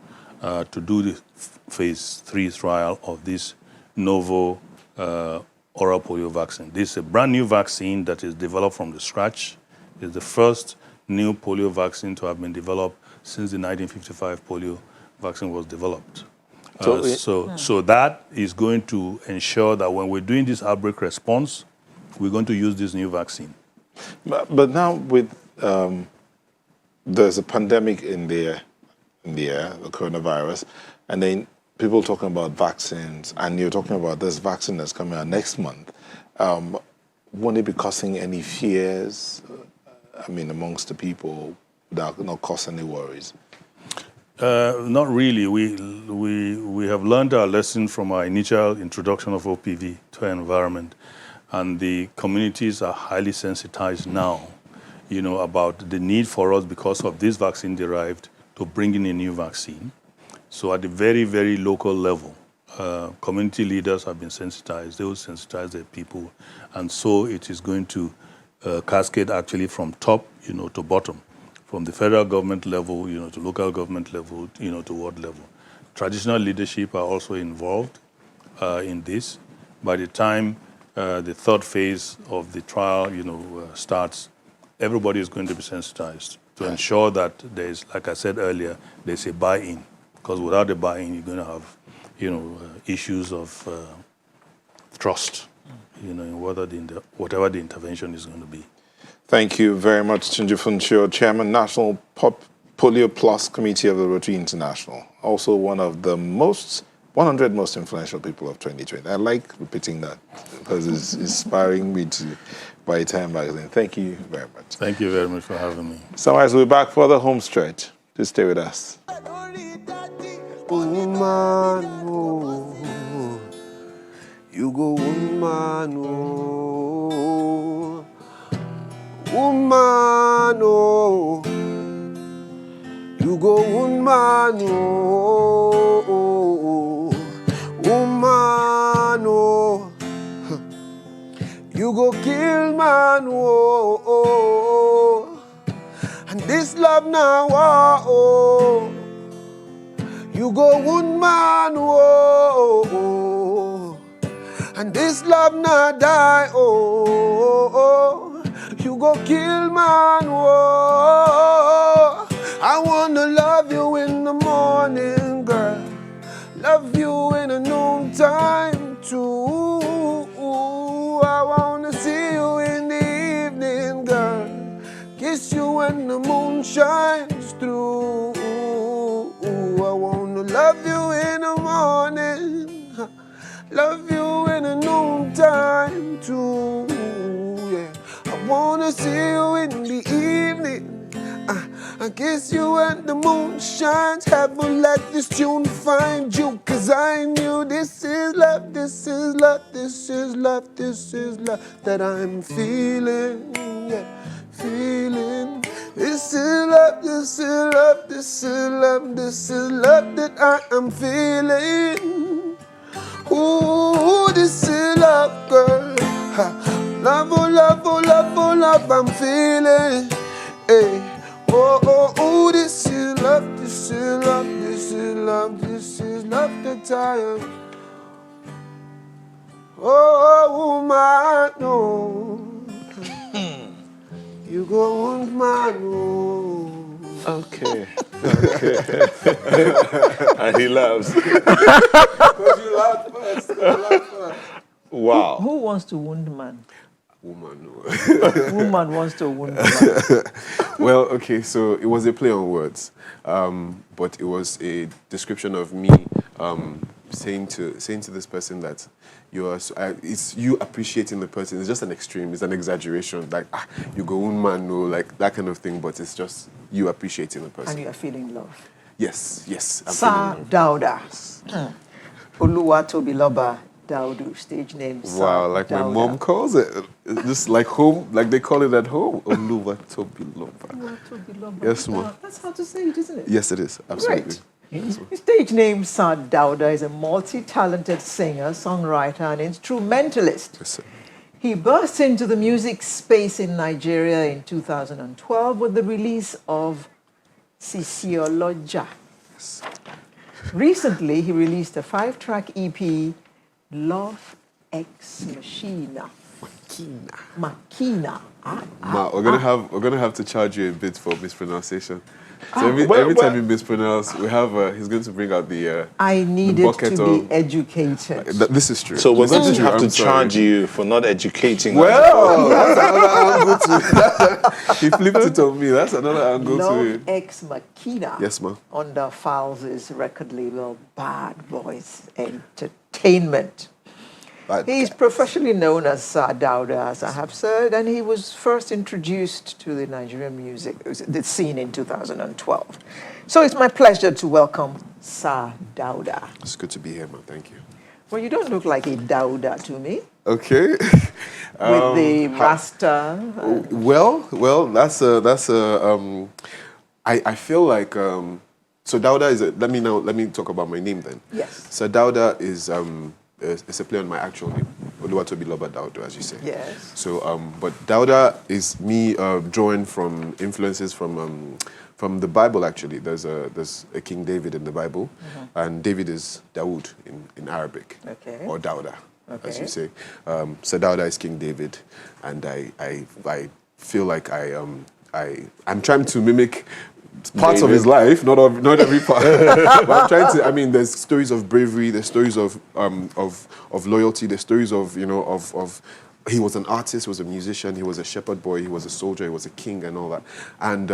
to do the phase 3 trial of this novel oral polio vaccine. This is a brand new vaccine that is developed from the scratch. It's the first new polio vaccine to have been developed since the 1955 polio vaccine was developed. So that is going to ensure that when we're doing this outbreak response, we're going to use this new vaccine. But now with there's a pandemic in the air, the coronavirus, and then people talking about vaccines, and you're talking about this vaccine that's coming out next month. Won't it be causing any fears, amongst the people that not cause any worries? Not really. We have learned our lesson from our initial introduction of OPV to our environment, and the communities are highly sensitized now, about the need for us, because of this vaccine derived, to bring in a new vaccine. So at the very, very local level, community leaders have been sensitized. They will sensitize their people. And so it is going to cascade actually from top, to bottom, from the federal government level, to local government level, to ward level. Traditional leadership are also involved in this. By the time the third phase of the trial, starts, everybody is going to be sensitized to ensure that there is, like I said earlier, there's a buy-in. Because without a buy-in, you're going to have, issues of trust, in whatever the intervention is going to be. Thank you very much, Tunji Funchio, Chairman, National Polio Plus Committee of the Rotary International. Also one of the 100 most influential people of 2020. I like repeating that because it's inspiring me to buy Time magazine. Thank you very much. Thank you very much for having me. Sunrise, we'll be back for the home stretch. Just stay with us. Woman, oh, you go woman, oh, woman, oh, you go woman, oh, woman, oh, you go kill man, oh, and this love now, oh. You go wound man, oh, and this love not die, oh, you go kill man, oh. I wanna love you in the morning, girl, love you in the noontime too. I wanna see you in the evening, girl, kiss you when the moon shines through. I wanna love you in the morning, love you in the noontime too, yeah. I wanna see you in the evening, I kiss you when the moon shines. Heaven let this tune find you, 'cause I knew this is love, this is love, this is love, this is love that I'm feeling, yeah, feeling. This is love, this is love, this is love, this is love that I am feeling. Ooh, this is love, girl. Love, oh, love, oh, love, oh, love, I'm feeling. Hey. Oh, oh, oh, this is love, this is love, this is love, this is love that I am. Oh, woman, oh. You go on, man. Okay. And he laughs. Because you laughed first. Wow. Who wants to wound man? Woman. Woman wants to wound man. Well, okay, so it was a play on words, but it was a description of me saying to this person that it's you appreciating the person. It's just an extreme. It's an exaggeration. Like you go man, no, like that kind of thing. But it's just you appreciating the person. And you are feeling love. Yes. I'm Sa feeling love. Dauda. Oluwatobiloba Daudu, stage name. Wow, like Dauda. My mom calls it. It's just like home, like they call it at home. Oluwatobiloba. Yes, ma'am. That's how to say it, isn't it? Yes, it is. Absolutely. Great. His stage name, Sa Dauda, is a multi-talented singer, songwriter, and instrumentalist. Yes, sir. He burst into the music space in Nigeria in 2012 with the release of Sisioloja. Yes. Recently, he released a 5-track EP, Love Ex Machina. Machina. We're gonna have to charge you a bit for mispronunciation. So every time you mispronounce, we have he's going to bring out the I needed to be educated. This is true. So we're going to have to charge you for not educating us. Well, that's another angle to it. He flipped it on me. That's another angle to it. Love Ex Machina. Yes, ma'am. Under Files' record label, Bad Boys Entertainment. He's professionally known as Sa Dauda, as I have said, and he was first introduced to the Nigerian music the scene in 2012. So it's my pleasure to welcome Sa Dauda. It's good to be here, man. Thank you. Well, you don't look like a Dauda to me. Okay. With the Rasta. Well, that's a. I feel like so Dauda is let me talk about my name then. Yes. So Dauda is a play on my actual name, Oluwatobi Loba Dauda, as you say. Yes. So but Dauda is me drawing from influences from the Bible actually. There's a King David in the Bible, and David is Dawood in Arabic, or Dauda, as you say. So Dauda is King David, and I feel like I'm trying to mimic parts of his life, not every part. But I'm trying to. I mean, there's stories of bravery, there's stories of loyalty, there's stories of of. He was an artist, he was a musician, he was a shepherd boy, he was a soldier, he was a king, and all that. And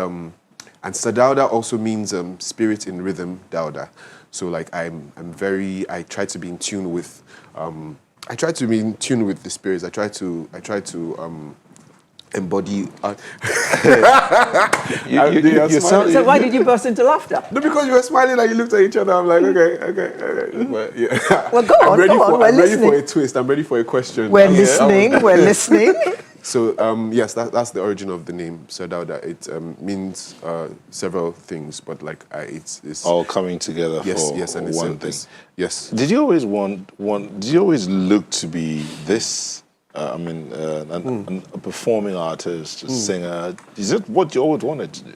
Sadauda also means spirit in rhythm, Dauda. So like I try to be in tune with. I try to be in tune with the spirits. I try to embody. So why did you burst into laughter? No, because you were smiling and you looked at each other. I'm like, okay. But, yeah. Well, go on. I'm ready for a twist. I'm ready for a question. We're listening. So yes, that's the origin of the name Sadauda. It means several things, but like it's all coming together yes, and for one thing. Yes. Did you always Did you always look to be this? A performing artist, a singer. Is it what you always wanted to do?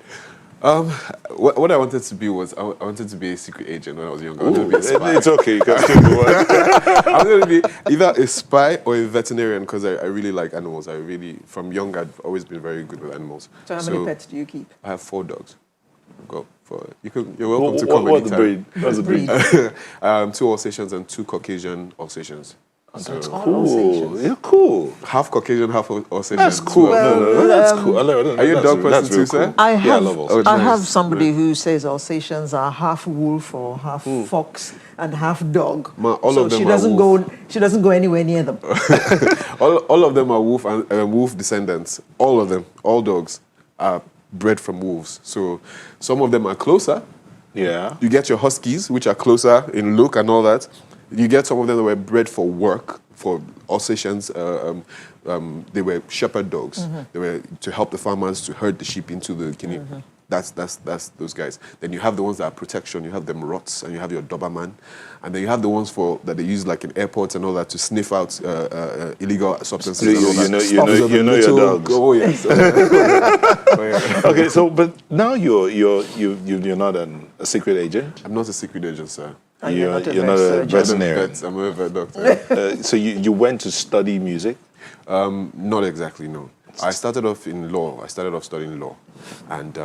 What I wanted to be was I wanted to be a secret agent when I was younger. I wanted to be a spy. It's okay, you can still do it. I wanted to be either a spy or a veterinarian because I really like animals. From young, I've always been very good with animals. So how many pets do you keep? I have 4 dogs. You're welcome to come anytime. What's the breed? What's the breed? 2 Alsatians and 2 Caucasian Alsatians. That's cool. You're cool. Half Caucasian, half Alsatian. That's cool. No, that's cool. Are you a dog person too, sir? I have, I have somebody who says Alsatians are half wolf or half fox and half dog. All of them she doesn't go anywhere near them. all of them are wolf descendants. All of them, all dogs, are bred from wolves. So some of them are closer. Yeah. You get your huskies, which are closer in look and all that. You get some of them that were bred for work, for Alsatians. They were shepherd dogs. They were to help the farmers to herd the sheep into the guinea. That's those guys. Then you have the ones that are protection. You have them rots, and you have your Doberman, and then you have the ones that they use like in airports and all that to sniff out illegal substances. You know your dogs. Oh yes. Okay, so but now you're not a secret agent. I'm not a secret agent, sir. You're not a veterinarian. I'm a vet doctor. So you went to study music? Not exactly, no. I started off in law. I started off studying law. And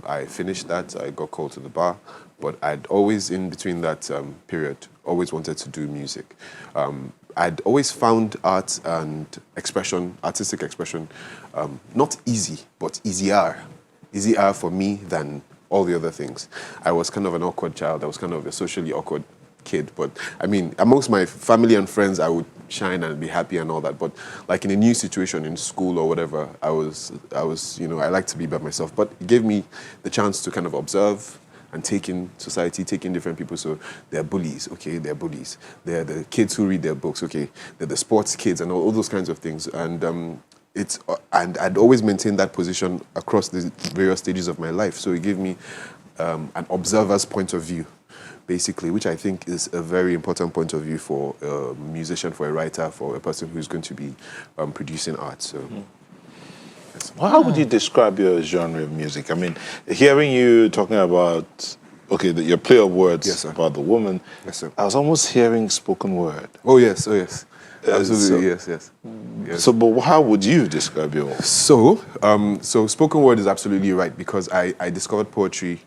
I finished that. I got called to the bar. But I'd always, in between that period, always wanted to do music. I'd always found art and artistic expression, not easy, but easier for me than all the other things. I was kind of an awkward child. I was kind of a socially awkward kid. But I mean, amongst my family and friends, I would shine and be happy and all that. But like in a new situation in school or whatever, I was, I like to be by myself. But it gave me the chance to kind of observe and take in society, take in different people. So they're bullies, okay, they're bullies. They're the kids who read their books, okay. They're the sports kids and all those kinds of things. And and I'd always maintained that position across the various stages of my life. So it gave me an observer's point of view, basically, which I think is a very important point of view for a musician, for a writer, for a person who's going to be producing art. So. Well, how would you describe your genre of music? I mean, hearing you talking about, your play of words about the woman, I was almost hearing spoken word. Oh, yes. Absolutely, yes. So, but how would you describe your work? So spoken word is absolutely right, because I discovered poetry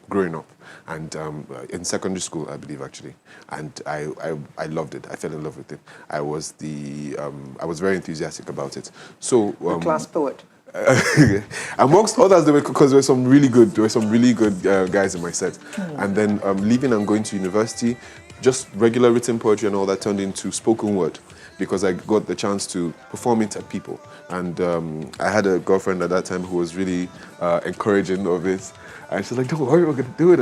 growing up, and in secondary school, I believe, actually, and I loved it. I fell in love with it. I was very enthusiastic about it. So the class poet. Amongst others, because there were some really good guys in my set, and then leaving and going to university, just regular written poetry and all that turned into spoken word, because I got the chance to perform it at people. And I had a girlfriend at that time who was really encouraging of it. And she's like, don't worry, we're going to do it.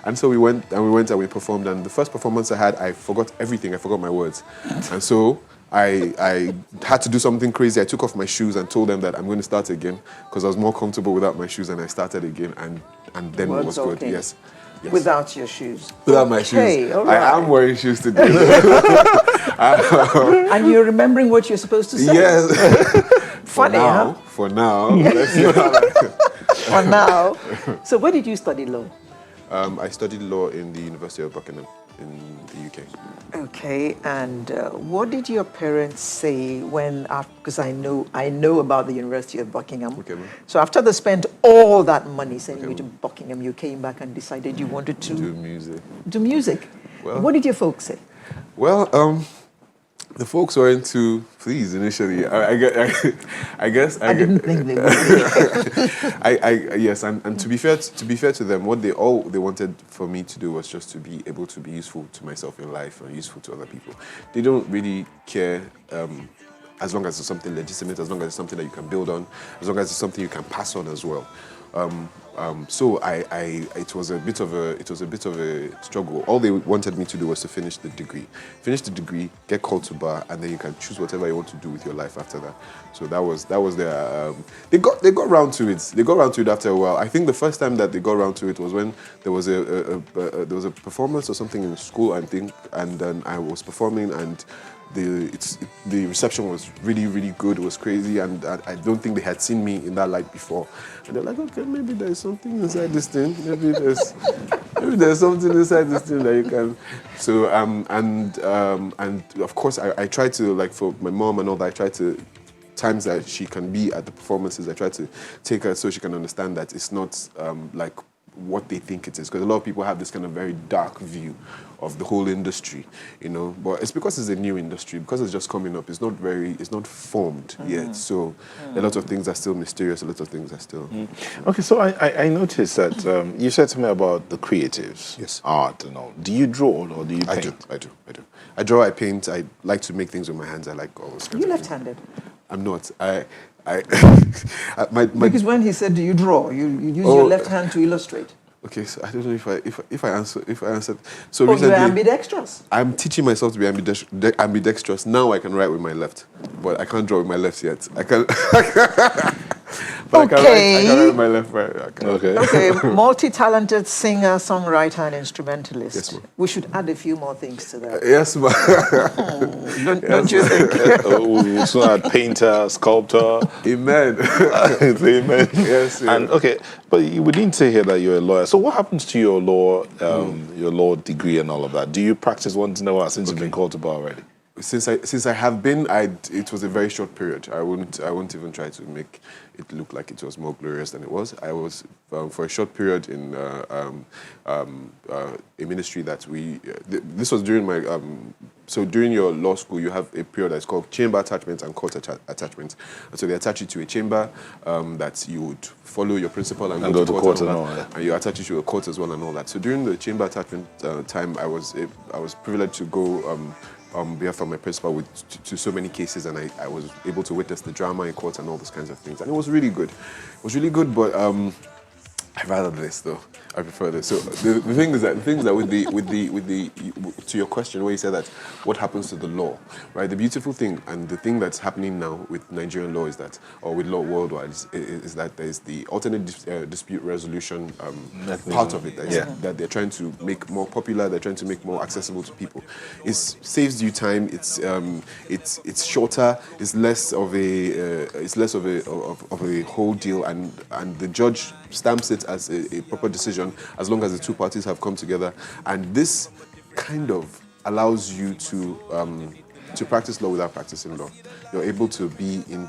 And so we went and we performed. And the first performance I had, I forgot everything. I forgot my words. And so I had to do something crazy. I took off my shoes and told them that I'm going to start again because I was more comfortable without my shoes, and I started again, and then it was good. Yes. Yes. Without your shoes. Without my shoes. All right. I am wearing shoes today. And you're remembering what you're supposed to say. Yes. Funny, huh? For now. Let's see how For now. So where did you study law? I studied law in the University of Buckingham in the UK. Okay, and what did your parents say when, because I know about the University of Buckingham. Okay, so after they spent all that money sending you to Buckingham, you came back and decided you wanted to do music. Do music. Well, what did your folks say? Well, the folks were into please initially. I guess I didn't think they would. Yes, and to be fair to them, what they wanted for me to do was just to be able to be useful to myself in life and useful to other people. They don't really care as long as it's something legitimate, as long as it's something that you can build on, as long as it's something you can pass on as well. So it was a bit of a struggle. All they wanted me to do was to finish the degree, get called to bar, and then you can choose whatever you want to do with your life after that. So that was their. They got round to it. They got round to it after a while. I think the first time that they got round to it was when there was a performance or something in school, I think, and then I was performing and. The reception was really, really good. It was crazy, and I don't think they had seen me in that light before. And they're like, okay, maybe there's something inside this thing. Maybe there's something inside this thing that you can. So and of course I try to, like, for my mom and all that, I try to. Times that she can be at the performances, I try to take her so she can understand that it's not like what they think it is, because a lot of people have this kind of very dark view of the whole industry, you know. But it's because it's a new industry, because it's just coming up. It's not formed yet. So a lot of things are still mysterious. A lot of things are still. Okay, so I noticed that you said to me about the creatives, yes, art and all. Do you draw or do you paint? I do. I draw. I paint. I like to make things with my hands. I like all those kinds of things. Are you left-handed? I'm not. Because when he said, "Do you draw?" You use your left hand to illustrate. Okay, so I don't know if I answered. So recently, you're ambidextrous. I'm teaching myself to be ambidextrous. Now I can write with my left, but I can't draw with my left yet. I can. But okay. I can write with my left. Right. Okay. Multi-talented singer, songwriter, and instrumentalist. Yes, ma'am. We should add a few more things to that. Yes, ma'am. Don't you think? We'll soon add painter, sculptor. Amen. Amen. Yes. Yeah. And okay, but we didn't say here that you're a lawyer. So what happens to your law degree and all of that? Do you practice once in a while since you've been called to bar already? Since I have been, it was a very short period. I wouldn't even try to make it look like it was more glorious than it was. I was for a short period in a ministry that this was during my so during your law school you have a period that's called chamber attachment and court attachment. And so they attach you to a chamber that you would follow your principal and go to court and all that. And you attach you to a court as well and all that. So during the chamber attachment time, I was privileged to go. On behalf of my principal to so many cases, and I was able to witness the drama in court and all those kinds of things, and it was really good. It was really good, but I'd rather this though. I prefer this. So the thing is that with the to your question where you said that what happens to the law, right? The beautiful thing and the thing that's happening now with Nigerian law is that, or with law worldwide, is that there's the alternate dispute resolution part of it that they're trying to make more popular. They're trying to make more accessible to people. It saves you time. It's shorter. It's less of a whole deal, and the judge stamps it as a proper decision as long as the two parties have come together. And this kind of allows you to practice law without practicing law. You're able to be in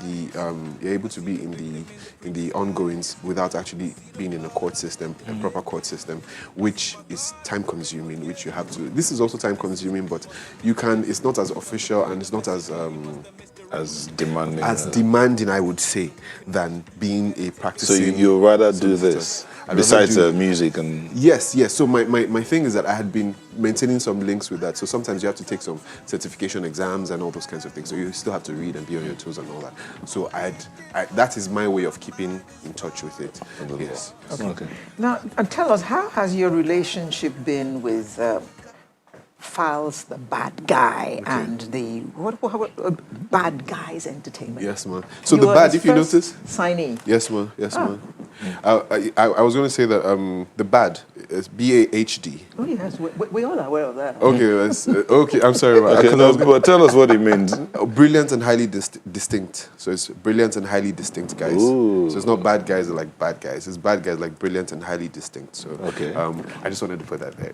the ongoings without actually being in a court system, a proper court system, which is time consuming, which you have to. This is also time consuming, but you can. It's not as official and it's not as demanding. I would say, than being a practicing. So you'd rather do this besides music and. Yes. So my thing is that I had been maintaining some links with that. So sometimes you have to take some certification exams and all those kinds of things. So you still have to read and be on your toes and all that. So that is my way of keeping in touch with it. Yes. Okay. Now, tell us, how has your relationship been with Fowles the Bad Guy and the Bad Guys Entertainment. Yes, man. So You the were bad, his if you first notice. signee. Yes, man. Yes, man. I was going to say that the bad is BAHD. Oh yes, we all are aware of that. Okay, okay. I'm sorry about Okay, that. no, but tell us what it means. Brilliant and highly distinct. So it's brilliant and highly distinct guys. Ooh. So it's not bad guys like bad guys. It's bad guys like brilliant and highly distinct. So okay. I just wanted to put that there.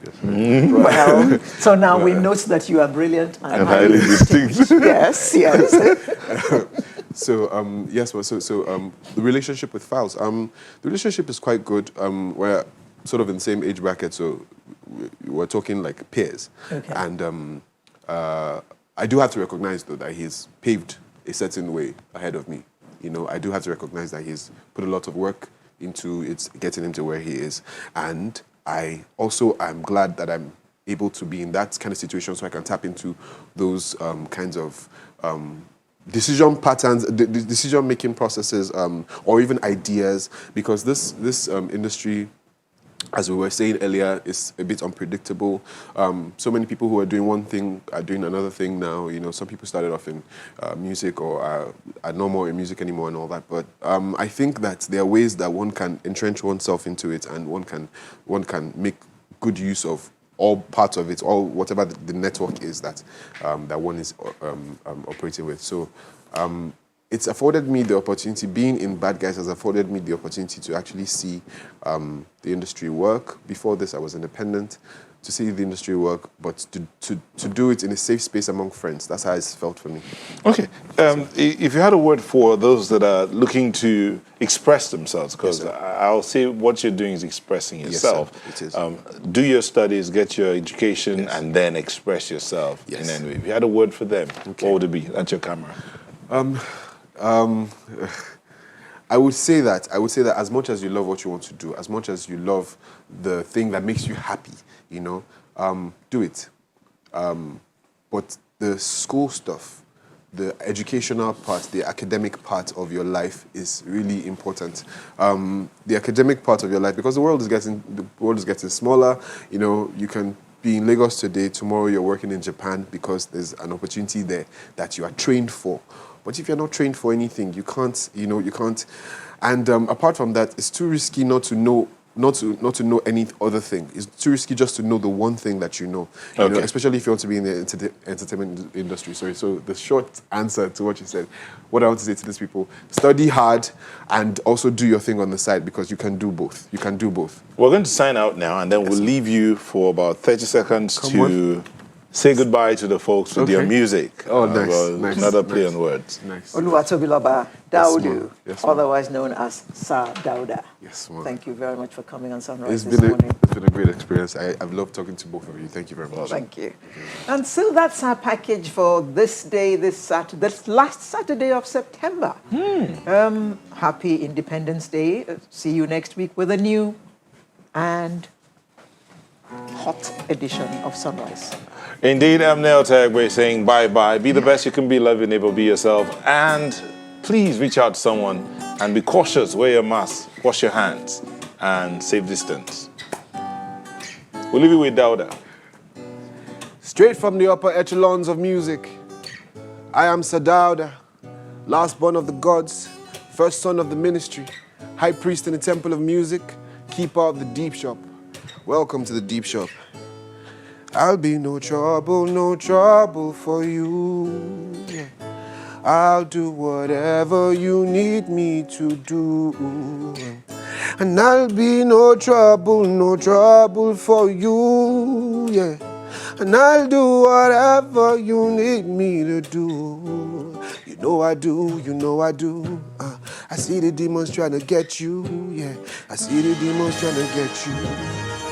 Well, so now we note that you are brilliant and highly distinct. Yes, yes. So yes, well, so the relationship with Fowles. The relationship is quite good. We're sort of in the same age bracket, so we're talking like peers. Okay. And I do have to recognize though that he's paved a certain way ahead of me. You know, I do have to recognize that he's put a lot of work into it, getting him to where he is, and I also am glad that I'm able to be in that kind of situation so I can tap into those kinds of decision patterns, decision-making processes, or even ideas, because this industry, as we were saying earlier, is a bit unpredictable. So many people who are doing one thing are doing another thing now. You know, some people started off in music or are no more in music anymore and all that. But I think that there are ways that one can entrench oneself into it, and one can make good use of all parts of it, all whatever the network is that that one is operating with. So it's afforded me the opportunity, being in Bad Guys has afforded me the opportunity to actually see the industry work. Before this, I was independent, to see the industry work, but to do it in a safe space among friends. That's how it's felt for me. Okay. If you had a word for those that are looking to express themselves, because yes, I'll say what you're doing is expressing yourself. Yes, sir. It is. Do your studies, get your education, yes, and then express yourself yes, in any way. If you had a word for them, okay, what would it be? That's your camera. I would say that as much as you love what you want to do, as much as you love the thing that makes you happy, you know, do it. But the school stuff, the educational part, the academic part of your life is really important. The academic part of your life, because the world is getting smaller. You know, you can be in Lagos today, tomorrow you're working in Japan because there's an opportunity there that you are trained for. But if you're not trained for anything, you can't. And apart from that, it's too risky not to know any other thing. It's too risky just to know the one thing that you know. You know, especially if you want to be in the entertainment industry. So the short answer to what you said, what I want to say to these people: study hard and also do your thing on the side, because you can do both. You can do both. We're going to sign out now, and then we'll leave you for about 30 seconds to say goodbye to the folks with your music. Oh, nice. Another play on words. Nice. Oluwatobiloba Daudu, yes, otherwise known as Sir Dauda. Yes, ma'am. Thank you very much for coming on Sunrise this It's morning. been a great experience. I've loved talking to both of you. Thank you very much. Thank you. And so that's our package for this day, this last Saturday of September. Happy Independence Day. See you next week with a new and hot edition of Sunrise. Indeed, I'm Neil Tagwe saying bye-bye. Be the best you can be, love your neighbor, be yourself. And please reach out to someone and be cautious. Wear your mask, wash your hands, and safe distance. We'll leave you with Dauda. Straight from the upper echelons of music, I am Sir Dauda, last born of the gods, first son of the ministry, high priest in the temple of music, keeper of the deep shop. Welcome to the deep shop. I'll be no trouble for you. Yeah. I'll do whatever you need me to do. And I'll be no trouble for you. Yeah. And I'll do whatever you need me to do. You know I do. I see the demons trying to get you. Yeah. I see the demons trying to get you.